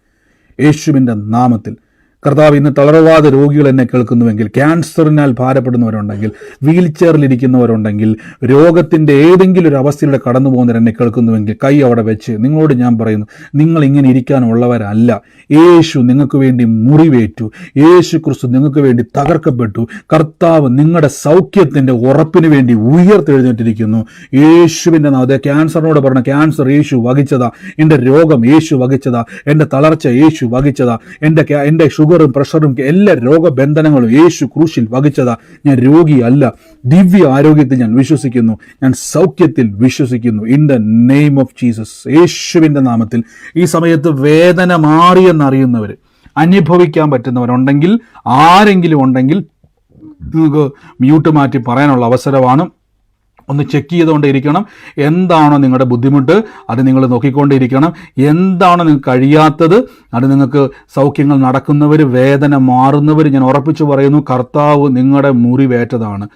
യേശുവിൻ്റെ നാമത്തിൽ കർത്താവ്, ഇന്ന് തളർവാദ രോഗികൾ എന്നെ കേൾക്കുന്നുവെങ്കിൽ, ക്യാൻസറിനാൽ ഭാരപ്പെടുന്നവരുണ്ടെങ്കിൽ, വീൽ ചെയറിലിരിക്കുന്നവരുണ്ടെങ്കിൽ, രോഗത്തിൻ്റെ ഏതെങ്കിലും ഒരു അവസ്ഥയിലൂടെ കടന്നു പോകുന്നവർ എന്നെ കേൾക്കുന്നുവെങ്കിൽ, കൈ അവിടെ വെച്ച് നിങ്ങളോട് ഞാൻ പറയുന്നു, നിങ്ങൾ ഇങ്ങനെ ഇരിക്കാനുള്ളവരല്ല. യേശു നിങ്ങൾക്ക് വേണ്ടി മുറിവേറ്റു, യേശു ക്രിസ്തു നിങ്ങൾക്ക് വേണ്ടി തകർക്കപ്പെട്ടു. കർത്താവ് നിങ്ങളുടെ സൗഖ്യത്തിൻ്റെ ഉറപ്പിന് വേണ്ടി ഉയർത്തെഴുന്നേറ്റിരിക്കുന്നു. യേശുവിൻ്റെ നാമത്തിൽ ക്യാൻസറിനോട് പറഞ്ഞ, ക്യാൻസർ യേശു വഹിച്ചതാ, എൻ്റെ രോഗം യേശു വഹിച്ചതാ, എൻ്റെ തളർച്ച യേശു വഹിച്ചതാ, എൻ്റെ ഷുഗറും പ്രഷറും എല്ലാ രോഗബന്ധനങ്ങളും യേശു ക്രൂശിൽ വഹിച്ചതാ. ഞാൻ രോഗിയല്ല, ദിവ്യ ആരോഗ്യത്തിൽ ഞാൻ വിശ്വസിക്കുന്നു, ഞാൻ സൗഖ്യത്തിൽ വിശ്വസിക്കുന്നു. In the name of Jesus, യേശുവിൻ്റെ നാമത്തിൽ. ഈ സമയത്ത് വേദന മാറിയെന്നറിയുന്നവർ, അനുഭവിക്കാൻ പറ്റുന്നവരുണ്ടെങ്കിൽ, ആരെങ്കിലും ഉണ്ടെങ്കിൽ നിങ്ങൾക്ക് മ്യൂട്ട് മാറ്റി പറയാനുള്ള അവസരമാണ്. ഒന്ന് ചെക്ക് ചെയ്തുകൊണ്ടിരിക്കണം. എന്താണോ നിങ്ങളുടെ ബുദ്ധിമുട്ട് അത് നിങ്ങൾ നോക്കിക്കൊണ്ടിരിക്കണം. എന്താണോ നിങ്ങൾക്ക് കഴിയാത്തത് അത് നിങ്ങൾക്ക് സൗഖ്യങ്ങൾ നടക്കുന്നവർ, വേദന മാറുന്നവർ, ഞാൻ ഉറപ്പിച്ചു പറയുന്നു, കർത്താവ് നിങ്ങളുടെ മുറിവേറ്റതാണ്.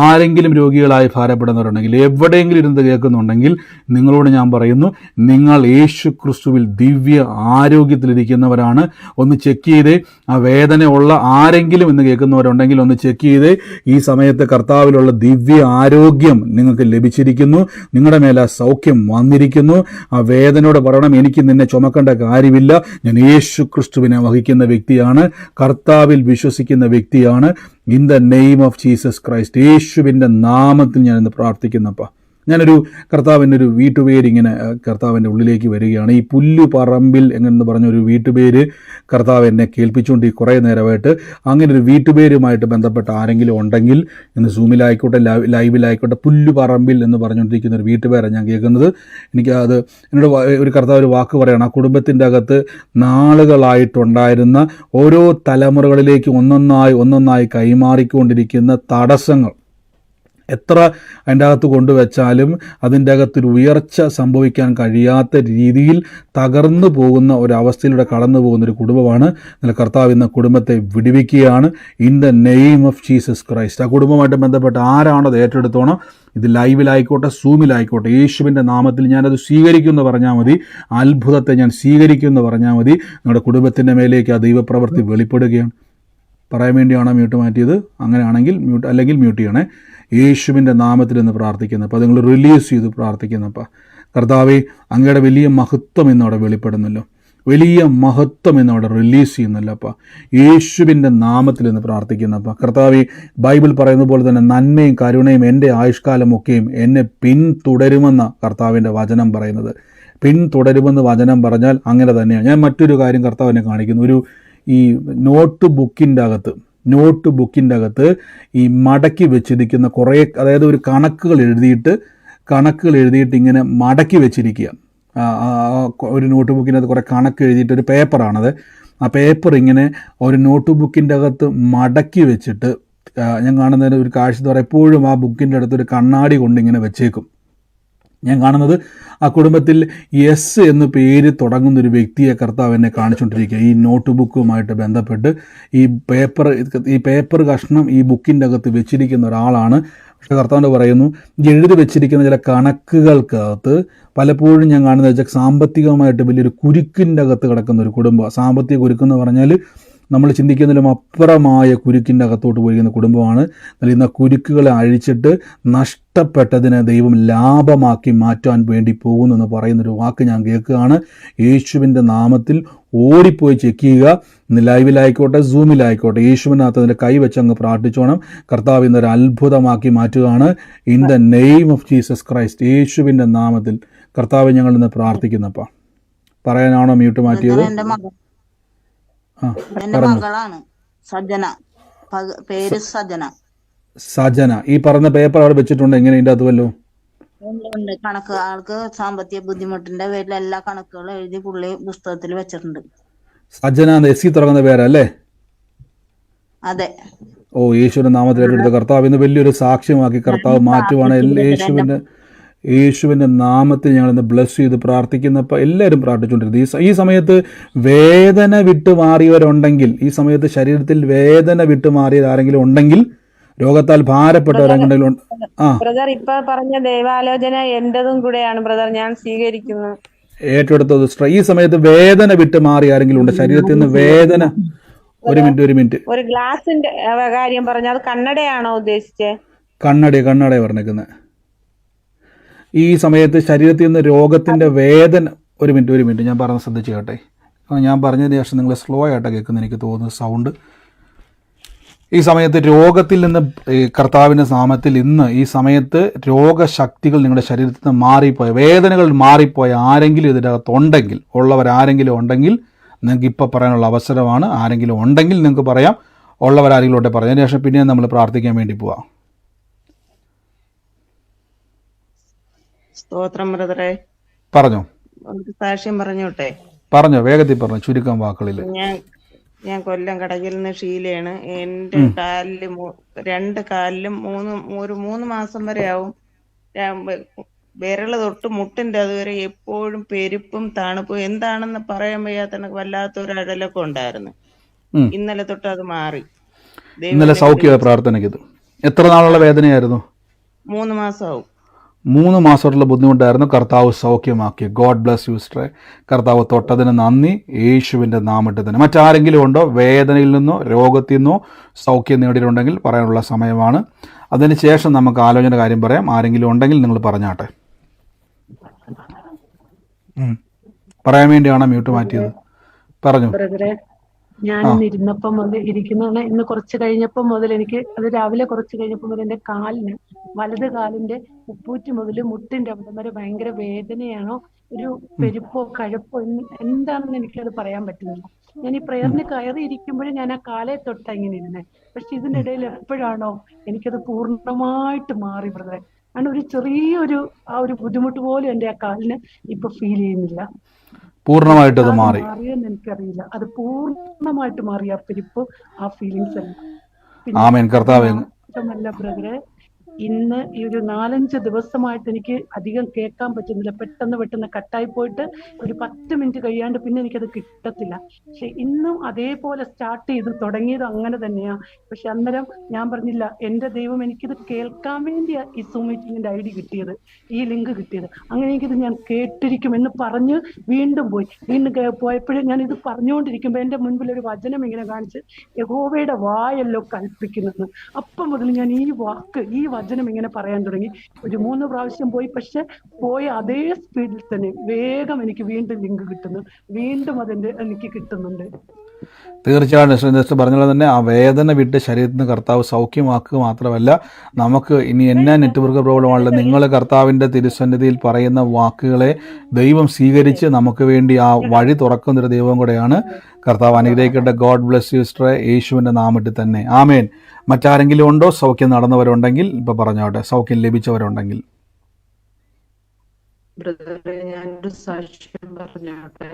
ആരെങ്കിലും രോഗികളായി ഭാരപ്പെടുന്നവരുണ്ടെങ്കിൽ, എവിടെയെങ്കിലും ഇരുന്ന് കേൾക്കുന്നുണ്ടെങ്കിൽ, നിങ്ങളോട് ഞാൻ പറയുന്നു, നിങ്ങൾ യേശു ക്രിസ്തുവിൽ ദിവ്യ ആരോഗ്യത്തിലിരിക്കുന്നവരാണ്. ഒന്ന് ചെക്ക് ചെയ്തേ. ആ വേദനയുള്ള ആരെങ്കിലും ഇന്ന് കേൾക്കുന്നവരുണ്ടെങ്കിൽ ഒന്ന് ചെക്ക് ചെയ്തേ. ഈ സമയത്ത് കർത്താവിലുള്ള ദിവ്യ ആരോഗ്യം നിങ്ങൾക്ക് ലഭിച്ചിരിക്കുന്നു. നിങ്ങളുടെ മേലെ സൗഖ്യം വന്നിരിക്കുന്നു. ആ വേദനയോട് പറയണം, എനിക്ക് നിന്നെ ചുമക്കേണ്ട കാര്യമില്ല, ഞാൻ യേശു ക്രിസ്തുവിനെ വഹിക്കുന്ന വ്യക്തിയാണ്, കർത്താവിൽ വിശ്വസിക്കുന്ന വ്യക്തിയാണ്. In the name of Jesus Christ, യേശുവിൻ്റെ നാമത്തിൽ ഞാനിന്ന് പ്രാർത്ഥിക്കുന്നപ്പ. ഞാനൊരു കർത്താവിൻ്റെ ഒരു വീട്ടുപേര് ഇങ്ങനെ കർത്താവിൻ്റെ ഉള്ളിലേക്ക് വരികയാണ്. ഈ പുല്ലുപറമ്പിൽ എന്ന് പറഞ്ഞൊരു വീട്ടുപേര് കർത്താവ് എന്നെ കേൾപ്പിച്ചുകൊണ്ട് ഈ കുറേ നേരമായിട്ട്. അങ്ങനെ ഒരു വീട്ടുപേരുമായിട്ട് ബന്ധപ്പെട്ട ആരെങ്കിലും ഉണ്ടെങ്കിൽ ഇന്ന് സൂമിലായിക്കോട്ടെ, ലൈവിലായിക്കോട്ടെ, പുല്ലുപറമ്പിൽ എന്ന് പറഞ്ഞുകൊണ്ടിരിക്കുന്ന ഒരു വീട്ടുപേരാണ് ഞാൻ കേൾക്കുന്നത്. എനിക്ക് അത് എന്നോട് ഒരു കർത്താവ് ഒരു വാക്ക് പറയണം, ആ കുടുംബത്തിൻ്റെ അകത്ത് നാളുകളായിട്ടുണ്ടായിരുന്ന ഓരോ തലമുറകളിലേക്ക് ഒന്നൊന്നായി കൈമാറിക്കൊണ്ടിരിക്കുന്ന തടസ്സങ്ങൾ എത്ര അതിൻ്റെ അകത്ത് കൊണ്ടുവച്ചാലും അതിൻ്റെ അകത്തൊരു ഉയർച്ച സംഭവിക്കാൻ കഴിയാത്ത രീതിയിൽ തകർന്നു പോകുന്ന ഒരവസ്ഥയിലൂടെ കടന്നു പോകുന്ന ഒരു കുടുംബമാണ്. എന്നാൽ കർത്താവ് ഇന്ന് കുടുംബത്തെ വിടുവിക്കുകയാണ്. In the name of Jesus Christ. ആ കുടുംബമായിട്ട് ബന്ധപ്പെട്ട് ആരാണോ അത് ഏറ്റെടുത്തോണം, ഇത് ലൈവിലായിക്കോട്ടെ, സൂമിലായിക്കോട്ടെ, യേശുവിൻ്റെ നാമത്തിൽ ഞാനത് സ്വീകരിക്കുമെന്ന് പറഞ്ഞാൽ മതി. അത്ഭുതത്തെ ഞാൻ സ്വീകരിക്കുമെന്ന് പറഞ്ഞാൽ മതി. നിങ്ങളുടെ കുടുംബത്തിൻ്റെ മേലേക്ക് ആ ദൈവപ്രവൃത്തി വെളിപ്പെടുകയാണ്. പറയാൻ വേണ്ടിയാണോ മ്യൂട്ട് മാറ്റിയത്? അങ്ങനെയാണെങ്കിൽ മ്യൂട്ട്, അല്ലെങ്കിൽ മ്യൂട്ട് ചെയ്യണേ. യേശുവിൻ്റെ നാമത്തിൽ നിന്ന് പ്രാർത്ഥിക്കുന്നപ്പോൾ അത് നിങ്ങൾ റിലീസ് ചെയ്ത് പ്രാർത്ഥിക്കുന്നപ്പോൾ, കർത്താവെ അങ്ങയുടെ വലിയ മഹത്വം എന്നവിടെ വെളിപ്പെടുന്നല്ലോ, വലിയ മഹത്വം എന്നവിടെ റിലീസ് ചെയ്യുന്നല്ലോ അപ്പം. യേശുവിൻ്റെ നാമത്തിൽ നിന്ന് പ്രാർത്ഥിക്കുന്നപ്പോൾ കർത്താവെ, ബൈബിൾ പറയുന്ന പോലെ തന്നെ നന്മയും കരുണയും എൻ്റെ ആയുഷ്കാലമൊക്കെയും എന്നെ പിന്തുടരുമെന്ന കർത്താവിൻ്റെ വചനം പറയുന്നത്. പിന്തുടരുമെന്ന് വചനം പറഞ്ഞാൽ അങ്ങനെ തന്നെയാണ്. ഞാൻ മറ്റൊരു കാര്യം കർത്താവിനെ കാണിക്കുന്നു. ഈ നോട്ട് ബുക്കിൻ്റെ അകത്ത് ഈ മടക്കി വെച്ചിരിക്കുന്ന കുറേ, അതായത് ഒരു കണക്കുകൾ എഴുതിയിട്ട് ഇങ്ങനെ മടക്കി വെച്ചിരിക്കുക. ഒരു നോട്ട് ബുക്കിൻ്റെ കുറേ കണക്ക് എഴുതിയിട്ട് ഒരു പേപ്പറാണത്. ആ പേപ്പർ ഇങ്ങനെ ഒരു നോട്ട് ബുക്കിൻ്റെ അകത്ത് മടക്കി വെച്ചിട്ട് ഞാൻ കാണുന്നതിന് ഒരു കാഴ്ച എന്ന് പറയുക, എപ്പോഴും ആ ബുക്കിൻ്റെ അടുത്ത് ഒരു കണ്ണാടി കൊണ്ട് ഇങ്ങനെ വെച്ചേക്കും. ഞാൻ കാണുന്നത് ആ കുടുംബത്തിൽ എസ് എന്ന് പേര് തുടങ്ങുന്നൊരു വ്യക്തിയെ കർത്താവ് എന്നെ കാണിച്ചുകൊണ്ടിരിക്കുക. ഈ നോട്ട് ബുക്കുമായിട്ട് ബന്ധപ്പെട്ട് ഈ പേപ്പർ കഷ്ണം ഈ ബുക്കിൻ്റെ അകത്ത് വെച്ചിരിക്കുന്ന ഒരാളാണ്. പക്ഷെ കർത്താവ് പറയുന്നു ഈ എഴുതി വെച്ചിരിക്കുന്ന ചില കണക്കുകൾക്കകത്ത് പലപ്പോഴും ഞാൻ കാണുന്നത് വെച്ചാൽ സാമ്പത്തികമായിട്ട് വലിയൊരു കുരുക്കിൻ്റെ അകത്ത് കിടക്കുന്ന ഒരു കുടുംബം. സാമ്പത്തിക കുരുക്കെന്ന് പറഞ്ഞാൽ നമ്മൾ ചിന്തിക്കുന്നതിലും അപ്പുറമായ കുരുക്കിൻ്റെ അകത്തോട്ട് പോയിരിക്കുന്ന കുടുംബമാണ്. എന്നാൽ ഇന്ന് കുരുക്കുകളെ അഴിച്ചിട്ട് നഷ്ടപ്പെട്ടതിനെ ദൈവം ലാഭമാക്കി മാറ്റാൻ വേണ്ടി പോകുന്നു എന്ന് പറയുന്നൊരു വാക്ക് ഞാൻ കേൾക്കുകയാണ്. യേശുവിൻ്റെ നാമത്തിൽ ഓടിപ്പോയി ചെക്ക് ചെയ്യുക. ഇന്ന് ലൈവിലായിക്കോട്ടെ സൂമിലായിക്കോട്ടെ യേശുവിനകത്ത് അതിൻ്റെ കൈവച്ച് അങ്ങ് പ്രാർത്ഥിച്ചോണം. കർത്താവ് ഇന്നൊരു അത്ഭുതമാക്കി മാറ്റുകയാണ്. In the name of Jesus Christ, യേശുവിൻ്റെ നാമത്തിൽ കർത്താവ് ഞങ്ങൾ ഇന്ന് പ്രാർത്ഥിക്കുന്നപ്പ. പറയാനാണോ മ്യൂട്ട് മാറ്റിയത്? ആ എന്റെ പറഞ്ഞു. മകളാണ് സജന, പേര് സജന. സജന, ഈ പറഞ്ഞ പേപ്പർ അവിടെ വെച്ചിട്ടുണ്ട്. എങ്ങനെ ഇതിൻ്റെ അത് വല്ലോ? ഉണ്ട് കണക്ക്. ആൾക്ക് സാമ്പത്തിക ബുദ്ധിമുട്ടിന്റെ പേരിൽ എല്ലാ കണക്കുകളും എഴുതി പുള്ളി പുസ്തകത്തിൽ വെച്ചിട്ടുണ്ട്. സജന എന്ന് എസ് തുടങ്ങുന്ന പേരല്ലേ? അതെ. ഓ, യേശുവിന്റെ നാമത്തിൽ ഏറ്റെടുത്ത കർത്താവ് ഇന്ന് വലിയൊരു സാക്ഷ്യമാക്കി കർത്താവ് മാറ്റുവാണ്. യേശുവിൻ്റെ നാമത്തിൽ ഞങ്ങൾ ഇന്ന് ബ്ലസ് ചെയ്ത് പ്രാർത്ഥിക്കുന്നപ്പോൾ എല്ലാവരും പ്രാർത്ഥിച്ചുകൊണ്ടിരുന്നത്. ഈ സമയത്ത് വേദന വിട്ട് മാറിയവരുണ്ടെങ്കിൽ, ഈ സമയത്ത് ശരീരത്തിൽ വേദന വിട്ട് മാറിയത് ആരെങ്കിലും ഉണ്ടെങ്കിൽ, രോഗത്താൽ ഭാരപ്പെട്ടവരെങ്കിലും ബ്രദർ ഇപ്പൊ പറഞ്ഞ ദൈവാലോചന എന്റേതും കൂടെയാണ് ബ്രദർ, ഞാൻ സ്വീകരിക്കുന്നു. ഏറ്റെടുത്തത്. ഈ സമയത്ത് വേദന വിട്ട് മാറി ആരെങ്കിലും ഉണ്ട്? ശരീരത്തിൽ നിന്ന് വേദന. ഒരു മിനിറ്റ്. ഒരു ഗ്ലാസിന്റെ കാര്യം പറഞ്ഞു, അത് കണ്ണടയാണോ ഉദ്ദേശിച്ചത്? കണ്ണട പറഞ്ഞേക്കുന്നത്. ഈ സമയത്ത് ശരീരത്തിൽ നിന്ന് രോഗത്തിന്റെ വേദന. ഒരു മിനിറ്റ് ഞാൻ പറഞ്ഞ് ശ്രദ്ധിച്ചു കേട്ടെ. ഞാൻ പറഞ്ഞതിന് ശേഷം നിങ്ങൾ സ്ലോ ആയിട്ടാണ് കേൾക്കുന്നത് എനിക്ക് തോന്നുന്നു സൗണ്ട്. ഈ സമയത്ത് രോഗത്തിൽ നിന്ന് കർത്താവിൻ്റെ നാമത്തിൽ ഇന്ന് ഈ സമയത്ത് രോഗശക്തികൾ നിങ്ങളുടെ ശരീരത്തിൽ നിന്ന് മാറിപ്പോയ, വേദനകൾ മാറിപ്പോയ ആരെങ്കിലും ഇതിനകത്തുണ്ടെങ്കിൽ, ഉള്ളവരാരെങ്കിലും ഉണ്ടെങ്കിൽ നിങ്ങൾക്ക് ഇപ്പോൾ പറയാനുള്ള അവസരമാണ്. ആരെങ്കിലും ഉണ്ടെങ്കിൽ നിങ്ങൾക്ക് പറയാം. ഉള്ളവരാരെങ്കിലും ഉണ്ടെ പറഞ്ഞതിന് ശേഷം പിന്നെ നമ്മൾ പ്രാർത്ഥിക്കാൻ വേണ്ടി പോവാം. സ്തോത്രം ബ്രദറെ. പറഞ്ഞോ, ഒരു സാക്ഷ്യം പറഞ്ഞോട്ടെ? പറഞ്ഞോ, വേഗത്തിൽ പറഞ്ഞു, ചുരുക്കം വാക്കുകളിൽ. ഞാൻ കൊല്ലം കടകിൽ നിന്ന് ഷീലയാണ്. എന്റെ കാലില് രണ്ട് കാലിലും ഒരു 3 മാസം വരെ ആവും. വിരല് തൊട്ട് മുട്ടിന്റെ അതുവരെ എപ്പോഴും പെരുപ്പും തണുപ്പും, എന്താണെന്ന് പറയാൻ വയ്യാത്ത വല്ലാത്തൊരു അഴലൊക്കെ ഉണ്ടായിരുന്നു. ഇന്നലെ തൊട്ട് അത് മാറി. ഇന്നലെ സൗഖ്യ പ്രാർത്ഥനയ്ക്ക്. എത്ര നാളുള്ള വേദനയായിരുന്നു? 3 മാസമാവും. 3 മാസമായിട്ടുള്ള ബുദ്ധിമുട്ടായിരുന്നു. കർത്താവ് സൗഖ്യമാക്കി. ഗോഡ് ബ്ലസ് യു സിസ്റ്ററെ. കർത്താവ് തൊട്ടതിന് നന്ദി. യേശുവിൻ്റെ നാമത്തിൽ തന്നെ. മറ്റാരെങ്കിലും ഉണ്ടോ വേദനയിൽ നിന്നോ രോഗത്തിൽ നിന്നോ സൗഖ്യം നേടിയിട്ടുണ്ടെങ്കിൽ പറയാനുള്ള സമയമാണ്. അതിനുശേഷം നമുക്ക് ആലോചന കാര്യം പറയാം. ആരെങ്കിലും ഉണ്ടെങ്കിൽ നിങ്ങൾ പറഞ്ഞാട്ടെ. പറയാൻ വേണ്ടിയാണ് മ്യൂട്ട് മാറ്റിയത്. പറഞ്ഞു. ഞാൻ ഇന്ന് ഇരുന്നപ്പം മുതൽ ഇരിക്കുന്നതാണ്. ഇന്ന് കുറച്ച് കഴിഞ്ഞപ്പം മുതൽ എനിക്ക് അത് രാവിലെ കുറച്ച് കഴിഞ്ഞപ്പം മുതൽ എൻ്റെ കാലിന്, വലത് കാലിന്റെ ഉപ്പൂറ്റി മുതൽ മുട്ടിന്റെ അവിടം വരെ ഭയങ്കര വേദനയാണോ, ഒരു പെരുപ്പോ കഴപ്പോ എന്താണെന്ന് എനിക്കത് പറയാൻ പറ്റുന്നില്ല. ഞാൻ ഈ പ്രയറിന് കയറി ഇരിക്കുമ്പോഴും ഞാൻ ആ കാലെ തൊട്ടാ ഇങ്ങനെ ഇരുന്നേ. പക്ഷെ ഇതിന്റെ ഇടയിൽ എപ്പോഴാണോ എനിക്കത് പൂർണ്ണമായിട്ട് മാറി ബ്രദറെ. കാരണം ഒരു ചെറിയൊരു ആ ഒരു ബുദ്ധിമുട്ട് പോലും എൻ്റെ ആ കാലിന് ഇപ്പൊ ഫീൽ ചെയ്യുന്നില്ല. പൂർണ്ണമായിട്ട് അത് മാറി. മാറിയെന്ന് എനിക്കറിയില്ല. അത് പൂർണ്ണമായിട്ട് മാറി ആ പെരുപ്പ്, ആ ഫീലിങ്സ് എല്ലാം. ആമേൻ. കർത്താവേ, മാത്രമല്ല ബ്രദറെ, ഇന്ന് ഈ ഒരു 4-5 ദിവസമായിട്ട് എനിക്ക് അധികം കേൾക്കാൻ പറ്റുന്നില്ല. പെട്ടെന്ന് കട്ടായി പോയിട്ട് ഒരു 10 മിനിറ്റ് കഴിയാണ്ട് പിന്നെ എനിക്കത് കിട്ടത്തില്ല. പക്ഷെ ഇന്നും അതേപോലെ സ്റ്റാർട്ട് ചെയ്ത് തുടങ്ങിയത് അങ്ങനെ തന്നെയാ. പക്ഷെ അന്നേരം ഞാൻ പറഞ്ഞില്ല, എൻ്റെ ദൈവം എനിക്കിത് കേൾക്കാൻ വേണ്ടിയാ ഈ സൂം മീറ്റിങ്ങിന്റെ ID കിട്ടിയത്, ഈ ലിങ്ക് കിട്ടിയത്. അങ്ങനെ എനിക്കിത് ഞാൻ കേട്ടിരിക്കും എന്ന് പറഞ്ഞ് വീണ്ടും പോയപ്പോഴും ഞാൻ ഇത് പറഞ്ഞുകൊണ്ടിരിക്കുമ്പോൾ എൻ്റെ മുൻപിൽ ഒരു വചനം ഇങ്ങനെ കാണിച്ച്, യഹോവയുടെ വായല്ലോ കൽപ്പിക്കുന്നത്. അപ്പം മുതൽ ഞാൻ ഈ വചനം ഇങ്ങനെ പറയാൻ തുടങ്ങി. ഒരു 3 പ്രാവശ്യം പോയി. പക്ഷെ പോയ അതേ സ്പീഡിൽ തന്നെ വേഗം എനിക്ക് വീണ്ടും ലിങ്ക് കിട്ടുന്നു. വീണ്ടും എനിക്ക് കിട്ടുന്നുണ്ട്. തീർച്ചയായിട്ടും പറഞ്ഞത് തന്നെ ആ വേദന വിട്ട് ശരീരത്തിൽ നിന്ന് കർത്താവ് സൗഖ്യമാക്കുക മാത്രമല്ല, നമുക്ക് ഇനി എന്നാ നെറ്റ്വർക്ക് പ്രോബ്ലമാണല്ലോ, നിങ്ങൾ കർത്താവിൻ്റെ തിരുസന്നിധിയിൽ പറയുന്ന വാക്കുകളെ ദൈവം സ്വീകരിച്ച് നമുക്ക് വേണ്ടി ആ വഴി തുറക്കുന്നൊരു ദൈവം കൂടെയാണ്. കർത്താവ് അനുഗ്രഹിക്കട്ടെ. ഗോഡ് ബ്ലസ് യു സിസ്റ്ററെ, യേശുവിൻ്റെ നാമത്തിൽ തന്നെ. ആമേൻ. മറ്റാരെങ്കിലും ഉണ്ടോ സൗഖ്യം നടന്നവരുണ്ടെങ്കിൽ ഇപ്പൊ പറഞ്ഞോട്ടെ, സൗഖ്യം ലഭിച്ചവരുണ്ടെങ്കിൽ? ഞാനൊരു സാക്ഷ്യം പറഞ്ഞോട്ടെ?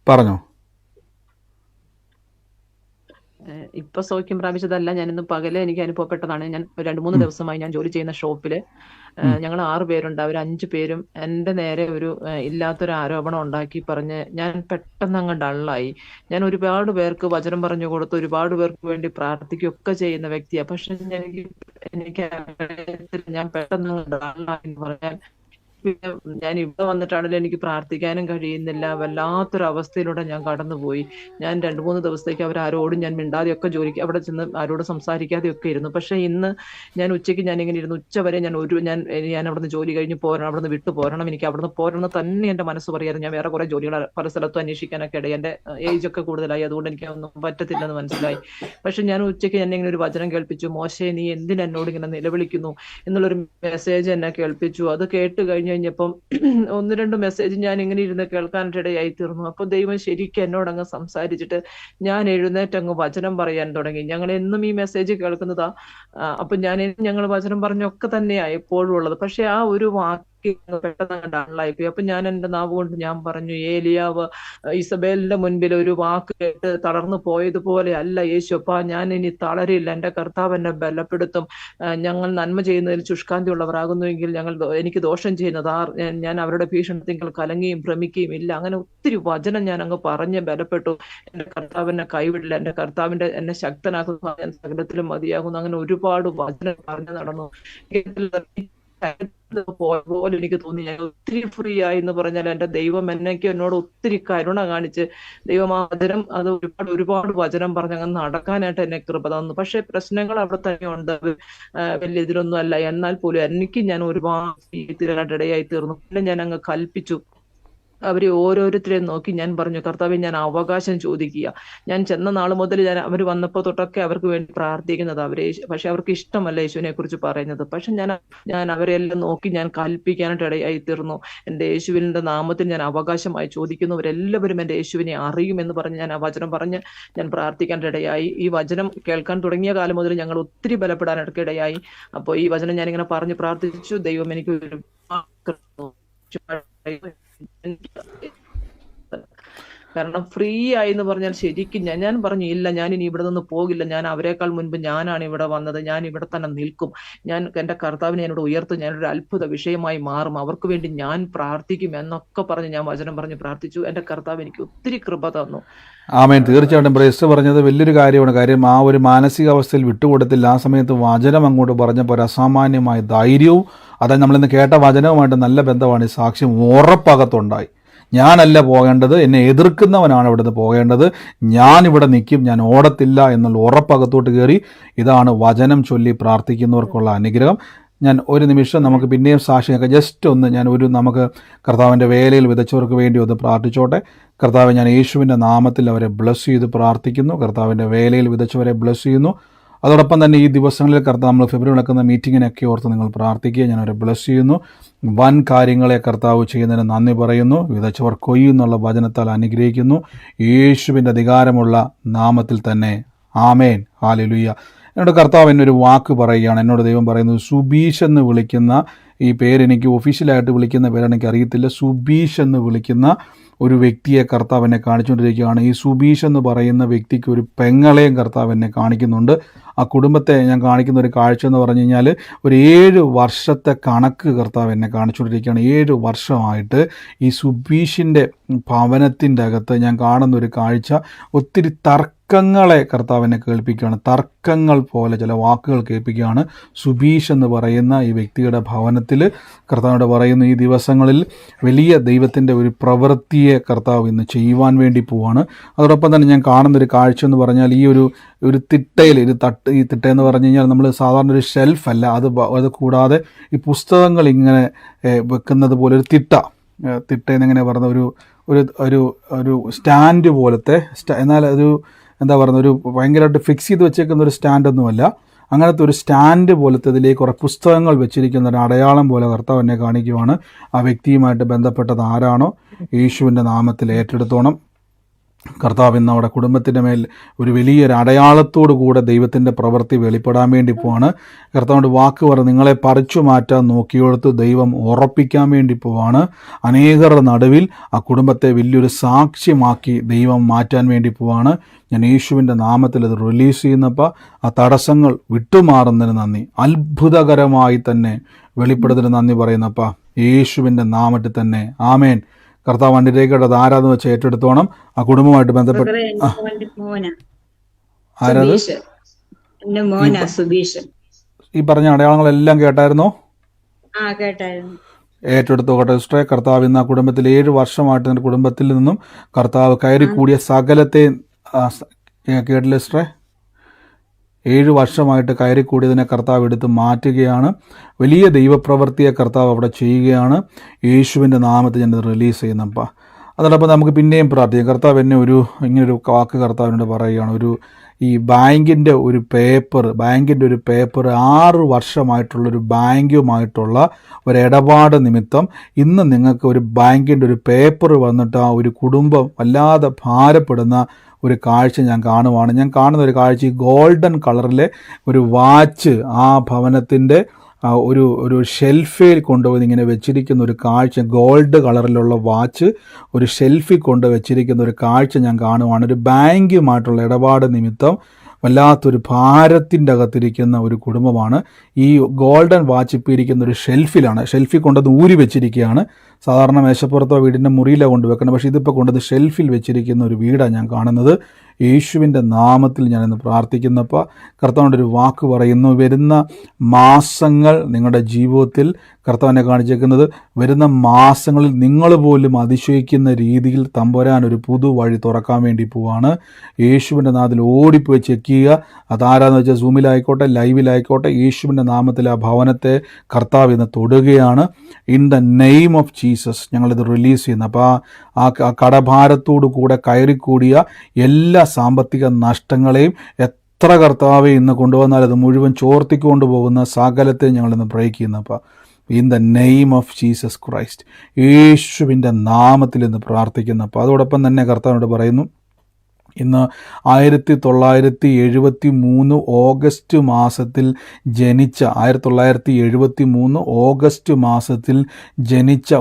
പറഞ്ഞോ. ഇപ്പൊ സൗഖ്യം പ്രാപിച്ചതല്ല, ഞാൻ ഇന്ന് പകല് എനിക്ക് അനുഭവപ്പെട്ടതാണ്. ഞാൻ 2-3 ദിവസമായി ഞാൻ ജോലി ചെയ്യുന്ന ഷോപ്പില് ഞങ്ങൾ 6 പേരുണ്ട്. അവർ 5 പേരും എൻ്റെ നേരെ ഒരു ഇല്ലാത്തൊരു ആരോപണം ഉണ്ടാക്കി പറഞ്ഞ് ഞാൻ പെട്ടെന്ന് അങ്ങ് ഡള്ളായി. ഞാൻ ഒരുപാട് പേർക്ക് വചനം പറഞ്ഞു കൊടുത്ത് ഒരുപാട് പേർക്ക് വേണ്ടി പ്രാർത്ഥിക്കുകയൊക്കെ ചെയ്യുന്ന വ്യക്തിയാണ്. പക്ഷെ എനിക്ക് ഞാൻ പെട്ടെന്ന് ഡള്ളായി എന്ന് പറഞ്ഞാൽ പിന്നെ ഞാൻ ഇവിടെ വന്നിട്ടാണെങ്കിലും എനിക്ക് പ്രാർത്ഥിക്കാനും കഴിയുന്നില്ല. വല്ലാത്തൊരു അവസ്ഥയിലൂടെ ഞാൻ കടന്നുപോയി. ഞാൻ 2-3 ദിവസത്തേക്ക് അവരാരോടും ഞാൻ മിണ്ടാതെയൊക്കെ ജോലിക്ക് അവിടെ ചെന്ന് ആരോടും സംസാരിക്കാതെയൊക്കെ ഇരുന്നു. പക്ഷെ ഇന്ന് ഞാൻ ഉച്ചയ്ക്ക് ഞാൻ ഇങ്ങനെ ഇരുന്നു. ഉച്ചവരെ ഞാൻ അവിടുന്ന് ജോലി കഴിഞ്ഞ് പോരണം, അവിടുന്ന് വിട്ടു പോരണം, എനിക്ക് അവിടുന്ന് പോരണം തന്നെ എൻ്റെ മനസ്സ് പറയാറ്. ഞാൻ വേറെ കുറെ ജോലികൾ പല സ്ഥലത്തും അന്വേഷിക്കാനൊക്കെ ഇടയിൽ എൻ്റെ ഏജ് ഒക്കെ കൂടുതലായി, അതുകൊണ്ട് എനിക്ക് ഒന്നും പറ്റത്തില്ലെന്ന് മനസ്സിലായി. പക്ഷെ ഞാൻ ഉച്ചയ്ക്ക് എന്നെ ഇങ്ങനെ ഒരു വചനം കേൾപ്പിച്ചു, മോശേ നീ എന്തിന് എന്നോട് ഇങ്ങനെ നിലവിളിക്കുന്നു എന്നുള്ളൊരു മെസ്സേജ് എന്നെ കേൾപ്പിച്ചു. അത് കേട്ട് കഴിഞ്ഞപ്പം 1-2 മെസ്സേജ് ഞാൻ ഇങ്ങനെ ഇരുന്ന് കേൾക്കാനിടയായി തീർന്നു. അപ്പൊ ദൈവം ശരിക്കും എന്നോടങ്ങ് സംസാരിച്ചിട്ട് ഞാൻ എഴുന്നേറ്റ് അങ്ങ് വചനം പറയാൻ തുടങ്ങി. ഞങ്ങൾ എന്നും ഈ മെസ്സേജ് കേൾക്കുന്നതാ. അപ്പൊ ഞങ്ങൾ വചനം പറഞ്ഞൊക്കെ തന്നെയാ എപ്പോഴും ഉള്ളത്. പക്ഷെ ആ ഒരു വാക്ക് പെട്ടെന്ന് ഡള്ളായിപ്പോയി. അപ്പൊ ഞാൻ എൻ്റെ നാവ് കൊണ്ട് ഞാൻ പറഞ്ഞു, ഏലിയാവ് ഇസബേലിന്റെ മുൻപിൽ ഒരു വാക്ക് കേട്ട് തളർന്നു പോയതുപോലെ അല്ല യേശുപ്പാ, ഞാൻ ഇനി തളരില്ല, എൻ്റെ കർത്താവ് എന്നെ ബലപ്പെടുത്തും. ഞങ്ങൾ നന്മ ചെയ്യുന്നതിൽ ശുഷ്കാന്തി ഉള്ളവരാകുന്നുവെങ്കിൽ എനിക്ക് ദോഷം ചെയ്യുന്നത് ഞാൻ അവരുടെ ഭീഷണത്തിങ്കിൽ കലങ്ങിയും ഭ്രമിക്കുകയും ഇല്ല. അങ്ങനെ ഒത്തിരി വചനം ഞാൻ അങ്ങ് പറഞ്ഞ് ബലപ്പെട്ടു. എൻ്റെ കർത്താവ് എന്നെ കൈവിടില്ല, എൻ്റെ കർത്താവിന്റെ എന്നെ ശക്തനാക്കുന്നു, ഞാൻ സകലത്തിലും മതിയാകുന്നു. അങ്ങനെ ഒരുപാട് വചനം പറഞ്ഞു നടന്നു. പോലെ എനിക്ക് തോന്നി. ഞാൻ ഒത്തിരി ഫ്രീ ആയി എന്ന് പറഞ്ഞാൽ എൻ്റെ ദൈവം എന്നോട് ഒത്തിരി കരുണ കാണിച്ച് ദൈവമാതരം അത് ഒരുപാട് വചനം പറഞ്ഞ് അങ്ങ് നടക്കാനായിട്ട് എന്നെ കൃപ തന്നു. പക്ഷെ പ്രശ്നങ്ങൾ അവിടെ തന്നെ ഉണ്ട്, വലിയ ഇതിലൊന്നും അല്ല. എന്നാൽ പോലും എനിക്ക് ഞാൻ ഒരുപാട് ഇടയായി തീർന്നു. പിന്നെ ഞാൻ അങ്ങ് കൽപ്പിച്ചു. അവരെ ഓരോരുത്തരെയും നോക്കി ഞാൻ പറഞ്ഞു, കർത്താവേ ഞാൻ അവകാശം ചോദിക്കുക. ഞാൻ ചെന്ന നാൾ മുതൽ അവർ വന്നപ്പോൾ തൊട്ടൊക്കെ അവർക്ക് വേണ്ടി പ്രാർത്ഥിക്കുന്നത് പക്ഷെ അവർക്ക് ഇഷ്ടമല്ല യേശുവിനെ കുറിച്ച് പറയുന്നത്. പക്ഷെ ഞാൻ അവരെല്ലാം നോക്കി ഞാൻ കൽപ്പിക്കാനായിട്ട് ഇടയായി തീർന്നു. എൻ്റെ യേശുവിൻ്റെ നാമത്തിൽ ഞാൻ അവകാശമായി ചോദിക്കുന്നവരെല്ലാവരും എൻ്റെ യേശുവിനെ അറിയുമെന്ന് പറഞ്ഞ് ഞാൻ ആ വചനം പറഞ്ഞ് ഞാൻ പ്രാർത്ഥിക്കാനായിട്ട് ഇടയായി. ഈ വചനം കേൾക്കാൻ തുടങ്ങിയ കാലം മുതൽ ഞങ്ങൾ ഒത്തിരി ബലപ്പെടാനായിട്ട് ഇടയായി. അപ്പോൾ ഈ വചനം ഞാനിങ്ങനെ പറഞ്ഞ് പ്രാർത്ഥിച്ചു. ദൈവം എനിക്ക് കാരണം ഫ്രീ ആയി എന്ന് പറഞ്ഞാൽ ശരിക്കും ഞാൻ പറഞ്ഞു, ഇല്ല, ഞാൻ ഇനി ഇവിടെ നിന്ന് പോകില്ല, ഞാൻ അവരെക്കാൾ മുൻപ് ഞാനാണ് ഇവിടെ വന്നത്, ഞാൻ ഇവിടെ തന്നെ നിൽക്കും, ഞാൻ എൻ്റെ കർത്താവിനെ എന്നോട് ഉയർത്തും, ഞാനൊരു അത്ഭുത വിഷയമായി മാറും, അവർക്ക് വേണ്ടി ഞാൻ പ്രാർത്ഥിക്കും എന്നൊക്കെ പറഞ്ഞ് ഞാൻ വചനം പറഞ്ഞ് പ്രാർത്ഥിച്ചു. എൻ്റെ കർത്താവ് എനിക്ക് ഒത്തിരി കൃപ തന്നു. ആമേൻ. തീർച്ചയായിട്ടും ബ്രേസ്റ്റ് പറഞ്ഞത് വലിയൊരു കാര്യമാണ്. കാര്യം ആ ഒരു മാനസികാവസ്ഥയിൽ വിട്ടുകൊടുത്തില്ല. ആ സമയത്ത് വചനം അങ്ങോട്ട് പറഞ്ഞപ്പോൾ ഒരു അസാമാന്യമായ ധൈര്യവും അതായത് നമ്മളിന്ന് കേട്ട വചനവുമായിട്ട് നല്ല ബന്ധമാണ്. ഈ സാക്ഷ്യം ഉറപ്പകത്തുണ്ടായി. ഞാനല്ല പോകേണ്ടത്, എന്നെ എതിർക്കുന്നവനാണ് ഇവിടുന്ന് പോകേണ്ടത്, ഞാനിവിടെ നിൽക്കും, ഞാൻ ഓടത്തില്ല എന്നുള്ള ഉറപ്പകത്തോട്ട് കയറി. ഇതാണ് വചനം ചൊല്ലി പ്രാർത്ഥിക്കുന്നവർക്കുള്ള അനുഗ്രഹം. ഞാൻ ഒരു നിമിഷം നമുക്ക് പിന്നെയും സാക്ഷിയൊക്കെ ജസ്റ്റ് ഒന്ന് നമുക്ക് കർത്താവിൻ്റെ വേലയിൽ വിതച്ചവർക്ക് വേണ്ടി ഒന്ന് പ്രാർത്ഥിച്ചോട്ടെ. കർത്താവ്, ഞാൻ യേശുവിൻ്റെ നാമത്തിൽ അവരെ ബ്ലസ് ചെയ്ത് പ്രാർത്ഥിക്കുന്നു. കർത്താവിൻ്റെ വേലയിൽ വിതച്ചവരെ ബ്ലസ് ചെയ്യുന്നു. അതോടൊപ്പം തന്നെ ഈ ദിവസങ്ങളിൽ കർത്താവ് നമ്മൾ ഫെബ്രുവരി നടക്കുന്ന മീറ്റിങ്ങിനൊക്കെ ഓർത്ത് നിങ്ങൾ പ്രാർത്ഥിക്കുക. ഞാൻ അവരെ ബ്ലസ് ചെയ്യുന്നു. വൻ കാര്യങ്ങളെ കർത്താവ് ചെയ്യുന്നതിന് നന്ദി പറയുന്നു. വിതച്ചവർ കൊയ്യുന്നുള്ള വചനത്താൽ അനുഗ്രഹിക്കുന്നു. യേശുവിൻ്റെ അധികാരമുള്ള നാമത്തിൽ തന്നെ ആമേൻ. ഹല്ലേലൂയ. എന്നോട് കർത്താവ് എന്നൊരു വാക്ക് പറയുകയാണ്. എന്നോട് ദൈവം പറയുന്നത്, സുബീഷ് എന്ന് വിളിക്കുന്ന ഈ പേരെനിക്ക് ഒഫീഷ്യലായിട്ട് വിളിക്കുന്ന പേരെനിക്ക് അറിയത്തില്ല. സുബീഷ് എന്ന് വിളിക്കുന്ന ഒരു വ്യക്തിയെ കർത്താവ് എന്നെ കാണിച്ചുകൊണ്ടിരിക്കുകയാണ്. ഈ സുബീഷ് എന്ന് പറയുന്ന വ്യക്തിക്ക് ഒരു പെങ്ങളെയും കർത്താവ് എന്നെ കാണിക്കുന്നുണ്ട്. ആ കുടുംബത്തെ ഞാൻ കാണിക്കുന്ന ഒരു കാഴ്ച എന്ന് പറഞ്ഞു കഴിഞ്ഞാൽ ഒരു 7 വർഷത്തെ കണക്ക് കർത്താവ് എന്നെ കാണിച്ചുകൊണ്ടിരിക്കുകയാണ്. 7 വർഷമായിട്ട് ഈ സുബീഷിൻ്റെ ഭവനത്തിൻ്റെ അകത്ത് ഞാൻ കാണുന്ന ഒരു കാഴ്ച, ഒത്തിരി തർക്കങ്ങളെ കർത്താവ് എന്നെ കേൾപ്പിക്കുകയാണ്. തർക്കങ്ങൾ പോലെ ചില വാക്കുകൾ കേൾപ്പിക്കുകയാണ്. സുബീഷ് എന്ന് പറയുന്ന ഈ വ്യക്തിയുടെ ഭവനത്തിൽ കർത്താവിനോട് പറയുന്നു, ഈ ദിവസങ്ങളിൽ വലിയ ദൈവത്തിൻ്റെ ഒരു പ്രവൃത്തിയെ കർത്താവ് ഇന്ന് ചെയ്യുവാൻ വേണ്ടി പോവാണ്. അതോടൊപ്പം തന്നെ ഞാൻ കാണുന്നൊരു കാഴ്ച എന്ന് പറഞ്ഞാൽ ഈ ഒരു തിട്ടയിൽ ഈ തിട്ടയെന്ന് പറഞ്ഞു കഴിഞ്ഞാൽ നമ്മൾ സാധാരണ ഒരു ഷെൽഫല്ല, അത് കൂടാതെ ഈ പുസ്തകങ്ങൾ ഇങ്ങനെ വെക്കുന്നത് പോലെ ഒരു തിട്ടയെന്നിങ്ങനെ പറഞ്ഞ ഒരു സ്റ്റാൻഡ് പോലത്തെ എന്നാൽ എന്താ പറയുന്നത്, ഒരു ഭയങ്കരമായിട്ട് ഫിക്സ് ചെയ്ത് വെച്ചേക്കുന്ന ഒരു സ്റ്റാൻഡൊന്നുമല്ല, അങ്ങനത്തെ ഒരു സ്റ്റാൻഡ് പോലത്തെ ഇതിലേക്ക് കുറേ പുസ്തകങ്ങൾ വെച്ചിരിക്കുന്ന ഒരു അടയാളം പോലെ കർത്താവ് എന്നെ കാണിക്കുവാണ്. ആ വ്യക്തിയുമായിട്ട് ബന്ധപ്പെട്ടത് ആരാണോ യേശുവിൻ്റെ നാമത്തിൽ ഏറ്റെടുത്തോണം. കർത്താവ് ഇന്ന് അവിടെ കുടുംബത്തിൻ്റെ മേൽ ഒരു വലിയൊരു അടയാളത്തോടു കൂടെ ദൈവത്തിൻ്റെ പ്രവൃത്തി വെളിപ്പെടാൻ വേണ്ടി പോവാണ്. കർത്താവിൻ്റെ വാക്ക് പറഞ്ഞ് നിങ്ങളെ പറിച്ചു മാറ്റാൻ നോക്കിയെടുത്ത് ദൈവം ഉറപ്പിക്കാൻ വേണ്ടി പോവാണ്. അനേകരുടെ നടുവിൽ ആ കുടുംബത്തെ വലിയൊരു സാക്ഷ്യമാക്കി ദൈവം മാറ്റാൻ വേണ്ടി പോവാണ്. ഞാൻ യേശുവിൻ്റെ നാമത്തിൽ അത് റിലീസ് ചെയ്യുന്നപ്പോൾ ആ തടസ്സങ്ങൾ വിട്ടുമാറുന്നതിന് നന്ദി, അത്ഭുതകരമായി തന്നെ വെളിപ്പെടുന്നതിന് നന്ദി പറയുന്നപ്പോൾ യേശുവിൻ്റെ നാമത്തിൽ തന്നെ ആമേൻ. കർത്താവ് വണ്ടിയിലേക്കോട്ട് അത് ആരാന്ന് വെച്ച് ഏറ്റെടുത്തോണം. ആ കുടുംബമായിട്ട് ബന്ധപ്പെട്ട് ആരാത് ഈ പറഞ്ഞ അടയാളങ്ങളെല്ലാം കേട്ടായിരുന്നോ? ഏറ്റെടുത്തോട്ടെ സിസ്റ്ററെ. കർത്താവ് ഇന്ന് ആ കുടുംബത്തിൽ 7 വർഷമായിട്ട് എൻ്റെ കുടുംബത്തിൽ നിന്നും കർത്താവ് കയറി കൂടിയ സകലത്തെ കേട്ടില്ല സിസ്റ്ററെ? 7 വർഷമായിട്ട് കയറിക്കൂടിയതിനെ കർത്താവ് എടുത്ത് മാറ്റുകയാണ്. വലിയ ദൈവപ്രവൃത്തിയെ കർത്താവ് അവിടെ ചെയ്യുകയാണ്. യേശുവിൻ്റെ നാമത്തിൽ ഞാനത് റിലീസ് ചെയ്യുന്നപ്പോൾ അതോടൊപ്പം നമുക്ക് പിന്നെയും പ്രാർത്ഥിക്കാം. കർത്താവ് എന്നെ ഇങ്ങനൊരു വാക്ക് കർത്താവിനോട് പറയുകയാണ്. ഈ ബാങ്കിൻ്റെ ഒരു പേപ്പർ 6 വർഷമായിട്ടുള്ളൊരു ബാങ്കുമായിട്ടുള്ള ഒരു ഇടപാട് നിമിത്തം ഇന്ന് നിങ്ങൾക്ക് ഒരു ബാങ്കിൻ്റെ ഒരു പേപ്പർ വന്നിട്ട് ആ ഒരു കുടുംബം വല്ലാതെ ഭാരപ്പെടുന്ന ഒരു കാഴ്ച ഞാൻ കാണുവാണ്. ഞാൻ കാണുന്ന ഒരു കാഴ്ച ഈ ഗോൾഡൻ കളറിലെ ഒരു വാച്ച് ആ ഭവനത്തിൻ്റെ ഒരു ഷെൽഫിൽ കൊണ്ടുപോയി ഇങ്ങനെ വെച്ചിരിക്കുന്ന ഒരു കാഴ്ച. ഗോൾഡ് കളറിലുള്ള വാച്ച് ഒരു ഷെൽഫിൽ കൊണ്ട് വെച്ചിരിക്കുന്ന ഒരു കാഴ്ച ഞാൻ കാണുവാണ്. ഒരു ബാങ്കുമായിട്ടുള്ള ഇടപാട് നിമിത്തം വല്ലാത്തൊരു ഭാരത്തിൻ്റെ അകത്തിരിക്കുന്ന ഒരു കുടുംബമാണ്. ഈ ഗോൾഡൻ വാച്ച് ഇപ്പോൾ ഇരിക്കുന്ന ഒരു ഷെൽഫിൽ കൊണ്ടത് ഊരി വെച്ചിരിക്കുകയാണ്. സാധാരണ മേശപ്പുറത്തോ വീടിൻ്റെ മുറിയിലോ കൊണ്ടുവെക്കണം. പക്ഷേ ഇതിപ്പോൾ കൊണ്ടത് ഷെൽഫിൽ വെച്ചിരിക്കുന്ന ഒരു വീടാണ് ഞാൻ കാണുന്നത്. യേശുവിൻ്റെ നാമത്തിൽ ഞാനിന്ന് പ്രാർത്ഥിക്കുന്നപ്പോൾ കർത്താവിൻ്റെ ഒരു വാക്ക് പറയുന്നു. വരുന്ന മാസങ്ങൾ നിങ്ങളുടെ ജീവിതത്തിൽ കർത്താവിനെ കാണിച്ചേക്കുന്നത് വരുന്ന മാസങ്ങളിൽ നിങ്ങൾ പോലും അതിശയിക്കുന്ന രീതിയിൽ തമ്പുരാൻ ഒരു പുതുവഴി തുറക്കാൻ വേണ്ടി പോവാണ്. യേശുവിൻ്റെ നാമത്തിൽ ഓടിപ്പോയി ചെക്ക് ചെയ്യുക. അതാരാന്ന് വെച്ചാൽ സൂമിലായിക്കോട്ടെ ലൈവിലായിക്കോട്ടെ യേശുവിൻ്റെ നാമത്തിൽ ആ ഭവനത്തെ കർത്താവ് ഇന്ന് തൊടുകയാണ്. In the name of Jesus ഞങ്ങളിത് റിലീസ് ചെയ്യുന്നു. അപ്പോൾ ആ കടഭാരത്തോടു കൂടെ കയറിക്കൂടിയ എല്ലാ സാമ്പത്തിക നഷ്ടങ്ങളെയും എത്ര കർത്താവെ ഇന്ന് കൊണ്ടുവന്നാൽ അത് മുഴുവൻ ചോർത്തിക്കൊണ്ടു പോകുന്ന സകലത്തെ ഞങ്ങളിന്ന് ബ്രേക്ക് ചെയ്യുന്നപ്പോൾ in the name of Jesus Christ യേശുവിൻ്റെ നാമത്തിൽ ഇന്ന് പ്രാർത്ഥിക്കുന്നപ്പോൾ അതോടൊപ്പം തന്നെ കർത്താവിനോട് പറയുന്നു. ഇന്ന് 1973 ഓഗസ്റ്റ് മാസത്തിൽ ജനിച്ച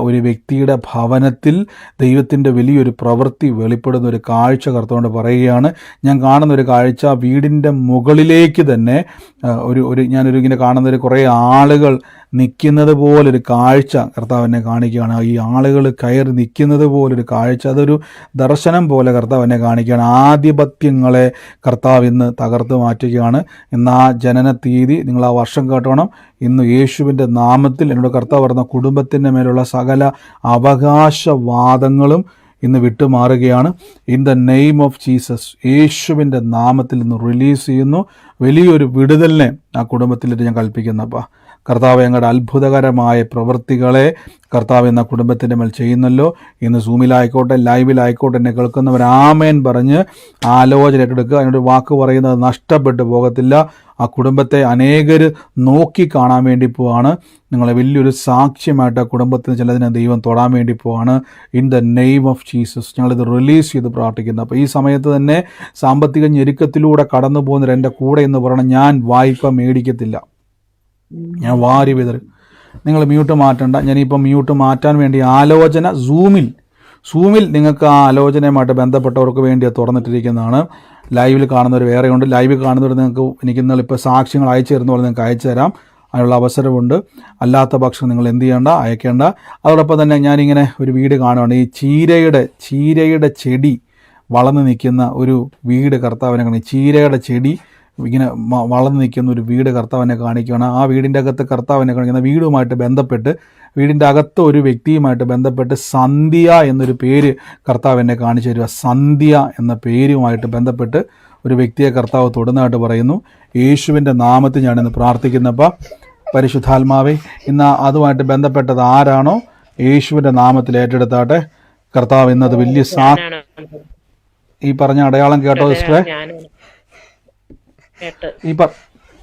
ഒരു വ്യക്തിയുടെ ഭവനത്തിൽ ദൈവത്തിൻ്റെ വലിയൊരു പ്രവൃത്തി വെളിപ്പെടുന്ന ഒരു കാഴ്ച കർത്താവിനോട് പറയുകയാണ്. ഞാൻ കാണുന്ന ഒരു കാഴ്ച വീടിൻ്റെ മുകളിലേക്ക് തന്നെ ഇങ്ങനെ കാണുന്ന കുറേ ആളുകൾ നിൽക്കുന്നത് പോലൊരു കാഴ്ച കർത്താവ് എന്നെ കാണിക്കുകയാണ്. ഈ ആളുകൾ കയറി നിൽക്കുന്നത് പോലൊരു കാഴ്ച, അതൊരു ദർശനം പോലെ കർത്താവ് എന്നെ കാണിക്കുകയാണ്. ആധിപത്യങ്ങളെ കർത്താവ് ഇന്ന് തകർത്ത് മാറ്റുകയാണ്. ഇന്ന് ആ ജനന തീയതി നിങ്ങൾ ആ വർഷം കേട്ടോണം. ഇന്ന് യേശുവിൻ്റെ നാമത്തിൽ എന്നോട് കർത്താവ് പറഞ്ഞ കുടുംബത്തിൻ്റെ മേലുള്ള സകല അവകാശവാദങ്ങളും ഇന്ന് വിട്ടുമാറുകയാണ്. In the name of Jesus യേശുവിൻ്റെ നാമത്തിൽ ഇന്ന് റിലീസ് ചെയ്യുന്നു. വലിയൊരു വിടുതലിനെ ആ കുടുംബത്തിലിട്ട് ഞാൻ കൽപ്പിക്കുന്നപ്പോൾ കർത്താവ് ഞങ്ങളുടെ അത്ഭുതകരമായ പ്രവൃത്തികളെ കർത്താവ് എന്ന കുടുംബത്തിൻ്റെ മേൽ ചെയ്യുന്നല്ലോ. ഇന്ന് സൂമിലായിക്കോട്ടെ ലൈവിലായിക്കോട്ടെ എന്നെ കേൾക്കുന്നവർ ആമേൻ പറഞ്ഞ് ആലോചന ഏറ്റെടുക്കുക. അതിനൊരു വാക്ക് പറയുന്നത് നഷ്ടപ്പെട്ടു പോകത്തില്ല. ആ കുടുംബത്തെ അനേകർ നോക്കി കാണാൻ വേണ്ടി പോവാണ്. നിങ്ങളെ വലിയൊരു സാക്ഷ്യമായിട്ട് ആ കുടുംബത്തിന് ചിലതിനെ ദൈവം തൊടാൻ വേണ്ടി പോവാണ്. In the name of Jesus ഞങ്ങളിത് റിലീസ് ചെയ്ത് പ്രാർത്ഥിക്കുന്നു. അപ്പോൾ ഈ സമയത്ത് തന്നെ സാമ്പത്തിക ഞെരുക്കത്തിലൂടെ കടന്നു പോകുന്നവർ എൻ്റെ കൂടെ എന്ന് പറയണം, ഞാൻ വായ്പ മേടിക്കത്തില്ല, ഞാൻ വാരി വിതറും. നിങ്ങൾ മ്യൂട്ട് മാറ്റണ്ട. ഞാനിപ്പം മ്യൂട്ട് മാറ്റാൻ വേണ്ടി ആലോചന സൂമിൽ നിങ്ങൾക്ക് ആ ആലോചനയുമായിട്ട് ബന്ധപ്പെട്ടവർക്ക് വേണ്ടി അത് തുറന്നിട്ടിരിക്കുന്നതാണ്. ലൈവിൽ കാണുന്നവർ വേറെയുണ്ട്. ലൈവിൽ കാണുന്നവർ നിങ്ങൾക്ക് എനിക്ക് ഇന്നലെ ഇപ്പോൾ സാക്ഷ്യങ്ങൾ അയച്ചു തരുന്ന പോലെ നിങ്ങൾക്ക് അയച്ചു തരാം. അതിനുള്ള അവസരമുണ്ട്. അല്ലാത്ത പക്ഷം നിങ്ങൾ എന്ത് ചെയ്യേണ്ട, അയക്കേണ്ട. അതോടൊപ്പം തന്നെ ഞാനിങ്ങനെ ഒരു വീട് കാണുകയാണ്. ഈ ചീരയുടെ ചെടി വളർന്നു നിൽക്കുന്ന ഒരു വീട് കർത്താവിനെ കാണി. ചീരയുടെ ചെടി ഇങ്ങനെ വളർന്നു നിൽക്കുന്ന ഒരു വീട് കർത്താവിനെ കാണിക്കുകയാണ്. ആ വീടിൻ്റെ അകത്ത് കർത്താവിനെ കാണിക്കുന്ന വീടുമായിട്ട് ബന്ധപ്പെട്ട് വീടിൻ്റെ അകത്ത് ഒരു വ്യക്തിയുമായിട്ട് ബന്ധപ്പെട്ട് സന്ധ്യ എന്നൊരു പേര് കർത്താവിനെ കാണിച്ചു തരിക. സന്ധ്യ എന്ന പേരുമായിട്ട് ബന്ധപ്പെട്ട് ഒരു വ്യക്തിയെ കർത്താവ് തൊടുന്നതായിട്ട് പറയുന്നു. യേശുവിൻ്റെ നാമത്തിൽ ഞാനിന്ന് പ്രാർത്ഥിക്കുന്നപ്പോൾ പരിശുദ്ധാത്മാവേ ഇന്ന് അതുമായിട്ട് ബന്ധപ്പെട്ടത് ആരാണോ യേശുവിൻ്റെ നാമത്തിൽ ഏറ്റെടുത്താട്ടെ. കർത്താവ് ഇന്നത് വലിയ ഈ പറഞ്ഞ അടയാളം കേട്ടോ സിസ്റ്ററെ?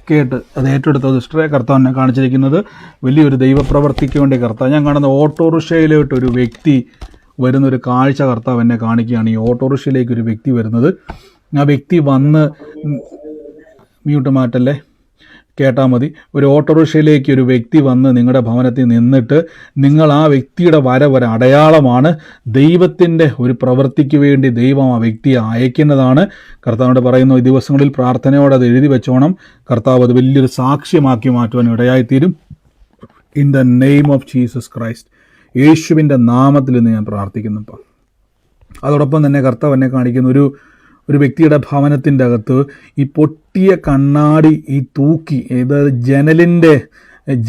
കേട്ട് അത് ഏറ്റെടുത്തത് സിസ്റ്ററെ. കർത്താവിനെ കാണിച്ചിരിക്കുന്നത് വലിയൊരു ദൈവപ്രവർത്തിക്ക് വേണ്ടി കർത്താവ്. ഞാൻ കാണുന്ന ഓട്ടോറിക്ഷയിലോട്ട് ഒരു വ്യക്തി വരുന്നൊരു കാഴ്ച കർത്താവ് എന്നെ കാണിക്കുകയാണ്. ഈ ഓട്ടോറിക്ഷയിലേക്ക് ഒരു വ്യക്തി വരുന്നത്. ആ വ്യക്തി വന്ന് മ്യൂട്ട് മാറ്റല്ലേ, കേട്ടാൽ മതി. ഒരു ഓട്ടോറിക്ഷയിലേക്ക് ഒരു വ്യക്തി വന്ന് നിങ്ങളുടെ ഭവനത്തിൽ നിന്നിട്ട് നിങ്ങൾ ആ വ്യക്തിയുടെ വരവ് അടയാളമാണ്. ദൈവത്തിൻ്റെ ഒരു പ്രവൃത്തിക്ക് വേണ്ടി ദൈവം ആ വ്യക്തിയെ അയക്കുന്നതാണ്. കർത്താവിനോട് പറയുന്നു, ഈ ദിവസങ്ങളിൽ പ്രാർത്ഥനയോടെ അത് എഴുതി വെച്ചോണം. കർത്താവ് അത് വലിയൊരു സാക്ഷ്യമാക്കി മാറ്റുവാൻ ഇടയായിത്തീരും. In the name of Jesus Christ, യേശുവിൻ്റെ നാമത്തിൽ നിന്ന് ഞാൻ പ്രാർത്ഥിക്കുന്നു. അതോടൊപ്പം തന്നെ കർത്താവ് എന്നെ കാണിക്കുന്ന ഒരു വ്യക്തിയുടെ ഭവനത്തിൻ്റെ അകത്ത് ഈ പൊട്ടിയ കണ്ണാടി ഈ തൂക്കി, അതായത്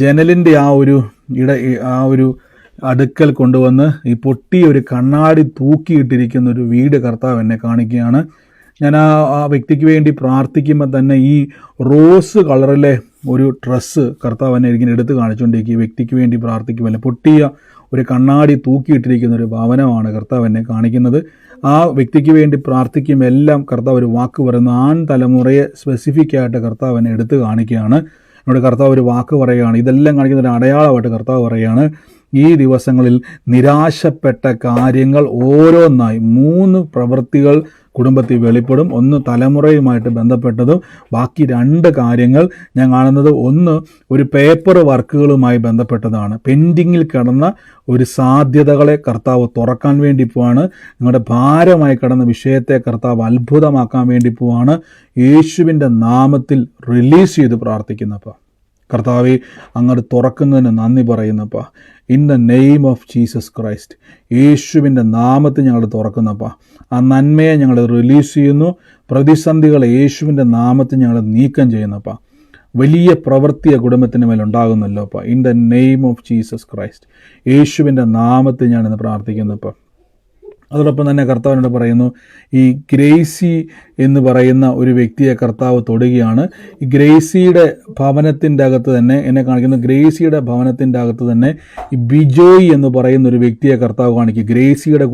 ജനലിൻ്റെ ആ ഒരു അടുക്കൽ കൊണ്ടുവന്ന് ഈ പൊട്ടിയ ഒരു കണ്ണാടി തൂക്കിയിട്ടിരിക്കുന്ന ഒരു വീട് കർത്താവ് എന്നെ കാണിക്കുകയാണ്. ഞാൻ ആ വ്യക്തിക്ക് വേണ്ടി പ്രാർത്ഥിക്കുമ്പോൾ തന്നെ ഈ റോസ് കളറിലെ ഒരു ഡ്രസ്സ് കർത്താവ് എന്നെ ഇങ്ങനെ എടുത്ത് കാണിച്ചുകൊണ്ടിരിക്കും. ഈ വ്യക്തിക്ക് വേണ്ടി പ്രാർത്ഥിക്കുമല്ലോ, പൊട്ടിയ ഒരു കണ്ണാടി തൂക്കിയിട്ടിരിക്കുന്ന ഒരു ഭവനമാണ് കർത്താവ് എന്നെ കാണിക്കുന്നത്. ആ വ്യക്തിക്ക് വേണ്ടി പ്രാർത്ഥിക്കുമ്പോൾ എല്ലാം കർത്താവ് ഒരു വാക്ക് പറയുന്നു. ആൺ തലമുറയെ സ്പെസിഫിക് ആയിട്ട് കർത്താവ് എന്നെ എടുത്ത് കാണിക്കുകയാണ്. എന്നോട് കർത്താവ് ഒരു വാക്ക് പറയുകയാണ്. ഇതെല്ലാം കാണിക്കുന്ന ഒരു അടയാളമായിട്ട് കർത്താവ് പറയുകയാണ്. ഈ ദിവസങ്ങളിൽ നിരാശപ്പെട്ട കാര്യങ്ങൾ ഓരോന്നായി 3 പ്രവൃത്തികൾ കുടുംബത്തിൽ വെളിപ്പെടും. ഒന്ന് തലമുറയുമായിട്ട് ബന്ധപ്പെട്ടതും ബാക്കി 2 കാര്യങ്ങൾ ഞാൻ കാണുന്നത്, ഒന്ന് ഒരു പേപ്പർ വർക്കുകളുമായി ബന്ധപ്പെട്ടതാണ്. പെൻഡിങ്ങിൽ കിടന്ന ഒരു സാധ്യതകളെ കർത്താവ് തുറക്കാൻ വേണ്ടി പോവാണ്. നിങ്ങളുടെ ഭാരമായി കിടന്ന വിഷയത്തെ കർത്താവ് അത്ഭുതമാക്കാൻ വേണ്ടി പോവാണ്. യേശുവിൻ്റെ നാമത്തിൽ റിലീസ് ചെയ്ത് പ്രാർത്ഥിക്കുന്നപ്പോൾ കർത്താവെ അങ്ങോട്ട് തുറക്കുന്നതിന് നന്ദി പറയുന്നപ്പാ. In the name of Jesus Christ, യേശുവിൻ്റെ നാമത്തിൽ ഞങ്ങൾ തുറക്കുന്നപ്പാ. ആ നന്മയെ ഞങ്ങൾ റിലീസ് ചെയ്യുന്നു. പ്രതിസന്ധികളെ യേശുവിൻ്റെ നാമത്തിൽ ഞങ്ങൾ നീക്കം ചെയ്യുന്നപ്പാ. വലിയ പ്രവൃത്തിയ കുടുംബത്തിന് മേലുണ്ടാകുന്നല്ലോ അപ്പാ. In the name of Jesus Christ, യേശുവിൻ്റെ നാമത്തിൽ ഞാനിന്ന് പ്രാർത്ഥിക്കുന്നപ്പാ. അതോടൊപ്പം തന്നെ കർത്താവിനോട് പറയുന്നു, ഈ ഗ്രേസി എന്ന് പറയുന്ന ഒരു വ്യക്തിയെ കർത്താവ് തൊടുകയാണ്. ഈ ഗ്രേസിയുടെ ഭവനത്തിൻ്റെ അകത്ത് തന്നെ എന്നെ കാണിക്കുന്നു. ഗ്രേസിയുടെ ഭവനത്തിൻ്റെ അകത്ത് തന്നെ ഈ ബിജോയ് എന്ന് പറയുന്ന ഒരു വ്യക്തിയെ കർത്താവ് കാണിക്കും. ഗ്രേസിയുടെ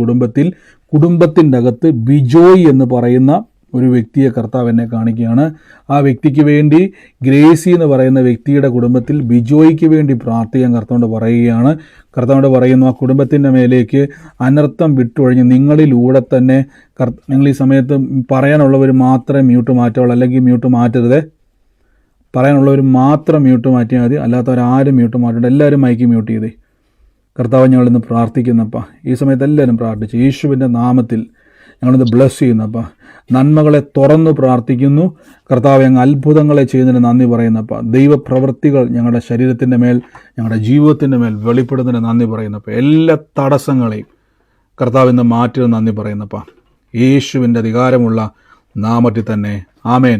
കുടുംബത്തിൻ്റെ അകത്ത് ബിജോയ് എന്ന് പറയുന്ന ഒരു വ്യക്തിയെ കർത്താവ് എന്നെ കാണിക്കുകയാണ്. ആ വ്യക്തിക്ക് വേണ്ടി, ഗ്രേസി എന്ന് പറയുന്ന വ്യക്തിയുടെ കുടുംബത്തിൽ ബിജോയ്ക്ക് വേണ്ടി പ്രാർത്ഥിക്കാൻ കർത്താവിനോട് പറയുകയാണ്. കർത്താവിനോട് പറയുന്നു, ആ കുടുംബത്തിൻ്റെ മേലേക്ക് അനർത്ഥം വിട്ടൊഴിഞ്ഞ് നിങ്ങളിലൂടെ തന്നെ നിങ്ങൾ ഈ സമയത്ത് പറയാനുള്ളവർ മാത്രമേ മ്യൂട്ട് മാറ്റുള്ളൂ, അല്ലെങ്കിൽ മ്യൂട്ട് മാറ്റരുതേ. പറയാനുള്ളവർ മാത്രം മ്യൂട്ട് മാറ്റിയാൽ മതി, അല്ലാത്തവരാരും മ്യൂട്ട് മാറ്റണ്ട. എല്ലാവരും മൈക്ക് മ്യൂട്ട് ചെയ്തേ. കർത്താവ് ഞങ്ങളിന്ന് പ്രാർത്ഥിക്കുന്നപ്പാ. ഈ സമയത്ത് എല്ലാവരും പ്രാർത്ഥിച്ചു. യേശുവിൻ്റെ നാമത്തിൽ ഞങ്ങളിത് ബ്ലസ് ചെയ്യുന്നപ്പാ. നന്മകളെ തുറന്നു പ്രാർത്ഥിക്കുന്നു. കർത്താവ് ഞങ്ങൾ അത്ഭുതങ്ങളെ ചെയ്യുന്നതിന് നന്ദി പറയുന്നപ്പാ. ദൈവപ്രവൃത്തികൾ ഞങ്ങളുടെ ശരീരത്തിൻ്റെ മേൽ, ഞങ്ങളുടെ ജീവിതത്തിൻ്റെ മേൽ വെളിപ്പെടുന്നതിന് നന്ദി പറയുന്നപ്പാ. എല്ലാ തടസ്സങ്ങളെയും കർത്താവ് ഇന്ന് മാറ്റി നന്ദി പറയുന്നപ്പാ. യേശുവിൻ്റെ അധികാരമുള്ള നാമത്തിൽ തന്നെ ആമേൻ.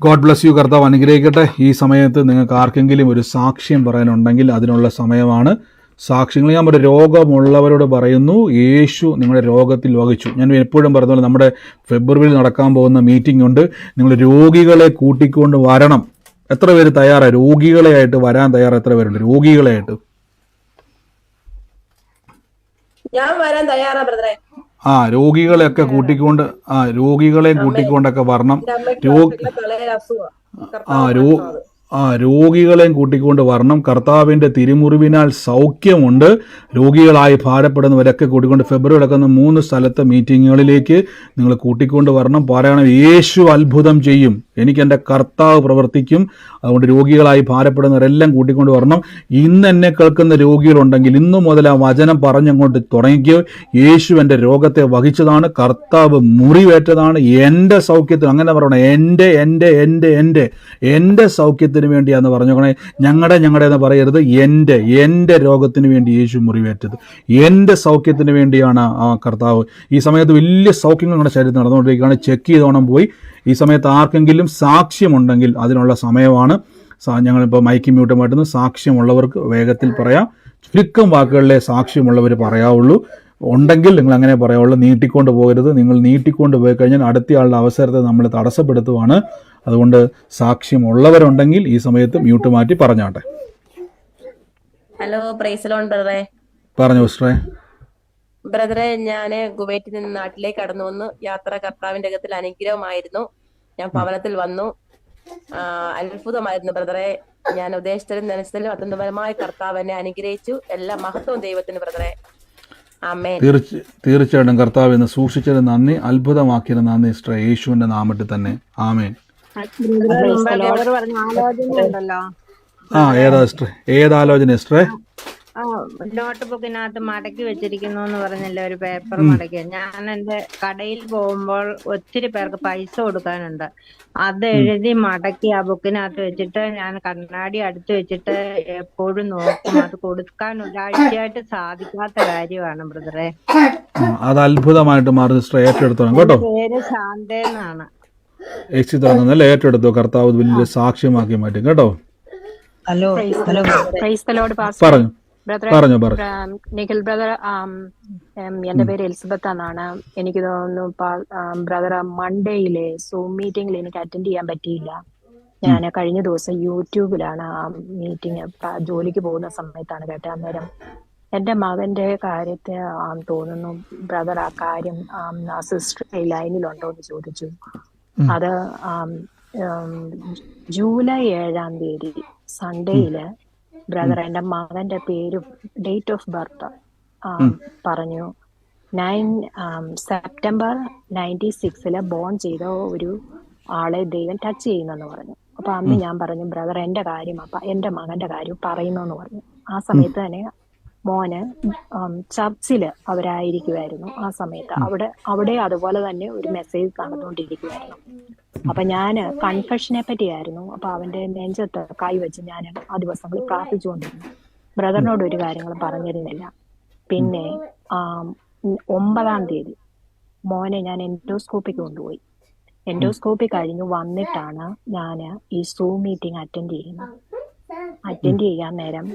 God bless you. കർത്താവ് അനുഗ്രഹിക്കട്ടെ. ഈ സമയത്ത് നിങ്ങൾക്ക് ആർക്കെങ്കിലും ഒരു സാക്ഷ്യം പറയാനുണ്ടെങ്കിൽ അതിനുള്ള സമയമാണ്. സാക്ഷ്യങ്ങൾ ഞാൻ ഒരു രോഗമുള്ളവരോട് പറയുന്നു, യേശു നിങ്ങളുടെ രോഗത്തിൽ വഹിച്ചു. ഞാൻ എപ്പോഴും പറഞ്ഞ പോലെ നമ്മുടെ ഫെബ്രുവരിയിൽ നടക്കാൻ പോകുന്ന മീറ്റിംഗ് ഉണ്ട്. നിങ്ങൾ രോഗികളെ കൂട്ടിക്കൊണ്ട് വരണം. എത്ര പേര് തയ്യാറാണ്? രോഗികളെ ആയിട്ട് വരാൻ തയ്യാറാണ്? എത്ര പേരുണ്ട് രോഗികളായിട്ട്? ഞാൻ വരാൻ തയ്യാറാ ബ്രദറെ. രോഗികളെയൊക്കെ രോഗികളെയും കൂട്ടിക്കൊണ്ടൊക്കെ വരണം. രോഗികളെയും കൂട്ടിക്കൊണ്ട് വരണം. കർത്താവിൻ്റെ തിരുമുറിവിനാൽ സൗഖ്യമുണ്ട്. രോഗികളായി ഭാരപ്പെടുന്നവരൊക്കെ കൂട്ടിക്കൊണ്ട് ഫെബ്രുവരി നടക്കുന്ന 3 സ്ഥലത്തെ മീറ്റിങ്ങുകളിലേക്ക് നിങ്ങൾ കൂട്ടിക്കൊണ്ട് വരണം. പറയണം, യേശു അത്ഭുതം ചെയ്യും, എനിക്ക് എൻ്റെ കർത്താവ് പ്രവർത്തിക്കും. അതുകൊണ്ട് രോഗികളായി ഭാരപ്പെടുന്നവരെല്ലാം കൂട്ടിക്കൊണ്ട് വരണം. ഇന്ന് എന്നെ കേൾക്കുന്ന രോഗികളുണ്ടെങ്കിൽ ഇന്നു മുതൽ ആ വചനം പറഞ്ഞങ്ങോട്ട് തുടങ്ങിക്കോ. യേശു എൻ്റെ രോഗത്തെ വഹിച്ചതാണ്, കർത്താവ് മുറിവേറ്റതാണ്, എൻ്റെ സൗഖ്യത്തിന്, അങ്ങനെ പറയണം, എൻ്റെ സൗഖ്യത്തിന് വേണ്ടിയാന്ന് പറഞ്ഞോക്കണേ. ഞങ്ങളുടെ എന്ന് പറയരുത്. എൻ്റെ രോഗത്തിന് വേണ്ടി യേശു മുറിവേറ്റത്, എൻ്റെ സൗഖ്യത്തിന് വേണ്ടിയാണ് ആ കർത്താവ്. ഈ സമയത്ത് വലിയ സൗഖ്യങ്ങൾ നമ്മുടെ ശരീരത്തിൽ നടന്നുകൊണ്ടിരിക്കുകയാണ്. ചെക്ക് ചെയ്തോണം പോയി. ഈ സമയത്ത് ആർക്കെങ്കിലും സാക്ഷ്യമുണ്ടെങ്കിൽ അതിനുള്ള സമയമാണ്. ഞങ്ങളിപ്പോൾ മൈക്ക് മ്യൂട്ട് മാറ്റുന്നു. സാക്ഷ്യമുള്ളവർക്ക് വേഗത്തിൽ പറയാം. ചുരുക്കം വാക്കുകളിലെ സാക്ഷ്യമുള്ളവർ പറയാവുള്ളൂ. ഉണ്ടെങ്കിൽ നിങ്ങൾ അങ്ങനെ പറയാവുള്ളൂ. നീട്ടിക്കൊണ്ട് പോകരുത്. നിങ്ങൾ നീട്ടിക്കൊണ്ട് പോയി കഴിഞ്ഞാൽ അടുത്തയാളുടെ അവസരത്തെ നമ്മൾ തടസ്സപ്പെടുത്തുവാണ്. അതുകൊണ്ട് സാക്ഷ്യമുള്ളവരുണ്ടെങ്കിൽ ഈ സമയത്ത് മ്യൂട്ട് മാറ്റി പറഞ്ഞാട്ടെ. ഹലോ, പ്രൈസ് ലോർഡ് ബ്രദറെ. പറഞ്ഞു സിസ്റ്ററെ. ബ്രദറെ, ഞാന് കുവൈറ്റിൽ നിന്ന് നാട്ടിലേക്ക് കടന്നു വന്നു. യാത്ര കർത്താവിന്റെ അകത്തിൽ അനുഗ്രഹമായിരുന്നു. ഞാൻ ഭവനത്തിൽ വന്നു. അത്ഭുതമായിരുന്നു ബ്രദറെ. ഞാൻ ഉദ്ദേശിച്ചതിലും നെനച്ചതിലും അത്യന്തപരമായ കർത്താവ് എന്നെ അനുഗ്രഹിച്ചു. എല്ലാ മഹത്വവും ദൈവത്തിന് ബ്രദറെ. ആമേൻ. തീർച്ചയായിട്ടും കർത്താവ് ഇന്ന് സൂക്ഷിച്ചത് നന്ദി, അത്ഭുതമാക്കിയത് നന്ദി സിസ്റ്റർ, യേശുവിന്റെ നാമത്തിൽ തന്നെ ആമേൻ. മുമ്പേ ബ്രദർ പറഞ്ഞ ആലോചന ഉണ്ടല്ലോ, ഏതാ സിസ്റ്റർ? ഏതാലോചന സിസ്റ്ററെ? നോട്ട് ബുക്കിനകത്ത് മടക്കി വെച്ചിരിക്കുന്നു എന്ന് പറഞ്ഞല്ലോ, ഒരു പേപ്പർ മടക്കി. ഞാൻ എന്റെ കടയിൽ പോകുമ്പോൾ ഒത്തിരി പേർക്ക് പൈസ കൊടുക്കാനുണ്ട്. അത് എഴുതി മടക്കി ആ ബുക്കിനകത്ത് വെച്ചിട്ട് ഞാൻ കണ്ണാടി അടുത്ത് വെച്ചിട്ട് എപ്പോഴും നോക്കും. അത് കൊടുക്കാൻ ഒരാഴ്ചയായിട്ട് സാധിക്കാത്ത കാര്യമാണ് ബ്രദറെ. അത് അത്ഭുതമായിട്ട് മാറി സിസ്റ്റർ, ഏറ്റെടുത്തോണം കേട്ടോ. പേര് ശാന്തേന്നാണ്. യേശു തോന്നുന്നല്ലേ, ഏറ്റെടുത്തോ. കർത്താവ് വലിയ സാക്ഷ്യമാക്കി മാറ്റും കേട്ടോ. ഹലോ ഹലോ പറഞ്ഞു പറഞ്ഞു. നിഖിൽ ബ്രദർ, എന്റെ പേര് എലിസബത്ത് എന്നാണ്. എനിക്ക് തോന്നുന്നു ബ്രദർ മൺഡേയിലെ സൂം മീറ്റിംഗിൽ എനിക്ക് അറ്റൻഡ് ചെയ്യാൻ പറ്റിയില്ല. ഞാൻ കഴിഞ്ഞ ദിവസം യൂട്യൂബിലാണ് ആ മീറ്റിംഗ് ജോലിക്ക് പോകുന്ന സമയത്താണ് കേട്ടത്. അന്നേരം എന്റെ മകന്റെ കാര്യത്തെ തോന്നുന്നു ബ്രദർ ആ കാര്യം സിസ്റ്റർ ലൈനിലുണ്ടോ എന്ന് ചോദിച്ചു. അത് ജൂലൈ 7-ാം തീയതി സൺഡേയില് ബ്രദർ എന്റെ മകന്റെ പേര് ഡേറ്റ് ഓഫ് ബർത്ത് പറഞ്ഞു. 9 സെപ്റ്റംബർ 96 ബോൺ ചെയ്ത ഒരു ആളെ ദൈവം ടച്ച് ചെയ്യുന്നെന്ന് പറഞ്ഞു. അപ്പൊ അന്ന് ഞാൻ പറഞ്ഞു ബ്രദർ എന്റെ കാര്യം, അപ്പൊ എന്റെ മകന്റെ കാര്യം പറയുന്നു പറഞ്ഞു. ആ സമയത്ത് തന്നെ മോന് ചർച്ചില് അവരായിരിക്കുമായിരുന്നു. ആ സമയത്ത് അവിടെ അതുപോലെ തന്നെ ഒരു മെസ്സേജ് നടന്നുകൊണ്ടിരിക്കുമായിരുന്നു. അപ്പൊ ഞാന് കൺഫെഷനെ പറ്റിയായിരുന്നു. അപ്പൊ അവന്റെ നെഞ്ചത്ത് കൈവച്ച് ഞാൻ ആ ദിവസങ്ങളിൽ പ്രാർത്ഥിച്ചുകൊണ്ടിരുന്നു. ബ്രദറിനോട് ഒരു കാര്യങ്ങളും പറഞ്ഞിരുന്നില്ല. പിന്നെ 9-ാം തീയതി മോനെ ഞാൻ എൻഡോസ്കോപ്പിക്ക് കൊണ്ടുപോയി. എൻഡോസ്കോപ്പി കഴിഞ്ഞ് വന്നിട്ടാണ് ഞാൻ ഈ സൂം മീറ്റിംഗ് അറ്റൻഡ് ചെയ്യുന്നത്. അറ്റൻഡ് ചെയ്യാൻ നേരം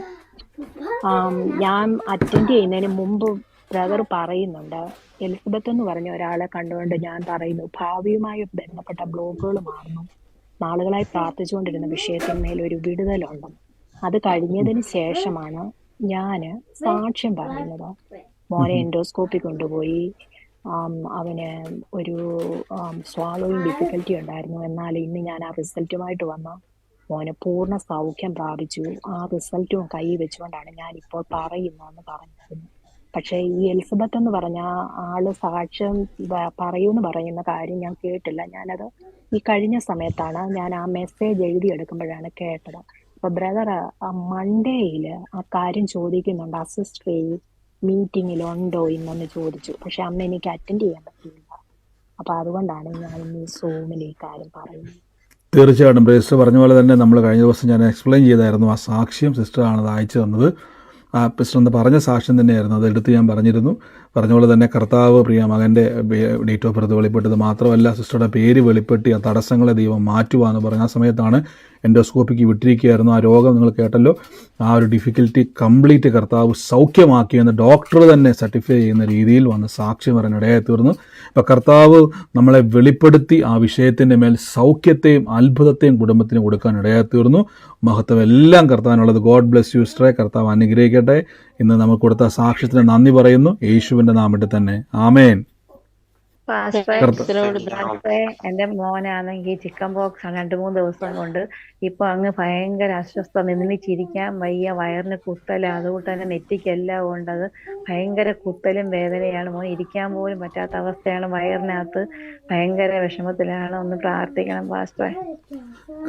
ഞാൻ അറ്റൻഡ് ചെയ്യുന്നതിന് മുമ്പ് ബ്രദർ പറയുന്നുണ്ട്, എലിസബത്ത് എന്ന് പറഞ്ഞ ഒരാളെ കണ്ടുകൊണ്ട് ഞാൻ പറയുന്നു, ഭാവിയുമായി ബന്ധപ്പെട്ട ബ്ലോഗുകൾ മാറുന്നു, നാളുകളായി പ്രാർത്ഥിച്ചുകൊണ്ടിരുന്ന വിഷയത്തിന്മേൽ ഒരു വിടുതലുണ്ടെന്ന്. അത് കഴിഞ്ഞതിന് ശേഷമാണ് ഞാൻ സാക്ഷ്യം പറയുന്നത്. മോനെ എൻഡോസ്കോപ്പി കൊണ്ടുപോയി, അവന് ഒരു സ്വാളോയിങ് ഡിഫിക്കൽറ്റി ഉണ്ടായിരുന്നു. എന്നാൽ ഇന്ന് ഞാൻ ആ റിസൾട്ടുമായിട്ട് വന്ന മോന് പൂർണ്ണ സൗഖ്യം പ്രാപിച്ചു. ആ റിസൾട്ടും കൈ വെച്ചുകൊണ്ടാണ് ഞാൻ ഇപ്പോൾ പറയുന്നതെന്ന് പറഞ്ഞിരുന്നു. പക്ഷെ ഈ എലിസബത്ത് എന്ന് പറഞ്ഞ ആള് സാക്ഷ്യം പറയൂന്ന് പറയുന്ന കാര്യം ഞാൻ കേട്ടില്ല. ഞാനത് ഈ കഴിഞ്ഞ സമയത്താണ് ഞാൻ ആ മെസ്സേജ് എഴുതിയെടുക്കുമ്പോഴാണ് കേട്ടത്. അപ്പൊ ബ്രദർ മൺഡേയില് ആ കാര്യം ചോദിക്കുന്നുണ്ട്, അസിസ്റ്റർ മീറ്റിങ്ങിലുണ്ടോ ഇന്നെന്ന് ചോദിച്ചു. പക്ഷെ അന്ന് എനിക്ക് അറ്റൻഡ് ചെയ്യാൻ പറ്റിയില്ല. അപ്പൊ അതുകൊണ്ടാണ് ഞാൻ ഇന്ന് സൂമിൽ ഈ കാര്യം പറയുന്നത്. തീർച്ചയായിട്ടും സിസ്റ്റർ പറഞ്ഞ പോലെ തന്നെ നമ്മൾ കഴിഞ്ഞ ദിവസം ഞാൻ എക്സ്പ്ലെയിൻ ചെയ്തായിരുന്നു ആ സാക്ഷ്യം. സിസ്റ്ററാണ് അത് അയച്ചു തന്നത്. ആ സിസ്റ്റർ എന്ന് പറഞ്ഞ സാക്ഷ്യം തന്നെയായിരുന്നു, അത് എടുത്ത് ഞാൻ പറഞ്ഞിരുന്നു. പറഞ്ഞ പോലെ തന്നെ കർത്താവ് പ്രിയ മകൻ്റെ ഡേറ്റ് ഓഫ് ബർത്ത് വെളിപ്പെട്ടത് മാത്രമല്ല, സിസ്റ്ററുടെ പേര് വെളിപ്പെട്ടി ആ തടസ്സങ്ങളെ ദൈവം മാറ്റുവാന്ന് പറഞ്ഞ ആ സമയത്താണ് എൻഡോസ്കോപ്പിക്ക് വിട്ടിരിക്കുകയായിരുന്നു. ആ രോഗം നിങ്ങൾ കേട്ടല്ലോ, ആ ഒരു ഡിഫിക്കൽറ്റി കംപ്ലീറ്റ് കർത്താവ് സൗഖ്യമാക്കിയെന്ന് ഡോക്ടർ തന്നെ സർട്ടിഫൈ ചെയ്യുന്ന രീതിയിൽ വന്ന് സാക്ഷ്യം പറയാനിടയായി തീർന്നു. അപ്പോൾ കർത്താവ് നമ്മളെ വെളിപ്പെടുത്തി ആ വിഷയത്തിൻ്റെ മേൽ സൗഖ്യത്തെയും അത്ഭുതത്തെയും കുടുംബത്തിന് കൊടുക്കാൻ ഇടയായി തീർന്നു. മഹത്വം എല്ലാം കർത്താവിനുള്ളത്. ഗോഡ് ബ്ലെസ് യു സിസ്റ്ററെ, കർത്താവ് അനുഗ്രഹിക്കട്ടെ. ഇന്ന് നമുക്ക് കൊടുത്ത സാക്ഷ്യത്തിന് നന്ദി പറയുന്നു, യേശുവിൻ്റെ നാമത്തിൽ തന്നെ ആമേൻ. എന്റെ മോനാണെങ്കിൽ ചിക്കൻ ബോക്സ് 2-3 ദിവസം കൊണ്ട് ഇപ്പൊ അങ്ങ് ഭയങ്കര അസ്വസ്ഥ, നിന്ന് ചിരിക്കാൻ വയ്യ, വയറിന് കുത്തല, അതുകൊണ്ട് തന്നെ നെറ്റിക്കെല്ലാം കൊണ്ടത് ഭയങ്കര കുത്തലും വേദനയാണ്. മോൻ ഇരിക്കാൻ പോലും പറ്റാത്ത അവസ്ഥയാണ്, വയറിനകത്ത് ഭയങ്കര വിഷമത്തിലാണ്. ഒന്ന് പ്രാർത്ഥിക്കണം പാസ്റ്ററെ.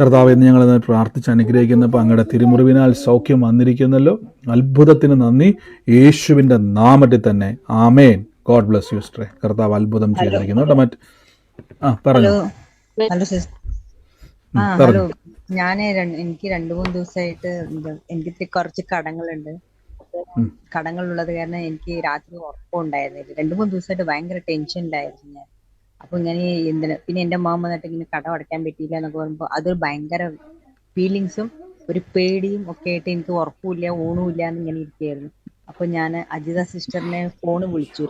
കർത്താവ് ഇന്ന് ഞങ്ങൾ പ്രാർത്ഥിച്ച് അനുഗ്രഹിക്കുന്നപ്പോൾ അങ്ങയുടെ തിരുമുറിവിനാൽ സൗഖ്യം വന്നിരിക്കുന്നല്ലോ. അത്ഭുതത്തിന് നന്ദി, യേശുവിൻ്റെ നാമത്തിൽ തന്നെ ആമേൻ. ഗോഡ് ബ്ലെസ് യു സിസ്റ്ററെ, കർത്താവ് അത്ഭുതം ചെയ്തിരിക്കുന്നു കേട്ടോ. ഹലോ ഹലോ എനിക്ക് 2-3 ദിവസമായിട്ട് എനിക്ക് കുറച്ച് കടങ്ങളുള്ളത് കാരണം എനിക്ക് രാത്രി ഉറക്കം ഉണ്ടായിരുന്നില്ല. 2-3 ദിവസമായിട്ട് ഭയങ്കര ടെൻഷനിലായിരുന്നു ഞാൻ. അപ്പൊ ഇങ്ങനെ പിന്നെ എന്റെ മാമ വന്നിട്ട് ഇങ്ങനെ കടം അടയ്ക്കാൻ പറ്റിയില്ല എന്നൊക്കെ പറയുമ്പോൾ അതൊരു ഭയങ്കര ഫീലിങ്സും ഒരു പേടിയും ഒക്കെ ആയിട്ട് എനിക്ക് ഉറക്കമില്ല ഊണുമില്ല എന്ന് ഇങ്ങനെ ഇരിക്കുകയായിരുന്നു. അപ്പൊ ഞാൻ അജിത സിസ്റ്ററിനെ ഫോണ് വിളിച്ചു.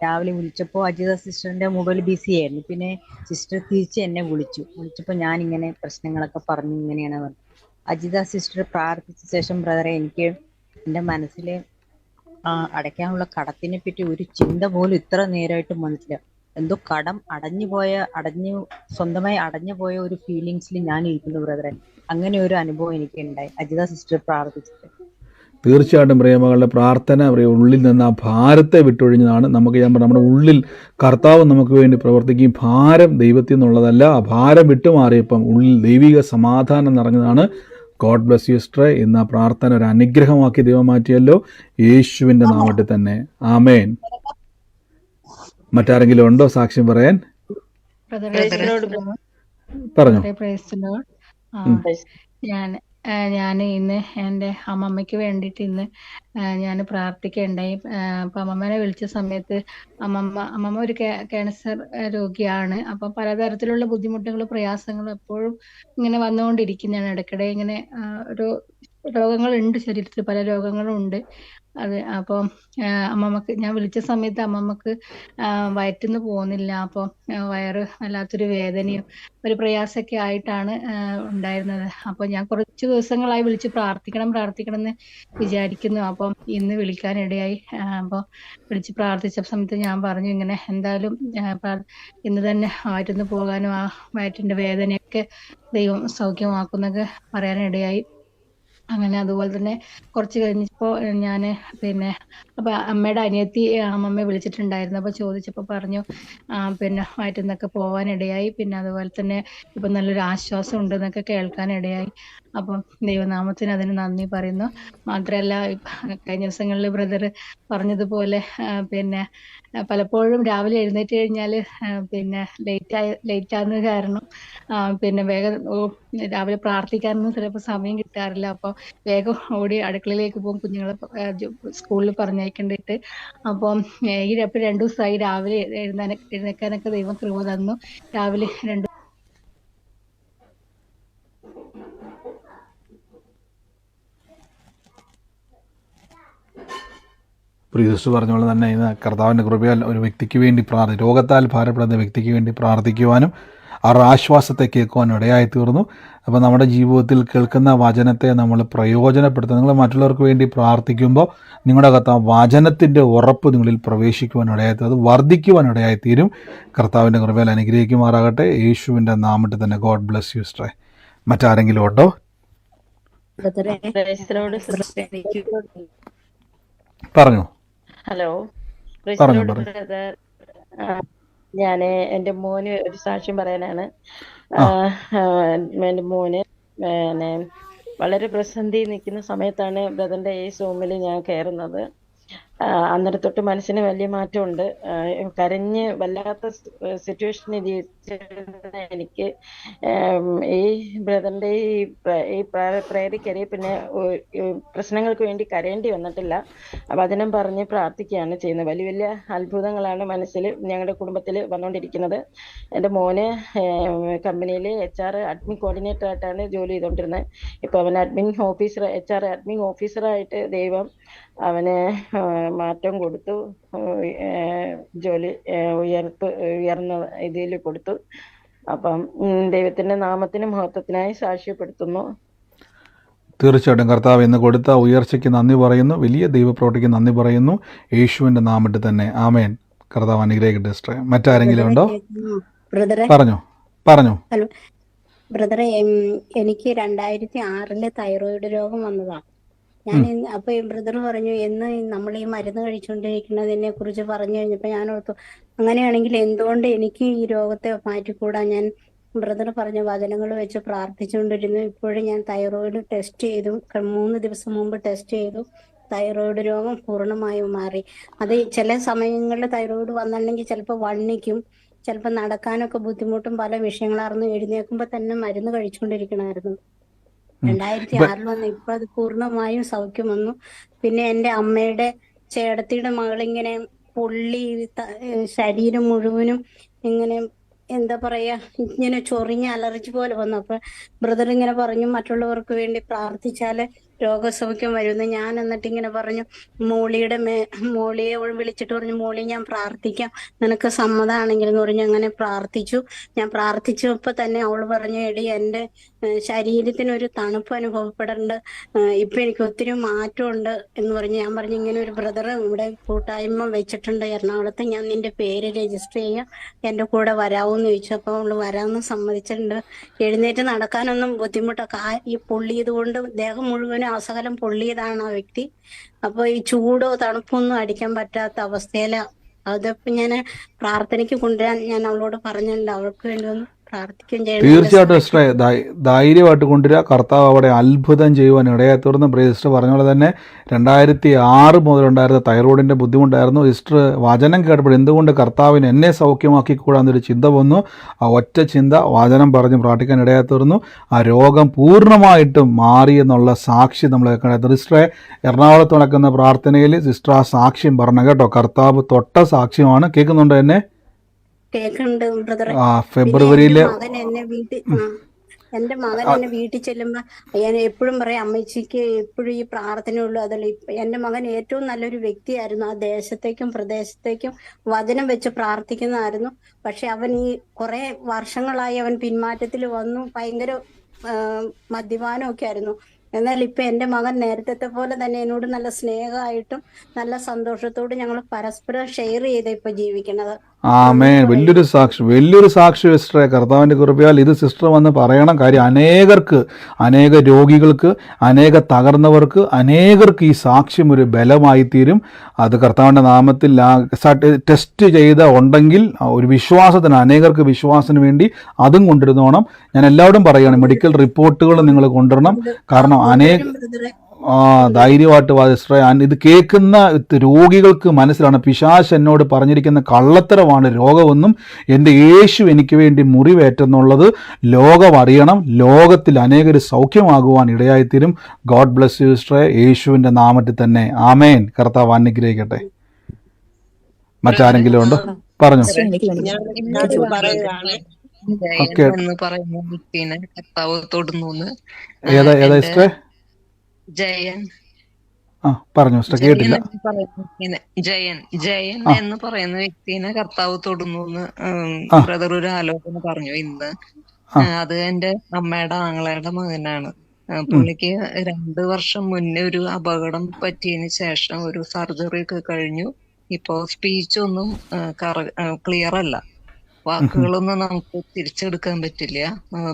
രാവിലെ വിളിച്ചപ്പോൾ അജിത സിസ്റ്ററിന്റെ മൊബൈൽ ബിസി ആയിരുന്നു. പിന്നെ സിസ്റ്റർ തിരിച്ച് എന്നെ വിളിച്ചപ്പോൾ ഞാൻ ഇങ്ങനെ പ്രശ്നങ്ങളൊക്കെ പറഞ്ഞു. ഇങ്ങനെയാണ് പറഞ്ഞത്. അജിത സിസ്റ്റർ പ്രാർത്ഥിച്ച ശേഷം ബ്രദറെ എനിക്ക് എൻ്റെ മനസ്സിൽ അടയ്ക്കാനുള്ള കടത്തിനെ പറ്റി ഒരു ചിന്ത പോലും ഇത്ര നേരമായിട്ട് മനസ്സിലാവും. എന്തോ കടം സ്വന്തമായി അടഞ്ഞു പോയ ഒരു ഫീലിങ്സിൽ ഞാൻ ഇരിക്കുന്നു ബ്രദറെ. അങ്ങനെ ഒരു അനുഭവം എനിക്ക് ഉണ്ടായി അജിത സിസ്റ്റർ പ്രാർത്ഥിച്ചിട്ട്. തീർച്ചയായിട്ടും പ്രിയമകളുടെ പ്രാർത്ഥന ഉള്ളിൽ നിന്ന് ആ ഭാരത്തെ വിട്ടൊഴിഞ്ഞതാണ്. നമുക്ക് ഞാൻ പറഞ്ഞു, നമ്മുടെ ഉള്ളിൽ കർത്താവ് നമുക്ക് വേണ്ടി പ്രവർത്തിക്കും. ഭാരം ദൈവത്തിൽ നിന്നുള്ളതല്ല. ആ ഭാരം വിട്ടുമാറിയപ്പം ഉള്ളിൽ ദൈവിക സമാധാനം നിറഞ്ഞതാണ്. God bless you sister. ഇന്ന് ആ പ്രാർത്ഥന ഒരു അനുഗ്രഹമാക്കി ദൈവം മാറ്റിയല്ലോ, യേശുവിൻ്റെ നാമത്തിൽ തന്നെ. ആമേൻ. മറ്റാരെങ്കിലും ഉണ്ടോ സാക്ഷ്യം പറയാൻ? പറഞ്ഞോ. ഞാൻ ഇന്ന് എൻ്റെ അമ്മമ്മയ്ക്ക് വേണ്ടിയിട്ട് ഇന്ന് ഞാൻ പ്രാർത്ഥിക്കുകയുണ്ടായി. അപ്പം അമ്മമ്മനെ വിളിച്ച സമയത്ത് അമ്മമ്മ ഒരു ക്യാൻസർ രോഗിയാണ്. അപ്പം പലതരത്തിലുള്ള ബുദ്ധിമുട്ടുകളും പ്രയാസങ്ങളും എപ്പോഴും ഇങ്ങനെ വന്നുകൊണ്ടിരിക്കുന്നതാണ്. ഇടയ്ക്കിടെ ഇങ്ങനെ ഒരു രോഗങ്ങളുണ്ട്, ശരീരത്തിൽ പല രോഗങ്ങളും ഉണ്ട്. അത് അപ്പം അമ്മമ്മക്ക് ഞാൻ വിളിച്ച സമയത്ത് അമ്മമ്മക്ക് വയറ്റിന്ന് പോകുന്നില്ല. അപ്പം വയറ് വല്ലാത്തൊരു വേദനയും ഒരു പ്രയാസമൊക്കെ ആയിട്ടാണ് ഉണ്ടായിരുന്നത്. അപ്പോൾ ഞാൻ കുറച്ച് ദിവസങ്ങളായി വിളിച്ച് പ്രാർത്ഥിക്കണം എന്ന് വിചാരിക്കുന്നു. അപ്പം ഇന്ന് വിളിക്കാനിടയായി. അപ്പോൾ വിളിച്ച് പ്രാർത്ഥിച്ച സമയത്ത് ഞാൻ പറഞ്ഞു, ഇങ്ങനെ എന്തായാലും ഇന്ന് തന്നെ വയറ്റിന്ന് പോകാനും ആ വയറ്റിൻ്റെ വേദനയൊക്കെ ദൈവം സൗഖ്യമാക്കുന്നൊക്കെ പറയാനിടയായി. അങ്ങനെ അതുപോലെ തന്നെ കുറച്ച് കഴിഞ്ഞപ്പോൾ ഞാൻ അപ്പം അമ്മയുടെ അനിയത്തി അമ്മമ്മയെ വിളിച്ചിട്ടുണ്ടായിരുന്നു. അപ്പോൾ ചോദിച്ചപ്പോൾ പറഞ്ഞു പിന്നെ വയറ്റിൽ നിന്നൊക്കെ പോകാനിടയായി. പിന്നെ അതുപോലെ തന്നെ ഇപ്പം നല്ലൊരു ആശ്വാസം ഉണ്ടെന്നൊക്കെ കേൾക്കാനിടയായി. അപ്പം ദൈവനാമത്തിന് അതിന് നന്ദി പറയുന്നു. മാത്രമല്ല കഴിഞ്ഞ ദിവസങ്ങളിൽ ബ്രദർ പറഞ്ഞതുപോലെ പലപ്പോഴും രാവിലെ എഴുന്നേറ്റ് കഴിഞ്ഞാൽ ലേറ്റ് ആകുന്നത് കാരണം വേഗം രാവിലെ പ്രാർത്ഥിക്കാനൊന്നും ചിലപ്പോൾ സമയം കിട്ടാറില്ല. അപ്പോൾ വേഗം ഓടി അടുക്കളയിലേക്ക് പോകും കുഞ്ഞുങ്ങളെ സ്കൂളിൽ പറഞ്ഞയക്കേണ്ടിയിട്ട്. അപ്പം ഈ 2 ദിവസമായി രാവിലെ എഴുന്നേക്കാനൊക്കെ ദൈവം കൃപ തന്നു. രാവിലെ 2 പ്രിയസ് പറഞ്ഞ പോലെ തന്നെ ഇന്ന് കർത്താവിൻ്റെ കൃപയാൽ ഒരു വ്യക്തിക്ക് വേണ്ടി രോഗത്താൽ ഭാരപ്പെടുന്ന വ്യക്തിക്ക് വേണ്ടി പ്രാർത്ഥിക്കുവാനും അവരുടെ ആശ്വാസത്തെ കേൾക്കുവാനും ഇടയായി തീർന്നു. അപ്പോൾ നമ്മുടെ ജീവിതത്തിൽ കേൾക്കുന്ന വചനത്തെ നമ്മൾ പ്രയോജനപ്പെടുത്തുക. നിങ്ങൾ മറ്റുള്ളവർക്ക് വേണ്ടി പ്രാർത്ഥിക്കുമ്പോൾ നിങ്ങളുടെ അകത്ത് ആ വചനത്തിൻ്റെ ഉറപ്പ് നിങ്ങളിൽ പ്രവേശിക്കുവാൻ ഇടയായിത്തീരും, അത് വർദ്ധിക്കുവാൻ ഇടയായിത്തീരും. കർത്താവിൻ്റെ കൃപയാൽ അനുഗ്രഹിക്കുമാറാകട്ടെ. യേശുവിൻ്റെ നാമത്തിൽ തന്നെ. God bless you sister. മറ്റാരെങ്കിലും ഉണ്ടോ? പറഞ്ഞു. ഹലോ, പറഞ്ഞു. ഞാന് എന്റെ മോന് ഒരു സാക്ഷ്യം പറയാനാണ്. എന്റെ മോന് വളരെ പ്രതിസന്ധി നിൽക്കുന്ന സമയത്താണ് ബ്രദറിന്റെ ഈ സൂമിൽ ഞാൻ കയറുന്നത്. അന്നേരം തൊട്ട് മനസ്സിന് വലിയ മാറ്റമുണ്ട്. കരഞ്ഞ് വല്ലാത്ത സിറ്റുവേഷനിൽ ജീവിച്ചിരുന്ന എനിക്ക് ഈ ബ്രദറിന്റെ ഈ പ്രേയറിൽ കയറി പിന്നെ പ്രശ്നങ്ങൾക്ക് വേണ്ടി കരയേണ്ടി വന്നിട്ടില്ല. വചനം പറഞ്ഞ് പ്രാർത്ഥിക്കുകയാണ് ചെയ്യുന്നത്. വലിയ വലിയ അത്ഭുതങ്ങളാണ് മനസ്സിൽ ഞങ്ങളുടെ കുടുംബത്തിൽ വന്നുകൊണ്ടിരിക്കുന്നത്. എൻ്റെ മോന് കമ്പനിയിൽ HR അഡ്മിൻ കോർഡിനേറ്റർ ആയിട്ടാണ് ജോലി ചെയ്തുകൊണ്ടിരുന്നത്. ഇപ്പോൾ അവൻ HR അഡ്മിൻ ഓഫീസറായിട്ട് ദൈവം അവന് മാറ്റം കൊടുത്തു. ജോലി ഉയർന്ന ഇതിൽ കൊടുത്തു. അപ്പം ദൈവത്തിന്റെ നാമത്തിന് മഹത്വത്തിനായി സാക്ഷ്യപ്പെടുത്തുന്നു. തീർച്ചയായിട്ടും കർത്താവ് ഇന്ന് കൊടുത്ത ഉയർച്ചയ്ക്ക് നന്ദി പറയുന്നു. വലിയ ദൈവപ്രവൃത്തിക്ക് നന്ദി പറയുന്നു. യേശുവിൻ്റെ നാമത്തിൽ തന്നെ. ആമേൻ. കർത്താവ് അനുഗ്രഹിക്കട്ടെ സിസ്റ്റർ. മറ്റാരെങ്കിലും ഉണ്ടോ? പറഞ്ഞു. ഹലോ ബ്രദറെ, എനിക്ക് 2006 തൈറോയിഡ് രോഗം വന്നതാണ്. ഞാൻ അപ്പൊ ബ്രദർ പറഞ്ഞു എന്ന് നമ്മൾ ഈ മരുന്ന് കഴിച്ചുകൊണ്ടിരിക്കുന്നതിനെ കുറിച്ച് പറഞ്ഞു കഴിഞ്ഞപ്പോ ഞാൻ ഓർത്തു, അങ്ങനെയാണെങ്കിൽ എന്തുകൊണ്ട് എനിക്ക് ഈ രോഗത്തെ മാറ്റിക്കൂടാ? ഞാൻ ബ്രദർ പറഞ്ഞ വചനങ്ങൾ വെച്ച് പ്രാർത്ഥിച്ചുകൊണ്ടിരുന്നു. ഇപ്പോഴും ഞാൻ തൈറോയിഡ് ടെസ്റ്റ് ചെയ്തു. 3 ദിവസം മുമ്പ് ടെസ്റ്റ് ചെയ്തു. തൈറോയിഡ് രോഗം പൂർണ്ണമായും മാറി. അത് ചില സമയങ്ങളിൽ തൈറോയിഡ് വന്നിട്ടുണ്ടെങ്കിൽ ചിലപ്പോൾ വണ്ണിക്കും, ചിലപ്പോൾ നടക്കാനൊക്കെ ബുദ്ധിമുട്ടും പല വിഷയങ്ങളായിരുന്നു. എഴുന്നേൽക്കുമ്പോ തന്നെ മരുന്ന് കഴിച്ചുകൊണ്ടിരിക്കണമായിരുന്നു. 2006 വന്നു. ഇപ്പൊ അത് പൂർണ്ണമായും സൗഖ്യം വന്നു. പിന്നെ എൻ്റെ അമ്മയുടെ ചേട്ടത്തിയുടെ മകളിങ്ങനെ പൊള്ളി ശരീരം മുഴുവനും ഇങ്ങനെ എന്താ പറയാ, ഇങ്ങനെ ചൊറിഞ്ഞ അലർജി പോലെ വന്നു. അപ്പൊ ബ്രദർ ഇങ്ങനെ പറഞ്ഞു മറ്റുള്ളവർക്ക് വേണ്ടി പ്രാർത്ഥിച്ചാല് രോഗസൗഖ്യം വരുമെന്ന്. ഞാൻ എന്നിട്ട് ഇങ്ങനെ പറഞ്ഞു, മോളിയെ വിളിച്ചിട്ട് പറഞ്ഞു, മോളി ഞാൻ പ്രാർത്ഥിക്കാം, നിനക്ക് സമ്മതമാണെങ്കിൽ എന്ന് പറഞ്ഞു. അങ്ങനെ പ്രാർത്ഥിച്ചു. ഞാൻ പ്രാർത്ഥിച്ചപ്പോ തന്നെ അവള് പറഞ്ഞു, എടി എൻ്റെ ശരീരത്തിനൊരു തണുപ്പ് അനുഭവപ്പെടേണ്ട, ഇപ്പൊ എനിക്ക് ഒത്തിരി മാറ്റമുണ്ട് എന്ന് പറഞ്ഞു. ഞാൻ പറഞ്ഞു, ഇങ്ങനെ ഒരു ബ്രദർ ഇവിടെ കൂട്ടായ്മ വെച്ചിട്ടുണ്ട് എറണാകുളത്ത്, ഞാൻ നിന്റെ പേര് രജിസ്റ്റർ ചെയ്യാം, എൻ്റെ കൂടെ വരാവൂന്ന് ചോദിച്ചു. അപ്പൊ അവള് വരാമെന്ന് സമ്മതിച്ചിട്ടുണ്ട്. എഴുന്നേറ്റ് നടക്കാനൊന്നും ബുദ്ധിമുട്ടൊക്കെ, ഈ പൊള്ളിയത് കൊണ്ട് ദേഹം മുഴുവനും അസകലം പൊള്ളിയതാണ് ആ വ്യക്തി. അപ്പൊ ഈ ചൂടോ തണുപ്പോ ഒന്നും അടിക്കാൻ പറ്റാത്ത അവസ്ഥയില. അതിപ്പോ ഞാൻ പ്രാർത്ഥനയ്ക്ക് കൊണ്ടുവരാൻ ഞാൻ അവളോട് പറഞ്ഞിട്ടുണ്ട്. അവൾക്ക് വേണ്ടി ഒന്ന് പ്രാർത്ഥിക്കുകയും ചെയ്യണം. എന്നെ തീർച്ചയായിട്ടും സിസ്റ്ററെ സഹായിക്കണം. ധൈര്യമായിട്ട് കൊണ്ടുവരിക. കർത്താവ് അവിടെ അത്ഭുതം ചെയ്യുവാൻ ഇടയാത്തീർന്ന്. സിസ്റ്റർ പറഞ്ഞ പോലെ തന്നെ 2006 മുതലുണ്ടായിരുന്ന തൈറോയിഡിൻ്റെ ബുദ്ധിമുട്ടായിരുന്നു. സിസ്റ്റർ വചനം കേട്ടപ്പോൾ എന്തുകൊണ്ട് കർത്താവിന് എന്നെ സൗഖ്യമാക്കിക്കൂടാന്നൊരു ചിന്ത വന്നു. ആ ഒറ്റ ചിന്ത വചനം പറഞ്ഞ് പ്രാർത്ഥിക്കാൻ ഇടയാത്തീർന്നു. ആ രോഗം പൂർണ്ണമായിട്ടും മാറിയെന്നുള്ള സാക്ഷി നമ്മൾ കേൾക്കണം. സിസ്റ്ററെ എറണാകുളത്ത് നടക്കുന്ന പ്രാർത്ഥനയിൽ സിസ്റ്റർ ആ സാക്ഷ്യം പറഞ്ഞു കേട്ടോ. കർത്താവ് തൊട്ട സാക്ഷ്യമാണ്. കേൾക്കുന്നുണ്ടോ എന്നെ? കേൾക്കുന്നുണ്ട് ബ്രദറെ. ആ പിന്നെ ഫെബ്രുവരിയിലെ എന്റെ മകൻ എന്നെ വീട്ടിൽ ചെല്ലുമ്പോ ഞാൻ എപ്പോഴും പറയും, അമ്മച്ചിക്ക് എപ്പോഴും ഈ പ്രാർത്ഥനയുള്ളൂ. അതല്ല, എന്റെ മകൻ ഏറ്റവും നല്ലൊരു വ്യക്തിയായിരുന്നു. ആ ദേശത്തേക്കും പ്രദേശത്തേക്കും വചനം വെച്ച് പ്രാർത്ഥിക്കുന്നതായിരുന്നു. പക്ഷെ അവൻ ഈ കുറെ വർഷങ്ങളായി അവൻ പിന്മാറ്റത്തിൽ വന്നു. ഭയങ്കര മദ്യപാനമൊക്കെ ആയിരുന്നു. എന്നാൽ ഇപ്പൊ എന്റെ മകൻ നേരത്തെ പോലെ തന്നെ എന്നോട് നല്ല സ്നേഹമായിട്ടും നല്ല സന്തോഷത്തോടും ഞങ്ങൾ പരസ്പരം ഷെയർ ചെയ്ത് ഇപ്പൊ ജീവിക്കണത്. ആമേൻ. വലിയൊരു സാക്ഷി സിസ്റ്ററെ. കർത്താവിൻ്റെ കൃപയാൽ ഇത് സിസ്റ്റർ വന്ന് പറയണം. കാര്യം അനേക രോഗികൾക്ക്, അനേക തകർന്നവർക്ക്, അനേകർക്ക് ഈ സാക്ഷ്യം ഒരു ബലമായി തീരും. അത് കർത്താവിൻ്റെ നാമത്തിൽ ടെസ്റ്റ് ചെയ്ത ഉണ്ടെങ്കിൽ ഒരു വിശ്വാസത്തിന്, അനേകർക്ക് വിശ്വാസത്തിന് വേണ്ടി അതും കൊണ്ടിരുന്നോണം. ഞാൻ എല്ലാവരും പറയുകയാണ്, മെഡിക്കൽ റിപ്പോർട്ടുകൾ നിങ്ങൾ കൊണ്ടുവരണം. കാരണം ധൈര്യമായിട്ട് സിസ്റ്ററെ. ഇത് കേൾക്കുന്ന രോഗികൾക്ക് മനസ്സിലാണ് പിശാച് എന്നോട് പറഞ്ഞിരിക്കുന്ന കള്ളത്തരമാണ് രോഗമെന്നും എൻ്റെ യേശു എനിക്ക് വേണ്ടി മുറിവേറ്റെന്നുള്ളത് ലോകം അറിയണം. ലോകത്തിൽ അനേകർ സൗഖ്യമാകുവാൻ ഇടയായിത്തീരും. ഗോഡ് ബ്ലെസ് യു സിസ്റ്ററെ, യേശുവിൻ്റെ നാമത്തിൽ തന്നെ. ആമേൻ. കർത്താവ് അനുഗ്രഹിക്കട്ടെ. മറ്റാരെങ്കിലും ഉണ്ടോ? പറഞ്ഞു. ഓക്കെ. ഏതാ സിസ്റ്ററെ? ജയൻ പറഞ്ഞു സിസ്റ്റർ, കേട്ടില്ല. ജയൻ എന്ന് പറയുന്ന വ്യക്തിനെ കർത്താവ് തൊടുന്നു എന്ന് ബ്രദർ ഒരു ആലോചന പറഞ്ഞു ഇന്ന്. അത് എന്റെ അമ്മയുടെ ആങ്ങളയുടെ മകനാണ്. പുള്ളിക്ക് 2 വർഷം മുന്നേ ഒരു അപകടം പറ്റിയതിന് ശേഷം ഒരു സർജറി ഒക്കെ കഴിഞ്ഞു. ഇപ്പോ സ്പീച്ച് ഒന്നും ക്ലിയർ അല്ല. വാക്കുകളൊന്നും നമുക്ക് തിരിച്ചെടുക്കാൻ പറ്റില്ല.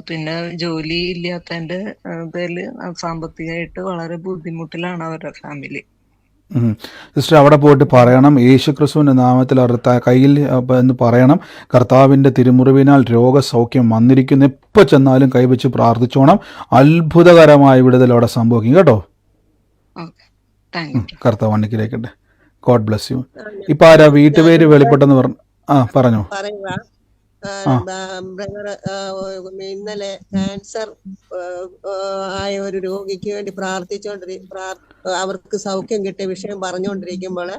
പിന്നെ ജോലി ഇല്ലാത്തതിന്റെ ഇതില് സാമ്പത്തികമായിട്ട് വളരെ ബുദ്ധിമുട്ടിലാണ് അവരുടെ ഫാമിലി. സിസ്റ്റർ അവിടെ പോയിട്ട് പറയണം, യേശുക്രിസ്തുവിൻ്റെ നാമത്തിൽ അവരുടെ കയ്യിൽ എന്ന് പറയണം, കർത്താവിൻ്റെ തിരുമുറിവിനാൽ രോഗസൗഖ്യം വന്നിരിക്കുന്നു. എപ്പോൾ ചെന്നാലും കൈവച്ച് പ്രാർത്ഥിച്ചോണം. അത്ഭുതകരമായ വിടുതൽ അവിടെ സംഭവിക്കും കേട്ടോ. കർത്താവ് അനുഗ്രഹിക്കട്ടെ. God bless you. ഇപ്പം ആരാ വീട്ടുപേര് വെളിപ്പെട്ടെന്ന് പറഞ്ഞു? പറഞ്ഞോ. ബ്രദർ, ഇന്നലെ ക്യാൻസർ ആയ ഒരു രോഗിക്ക് വേണ്ടി അവർക്ക് സൗഖ്യം കിട്ടിയ വിഷയം പറഞ്ഞുകൊണ്ടിരിക്കുമ്പോൾ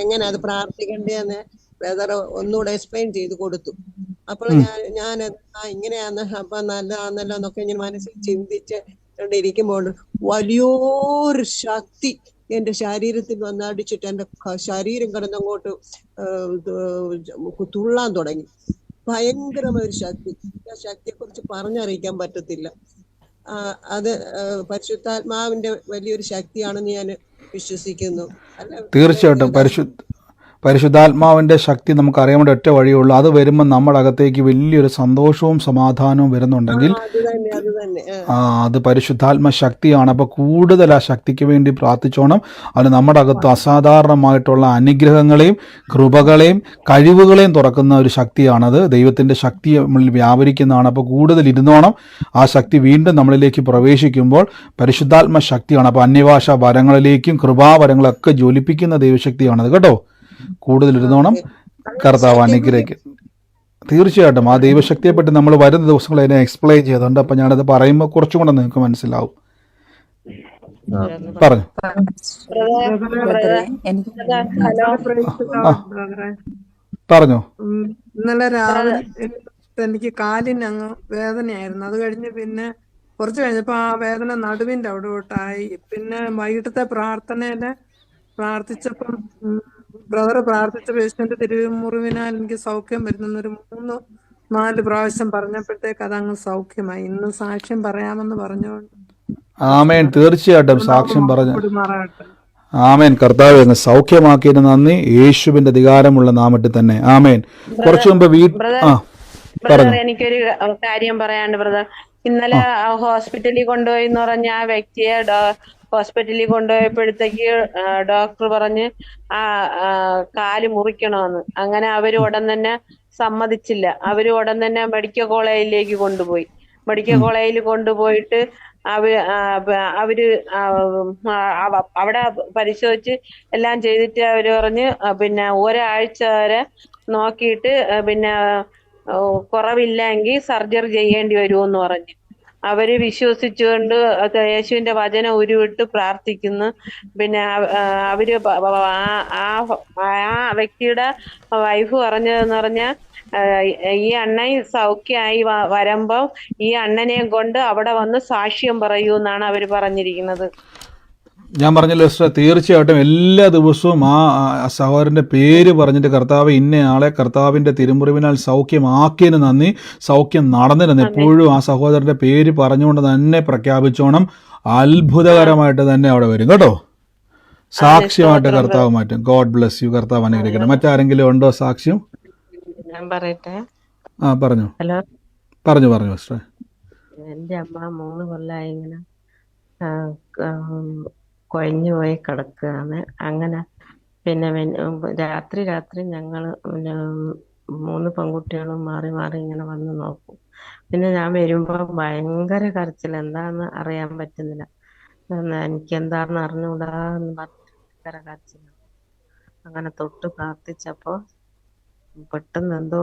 എങ്ങനെ അത് പ്രാർത്ഥിക്കേണ്ടതെന്ന് ബ്രദർ ഒന്നുകൂടെ എക്സ്പ്ലെയിൻ ചെയ്ത് കൊടുത്തു. അപ്പോൾ ഞാൻ ഇങ്ങനെയാന്ന്, അപ്പൊ നല്ലതാന്നല്ലോ എന്നൊക്കെ ഇങ്ങനെ മനസ്സിൽ ചിന്തിച്ചുകൊണ്ടിരിക്കുമ്പോൾ വലിയൊരു ശക്തി എന്റെ ശരീരത്തിൽ വന്നടിച്ചിട്ട് എന്റെ ശരീരം കിടന്നങ്ങോട്ട് തുള്ളാൻ തുടങ്ങി. ഭയങ്കരമായ ഒരു ശക്തി. ആ ശക്തിയെ കുറിച്ച് പറഞ്ഞറിയിക്കാൻ പറ്റത്തില്ല. അത് പരിശുദ്ധാത്മാവിന്റെ വലിയൊരു ശക്തിയാണെന്ന് ഞാൻ വിശ്വസിക്കുന്നു. തീർച്ചയായിട്ടും പരിശുദ്ധാത്മാവിൻ്റെ ശക്തി നമുക്ക് അറിയാൻ വേണ്ടി ഒറ്റ വഴിയുള്ളൂ. അത് വരുമ്പോൾ നമ്മുടെ അകത്തേക്ക് വലിയൊരു സന്തോഷവും സമാധാനവും വരുന്നുണ്ടെങ്കിൽ അത് പരിശുദ്ധാത്മ ശക്തിയാണ്. അപ്പോൾ കൂടുതൽ ആ ശക്തിക്ക് വേണ്ടി പ്രാർത്ഥിച്ചോണം. അത് നമ്മുടെ അകത്ത് അസാധാരണമായിട്ടുള്ള അനുഗ്രഹങ്ങളെയും കൃപകളെയും കഴിവുകളെയും തുറക്കുന്ന ഒരു ശക്തിയാണത്. ദൈവത്തിൻ്റെ ശക്തി നമ്മളിൽ വ്യാപരിക്കുന്നതാണ്. അപ്പോൾ കൂടുതൽ ഇരുന്നോണം. ആ ശക്തി വീണ്ടും നമ്മളിലേക്ക് പ്രവേശിക്കുമ്പോൾ പരിശുദ്ധാത്മ ശക്തിയാണ്. അപ്പോൾ അന്യഭാഷാ വരങ്ങളിലേക്കും കൃപാവരങ്ങളൊക്കെ ജ്വലിപ്പിക്കുന്ന ദൈവശക്തിയാണത് കേട്ടോ. കൂടുതൽ ഇരുന്നോണം. കർത്താവ് അനുഗ്രഹിക്കും. തീർച്ചയായിട്ടും ആ ദൈവശക്തിയെപ്പറ്റി നമ്മൾ വരുന്ന ദിവസങ്ങൾ അതിനെ എക്സ്പ്ലെയിൻ ചെയ്തിട്ടുണ്ട്. അപ്പം ഞാനത് പറയുമ്പോൾ കുറച്ചും കൂടെ നിങ്ങൾക്ക് മനസ്സിലാവും. പറഞ്ഞു. പറഞ്ഞോ. ഇന്നലെ രാവിലെ എനിക്ക് കാലിന് അങ്ങ് വേദനയായിരുന്നു. അത് കഴിഞ്ഞ് പിന്നെ കുറച്ച് കഴിഞ്ഞപ്പോ ആ വേദന നടുവിന്റെ അവിടെ തൊട്ടായി. പിന്നെ വൈകിട്ടത്തെ പ്രാർത്ഥനയില് പ്രാർത്ഥിച്ചപ്പം ബ്രദർ പ്രാർത്ഥിച്ച പേഷ്യന്റ് തിരുമുറിവിനാൽ എനിക്ക് സൗഖ്യം വരുന്നൊരു 3-4 പ്രാവശ്യം പറഞ്ഞപ്പോഴത്തേക്ക് അതങ്ങ് സൗഖ്യമായി. ഇന്ന് സാക്ഷ്യം പറയാമെന്ന് പറഞ്ഞുകൊണ്ട്. ആമേൻ. തീർച്ചയായിട്ടും സാക്ഷ്യം പറഞ്ഞു. ആമേൻ. കർത്താവ് അങ്ങ് സൗഖ്യമാക്കിയതിന് നന്ദി. യേശുവിന്റെ അധികാരമുള്ള നാമത്തിൽ തന്നെ. ആമേൻ. കുറച്ചു മുമ്പ് ബ്രദർ എനിക്കൊരു കാര്യം പറയാണ്ട് ബ്രദർ. ഇന്നലെ ഹോസ്പിറ്റലിൽ കൊണ്ടുപോയി എന്ന് പറഞ്ഞ ആ വ്യക്തിയെ ഹോസ്പിറ്റലിൽ കൊണ്ടുപോയപ്പോഴത്തേക്ക് ഡോക്ടർ പറഞ്ഞ് കാല് മുറിക്കണമെന്ന്. അങ്ങനെ അവര് ഉടൻ തന്നെ സമ്മതിച്ചില്ല. അവര് ഉടൻ തന്നെ മെഡിക്കൽ കോളേജിലേക്ക് കൊണ്ടുപോയി. മെഡിക്കൽ കോളേജിൽ കൊണ്ടുപോയിട്ട് അവര് അവിടെ പരിശോധിച്ച് എല്ലാം ചെയ്തിട്ട് അവര് പറഞ്ഞ് പിന്നെ ഒരാഴ്ച വരെ നോക്കിയിട്ട് പിന്നെ കുറവില്ലെങ്കിൽ സർജറി ചെയ്യേണ്ടി വരുമെന്ന് പറഞ്ഞു. അവര് വിശ്വസിച്ചുകൊണ്ട് യേശുവിന്റെ വചനം ഉരുവിട്ട് പ്രാർത്ഥിക്കുന്നു. പിന്നെ അവര് ആ വ്യക്തിയുടെ വൈഫ് പറഞ്ഞതെന്ന് പറഞ്ഞാൽ ഈ അണ്ണൻ സൗഖ്യമായി വരുമ്പം ഈ അണ്ണനെ കൊണ്ട് അവിടെ വന്ന് സാക്ഷ്യം പറയൂ എന്നാണ് അവര് പറഞ്ഞിരിക്കുന്നത്. ഞാൻ പറഞ്ഞല്ലോ സിസ്റ്റർ, തീർച്ചയായിട്ടും എല്ലാ ദിവസവും ആ സഹോദരന്റെ പേര് പറഞ്ഞിട്ട് കർത്താവ് ഇന്നയാളെ കർത്താവിന്റെ തിരുമുറിവിനാൽ സൗഖ്യമാക്കിയതിന് നന്ദി, സൗഖ്യം നടന്നിരുന്നു. എപ്പോഴും ആ സഹോദരന്റെ പേര് പറഞ്ഞുകൊണ്ട് തന്നെ പ്രഖ്യാപിച്ചോണം. അത്ഭുതകരമായിട്ട് തന്നെ അവിടെ വരും കേട്ടോ. സാക്ഷ്യമായിട്ട് കർത്താവ് മാറ്റും. God bless you. കർത്താവ് അനുഗ്രഹിക്കണം. മറ്റാരെങ്കിലും ഉണ്ടോ സാക്ഷ്യം? ഞാൻ പറയട്ടെ. പറഞ്ഞു. ഹലോ, പറഞ്ഞു സിസ്റ്റർ. എന്റെ അമ്മ 3 കൊല്ലമായി ഇങ്ങനെ കുഴഞ്ഞു പോയി കിടക്കുകയാണ്. അങ്ങനെ പിന്നെ രാത്രി ഞങ്ങൾ പിന്നെ 3 പെൺകുട്ടികളും മാറി മാറി ഇങ്ങനെ വന്ന് നോക്കും. പിന്നെ ഞാൻ വരുമ്പോൾ ഭയങ്കര കരച്ചിൽ, എന്താന്ന് അറിയാൻ പറ്റുന്നില്ല. എനിക്ക് എന്താണെന്ന് അറിഞ്ഞുകൂടാന്ന് ഭയങ്കര കരച്ചിൽ. അങ്ങനെ തൊട്ട് പ്രാർത്ഥിച്ചപ്പോൾ പെട്ടെന്ന് എന്തോ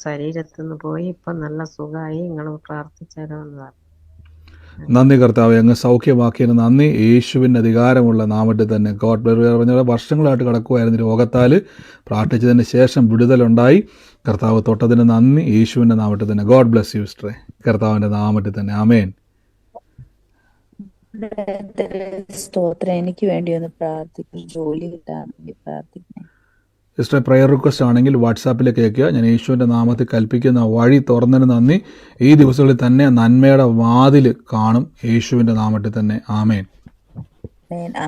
ശരീരത്തിൽ നിന്ന് പോയി. ഇപ്പം നല്ല സുഖമായി. നിങ്ങൾ പ്രാർത്ഥിച്ചേരാമെന്ന് പറഞ്ഞു. നന്ദി കർത്താവെ, അങ്ങ് സൗഖ്യമാക്കിയതിന് നന്ദി. യേശുവിൻ്റെ അധികാരമുള്ള നാമത്തിൽ തന്നെ ഗോഡ് പറഞ്ഞ വർഷങ്ങളായിട്ട് കിടക്കുമായിരുന്നു രോഗത്താൽ. പ്രാർത്ഥിച്ചതിന് ശേഷം വിടുതലുണ്ടായി. കർത്താവ് തൊട്ടതിന് നന്ദി. യേശുവിൻ്റെ നാമത്തിൽ തന്നെ. ഗോഡ് ബ്ലെസ് യു സിസ്റ്ററെ. കർത്താവിൻ്റെ നാമത്തിൽ തന്നെ. ആമേൻ. സ്തോത്രം. എനിക്ക് വേണ്ടി ഒന്ന് പ്രാർത്ഥിക്കും, ജോലി കിട്ടാൻ വേണ്ടി പ്രാർത്ഥിക്കണേ. സിസ്റ്റർ, പ്രയർ റിക്വസ്റ്റ് ആണെങ്കിൽ വാട്സാപ്പിലേക്ക് അയക്കുക. ഞാൻ യേശുവിൻ്റെ നാമത്തിൽ കൽപ്പിക്കുന്ന വഴി തുറന്നതിന് നന്ദി. ഈ ദിവസങ്ങളിൽ തന്നെ നന്മയുടെ വാതിൽ കാണും. യേശുവിൻ്റെ നാമത്തിൽ തന്നെ. ആമേൻ.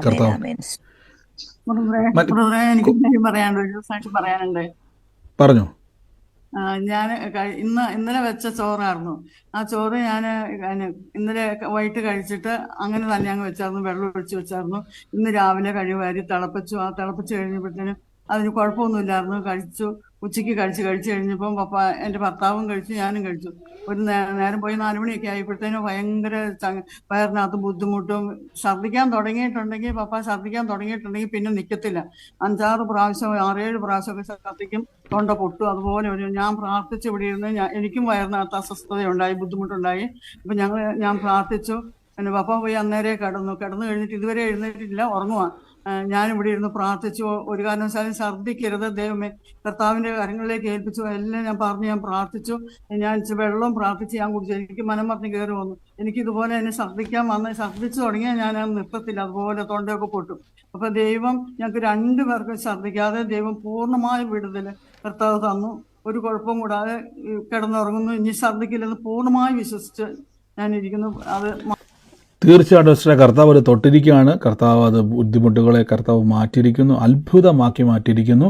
കർത്താവ് പറഞ്ഞു. ഞാൻ ഇന്നലെ വെച്ച ചോറായിരുന്നു. ആ ചോറ് ഞാൻ ഇന്നലെ വൈകിട്ട് കഴിച്ചിട്ട് അങ്ങനെ തന്നെ അങ്ങ് വെച്ചായിരുന്നു. വെള്ളം ഒഴിച്ച് വെച്ചായിരുന്നു. ഇന്ന് രാവിലെ കഴിവാരി തിളപ്പിച്ചു. ആ തിളപ്പിച്ച് കഴിഞ്ഞപ്പോഴത്തേനും അതിന് കുഴപ്പമൊന്നുമില്ലായിരുന്നു. കഴിച്ചു. ഉച്ചയ്ക്ക് കഴിച്ചു കഴിഞ്ഞപ്പം എൻ്റെ ഭർത്താവും കഴിച്ചു, ഞാനും കഴിച്ചു. ഒരു നേരം പോയി 4 മണിയൊക്കെ ആയപ്പോഴത്തേനും ഭയങ്കര വയറിനകത്ത് ബുദ്ധിമുട്ടും. ഛർദ്ദിക്കാൻ തുടങ്ങിയിട്ടുണ്ടെങ്കിൽ പിന്നെ നിൽക്കത്തില്ല. 5-6 പ്രാവശ്യം 6-7 പ്രാവശ്യമൊക്കെ ഛർദ്ദിക്കും. തൊണ്ട പൊട്ടും. അതുപോലെ ഞാൻ പ്രാർത്ഥിച്ച് ഇവിടെ ഇരുന്ന് എനിക്കും വയറിനകത്ത് അസ്വസ്ഥതയുണ്ടായി, ബുദ്ധിമുട്ടുണ്ടായി. അപ്പം ഞാൻ പ്രാർത്ഥിച്ചു. പിന്നെ പപ്പ പോയി അന്നേരെ കിടന്നു കഴിഞ്ഞിട്ട് ഇതുവരെ എഴുന്നേറ്റിട്ടില്ല, ഉറങ്ങുവാ. ഞാനിവിടെ ഇരുന്ന് പ്രാർത്ഥിച്ചു. ഒരു കാരണവശാലും ഛർദ്ദിക്കരുത്, ദൈവമേ കർത്താവിൻ്റെ കരങ്ങളിലേക്ക് ഏൽപ്പിച്ചു. എല്ലാം ഞാൻ പ്രാർത്ഥിച്ചു. ഞാൻ വെള്ളവും പ്രാർത്ഥിച്ച് ഞാൻ കുടിച്ചു. എനിക്ക് മനം മറിഞ്ഞ് കയറി വന്നു. എനിക്കിതുപോലെ എന്നെ ഛർദ്ദിച്ചു തുടങ്ങിയാൽ ഞാൻ നിർത്തത്തില്ല. അതുപോലെ തൊണ്ടയൊക്കെ പൊട്ടും. അപ്പൊ ദൈവം ഞങ്ങൾക്ക് 2 പേർക്കും ഛർദ്ദിക്കാതെ ദൈവം പൂർണ്ണമായ വിടുതൽ കർത്താവ് തന്നു. ഒരു കുഴപ്പവും കൂടാതെ കിടന്നുറങ്ങുന്നു. ഇനി ഛർദ്ദിക്കില്ലെന്ന് പൂർണ്ണമായി വിശ്വസിച്ച് ഞാനിരിക്കുന്നു. അത് തീർച്ചയായിട്ടും കർത്താവ് അത് തൊട്ടിരിക്കുകയാണ്. കർത്താവ് അത് ബുദ്ധിമുട്ടുകളെ കർത്താവ് മാറ്റിയിരിക്കുന്നു, അത്ഭുതമാക്കി മാറ്റിയിരിക്കുന്നു.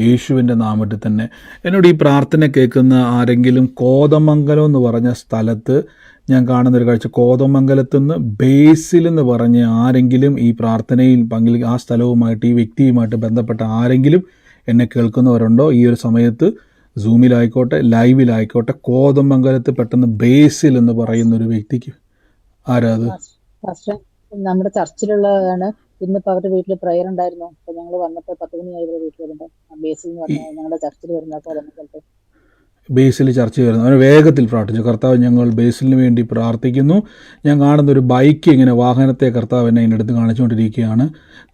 യേശുവിൻ്റെ നാമത്തിൽ തന്നെ. എന്നോട് ഈ പ്രാർത്ഥന കേൾക്കുന്ന ആരെങ്കിലും കോതമംഗലം എന്ന് പറഞ്ഞ സ്ഥലത്ത് ഞാൻ കാണുന്നൊരു കാഴ്ച, കോതമംഗലത്ത് നിന്ന് ബേസിൽ എന്ന് പറഞ്ഞ് ആരെങ്കിലും ഈ പ്രാർത്ഥനയിൽ ആ സ്ഥലവുമായിട്ട് ഈ വ്യക്തിയുമായിട്ട് ബന്ധപ്പെട്ട ആരെങ്കിലും എന്നെ കേൾക്കുന്നവരുണ്ടോ? ഈ ഒരു സമയത്ത് സൂമിലായിക്കോട്ടെ ലൈവിലായിക്കോട്ടെ, കോതമംഗലത്ത് പെട്ടെന്ന് ബേസിൽ എന്ന് പറയുന്നൊരു വ്യക്തിക്ക് ആരാ അത്? നമ്മുടെ ചർച്ചിലുള്ളതാണ്. ഇന്നിപ്പോ അവരുടെ വീട്ടിൽ പ്രയർ ഉണ്ടായിരുന്നു. അപ്പൊ ഞങ്ങൾ വന്നപ്പോ 10 മണിയായി വീട്ടിൽ വരുമ്പോ ബേസിൽ എന്ന് പറഞ്ഞാൽ ഞങ്ങളുടെ ചർച്ചിൽ വരുന്നപ്പോ നമുക്ക് ബേസിൽ ചർച്ച വരുന്നു. അവന് വേഗത്തിൽ പ്രാർത്ഥിച്ചു. കർത്താവ്, ഞങ്ങൾ ബേസിലിന് വേണ്ടി പ്രാർത്ഥിക്കുന്നു. ഞാൻ കാണുന്നൊരു ബൈക്ക് ഇങ്ങനെ വാഹനത്തെ കർത്താവ് എന്നെ ഇതിനടുത്ത് കാണിച്ചുകൊണ്ടിരിക്കുകയാണ്.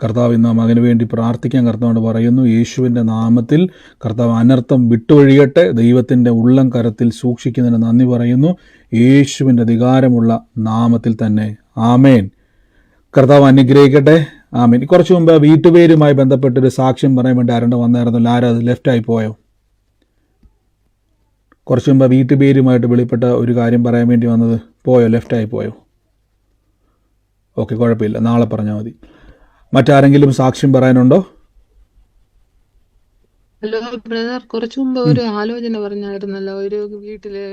കർത്താവ് ഇന്ന് മകന് വേണ്ടി പ്രാർത്ഥിക്കാൻ കർത്താവോട് പറയുന്നു. യേശുവിൻ്റെ നാമത്തിൽ കർത്താവ് അനർത്ഥം വിട്ടൊഴിയട്ടെ. ദൈവത്തിൻ്റെ ഉള്ളം കരത്തിൽ സൂക്ഷിക്കുന്നതിന് നന്ദി പറയുന്നു. യേശുവിൻ്റെ അധികാരമുള്ള നാമത്തിൽ തന്നെ. ആമേൻ. കർത്താവ് അനുഗ്രഹിക്കട്ടെ. ആമേൻ. കുറച്ച് മുമ്പ് വീട്ടുപേരുമായി ബന്ധപ്പെട്ടൊരു സാക്ഷ്യം പറയാൻ വേണ്ടി ആരണ്ട് വന്നായിരുന്നല്ലോ. ആരാ അത്? ലെഫ്റ്റായി പോയോ? കുറച്ച് മുമ്പ് വീട്ടുപേരുമായിട്ട് വെളിപ്പെട്ട ഒരു കാര്യം പറയാൻ വേണ്ടി വന്നത് പോയോ? ലെഫ്റ്റായി പോയോ? ഓക്കെ, കുഴപ്പമില്ല, നാളെ പറഞ്ഞാൽ മതി. മറ്റാരെങ്കിലും സാക്ഷ്യം പറയാനുണ്ടോ? ഹലോ ബ്രദർ, കുറച്ചു മുമ്പ് ഒരു ആലോചന പറഞ്ഞായിരുന്നല്ലോ, ഒരു വീട്ടില്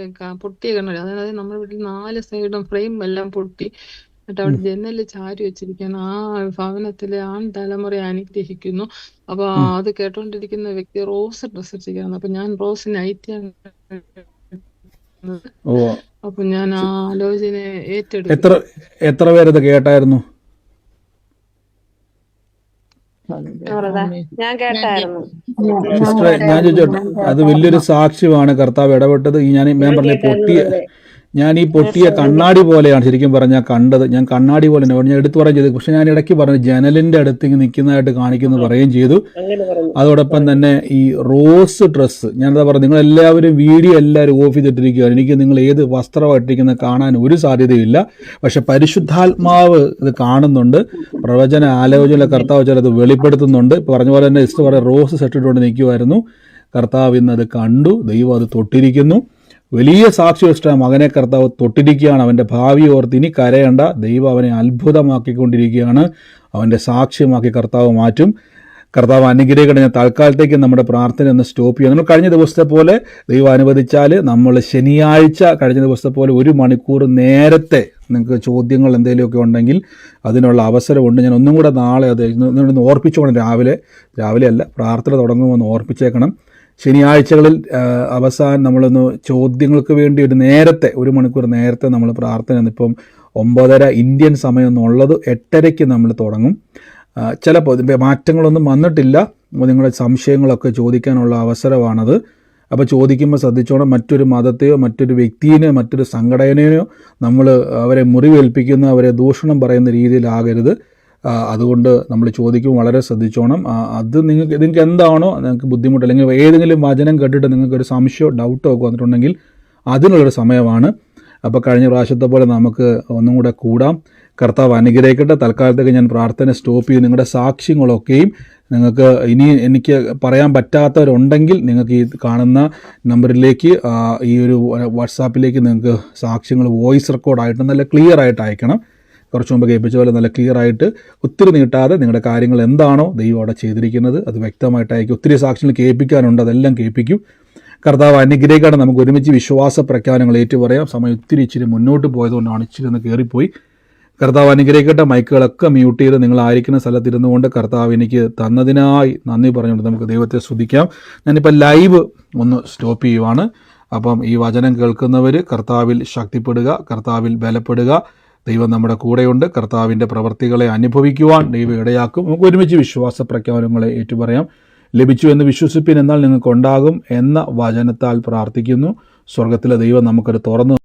പൊട്ടിയ കണ്ണട, അതായത് നമ്മുടെ വീട്ടിൽ 4 സൈഡും ഫ്രെയിം എല്ലാം പൊട്ടി, എന്നിട്ട് അവിടെ ജനലിൽ ചാരി വെച്ചിരിക്കുകയാണ്. ആ ഭവനത്തിലെ തലമുറ അനുഗ്രഹിക്കുന്നു. അപ്പൊ അത് കേട്ടോണ്ടിരിക്കുന്ന വ്യക്തി റോസ് ഡ്രസ് ഇട്ടിരിക്കുകയാണ്. അപ്പൊ ഞാൻ റോസ് നൈറ്റിയാണ് ഇടുന്നത്. ഓ, അപ്പൊ ഞാൻ ആ ആലോചന ഏറ്റെടുക്കുന്നു. എത്ര പേരത് കേട്ടായിരുന്നു? ഞാൻ കേട്ടായിരുന്നു. സിസ്റ്ററെ, ഞാൻ ചോദിച്ചോട്ടെ, അത് വലിയൊരു സാക്ഷ്യമാണ് കർത്താവ് ഇടപെട്ടത്. ഞാൻ പറഞ്ഞ ഞാൻ ഈ പൊട്ടിയ കണ്ണാടി പോലെയാണ് ശരിക്കും പറഞ്ഞാൽ കണ്ടത്. ഞാൻ കണ്ണാടി പോലെ ഞാൻ എടുത്തു പറയുകയും ചെയ്തു. പക്ഷെ ഞാൻ ഇടയ്ക്ക് പറഞ്ഞു ജനലിന്റെ അടുത്ത് നിൽക്കുന്നതായിട്ട് കാണിക്കുന്നു പറയുകയും ചെയ്തു. അതോടൊപ്പം തന്നെ ഈ റോസ് ഡ്രസ്സ്, ഞാനെന്താ പറയുക, നിങ്ങളെല്ലാവരും വീഡിയോ എല്ലാവരും ഓഫ് ചെയ്തിട്ടിരിക്കുകയാണ്. എനിക്ക് നിങ്ങൾ ഏത് വസ്ത്രമായിട്ടിരിക്കുന്നത് കാണാൻ ഒരു സാധ്യതയില്ല. പക്ഷെ പരിശുദ്ധാത്മാവ് ഇത് കാണുന്നുണ്ട്. പ്രവചന ആലോചന കർത്താവ് ചിലത് വെളിപ്പെടുത്തുന്നുണ്ട്. പറഞ്ഞ പോലെ തന്നെ ഇഷ്ടം പറയാം, റോസ് സെറ്റിട്ടുകൊണ്ട് നിൽക്കുമായിരുന്നു. കർത്താവ് ഇന്ന് അത് കണ്ടു. ദൈവം അത് തൊട്ടിരിക്കുന്നു. വലിയ സാക്ഷിഷ്ട മകനെ കർത്താവ് തൊട്ടിരിക്കുകയാണ്. അവൻ്റെ ഭാവി ഓർത്ത് ഇനി കരയേണ്ട. ദൈവം അവനെ അത്ഭുതമാക്കിക്കൊണ്ടിരിക്കുകയാണ്. അവൻ്റെ സാക്ഷ്യമാക്കി കർത്താവ് മാറ്റും. കർത്താവ് അനുഗ്രഹിക്കട്ടെ. ഞാൻ തൽക്കാലത്തേക്ക് നമ്മുടെ പ്രാർത്ഥന ഒന്ന് സ്റ്റോപ്പ് ചെയ്യുക. നമ്മൾ കഴിഞ്ഞ ദിവസത്തെ പോലെ ദൈവം അനുവദിച്ചാൽ നമ്മൾ ശനിയാഴ്ച കഴിഞ്ഞ ദിവസത്തെ പോലെ 1 മണിക്കൂർ നേരത്തെ നിങ്ങൾക്ക് ചോദ്യങ്ങൾ എന്തെങ്കിലുമൊക്കെ ഉണ്ടെങ്കിൽ അതിനുള്ള അവസരമുണ്ട്. ഞാൻ ഒന്നും കൂടെ നാളെ അത് ഇന്ന് ഓർപ്പിച്ചോണം. രാവിലെ അല്ല, പ്രാർത്ഥന തുടങ്ങുമെന്ന് ഓർപ്പിച്ചേക്കണം. ശനിയാഴ്ചകളിൽ അവസാനം നമ്മളൊന്ന് ചോദ്യങ്ങൾക്ക് വേണ്ടി ഒരു 1 മണിക്കൂർ നേരത്തെ നമ്മൾ പ്രാർത്ഥന, ഇപ്പം 9:30 ഇന്ത്യൻ സമയം എന്നുള്ളത് 8:30 നമ്മൾ തുടങ്ങും. ചിലപ്പോൾ മാറ്റങ്ങളൊന്നും വന്നിട്ടില്ല. നിങ്ങളുടെ സംശയങ്ങളൊക്കെ ചോദിക്കാനുള്ള അവസരമാണത്. അപ്പോൾ ചോദിക്കുമ്പോൾ ശ്രദ്ധിച്ചോണം, മറ്റൊരു മതത്തെയോ മറ്റൊരു വ്യക്തിയെയോ മറ്റൊരു സംഘടനയോ നമ്മൾ അവരെ മുറിവേൽപ്പിക്കുന്ന, അവരെ ദൂഷണം പറയുന്ന രീതിയിലാകരുത്. അതുകൊണ്ട് നമ്മൾ ചോദിക്കുമ്പോൾ വളരെ ശ്രദ്ധിച്ചോണം. അത് നിങ്ങൾക്ക് എന്താണോ നിങ്ങൾക്ക് ബുദ്ധിമുട്ട്, അല്ലെങ്കിൽ ഏതെങ്കിലും വചനം കേട്ടിട്ട് നിങ്ങൾക്കൊരു സംശയമോ ഡൗട്ടോ ഒക്കെ വന്നിട്ടുണ്ടെങ്കിൽ അതിനുള്ളൊരു സമയമാണ്. അപ്പോൾ കഴിഞ്ഞ പ്രാവശ്യത്തെ പോലെ നമുക്ക് ഒന്നും കൂടെ കൂടാം. കർത്താവ് അനുഗ്രഹിക്കട്ടെ. തൽക്കാലത്തേക്ക് ഞാൻ പ്രാർത്ഥന സ്റ്റോപ്പ് ചെയ്യും. നിങ്ങളുടെ സാക്ഷ്യങ്ങളൊക്കെയും നിങ്ങൾക്ക് ഇനി എനിക്ക് പറയാൻ പറ്റാത്തവരുണ്ടെങ്കിൽ നിങ്ങൾക്ക് ഈ കാണുന്ന നമ്പറിലേക്ക്, ഈ ഒരു വാട്സാപ്പിലേക്ക് നിങ്ങൾക്ക് സാക്ഷ്യങ്ങൾ വോയിസ് റെക്കോർഡായിട്ട് നല്ല ക്ലിയർ ആയിട്ട് അയക്കണം. കുറച്ച് മുമ്പ് കേൾപ്പിച്ച പോലെ നല്ല ക്ലിയർ ആയിട്ട്, ഒത്തിരി നീട്ടാതെ നിങ്ങളുടെ കാര്യങ്ങൾ എന്താണോ ദൈവം അവിടെ ചെയ്തിരിക്കുന്നത് അത് വ്യക്തമായിട്ടായിരിക്കും. ഒത്തിരി സാക്ഷ്യങ്ങൾ കേൾപ്പിക്കാനുണ്ട്, അതെല്ലാം കേൾപ്പിക്കും. കർത്താവ് അനുഗ്രഹിക്കാതെ നമുക്ക് ഒരുമിച്ച് വിശ്വാസ പ്രഖ്യാപനങ്ങൾ ഏറ്റുപറയാം. സമയം ഇച്ചിരി മുന്നോട്ട് പോയതുകൊണ്ടാണ് ഇച്ചിരി ഒന്ന് കയറിപ്പോയി. കർത്താവ് അനുഗ്രഹിക്കട്ടെ. മൈക്കുകളൊക്കെ മ്യൂട്ട് ചെയ്ത് നിങ്ങളായിരിക്കുന്ന സ്ഥലത്തിരുന്നു കൊണ്ട് കർത്താവ് എനിക്ക് തന്നതിനായി നന്ദി പറഞ്ഞുകൊണ്ട് നമുക്ക് ദൈവത്തെ സ്തുതിക്കാം. ഞാനിപ്പോൾ ലൈവ് ഒന്ന് സ്റ്റോപ്പ് ചെയ്യുവാണ്. അപ്പം ഈ വചനം കേൾക്കുന്നവർ കർത്താവിൽ ശക്തിപ്പെടുക, കർത്താവിൽ ബലപ്പെടുക. ദൈവം നമ്മുടെ കൂടെയുണ്ട്. കർത്താവിൻ്റെ പ്രവർത്തികളെ അനുഭവിക്കുവാൻ ദൈവം ഇടയാക്കും. നമുക്ക് ഒരുമിച്ച് വിശ്വാസ പ്രഖ്യാപനങ്ങളെ ഏറ്റുപറയാം. ലഭിച്ചു എന്ന് വിശ്വസിപ്പിൻ, എന്നാൽ നിങ്ങൾക്കുണ്ടാകും എന്ന വചനത്താൽ പ്രാർത്ഥിക്കുന്നു. സ്വർഗത്തിലെ ദൈവം നമുക്കത് തുറന്നു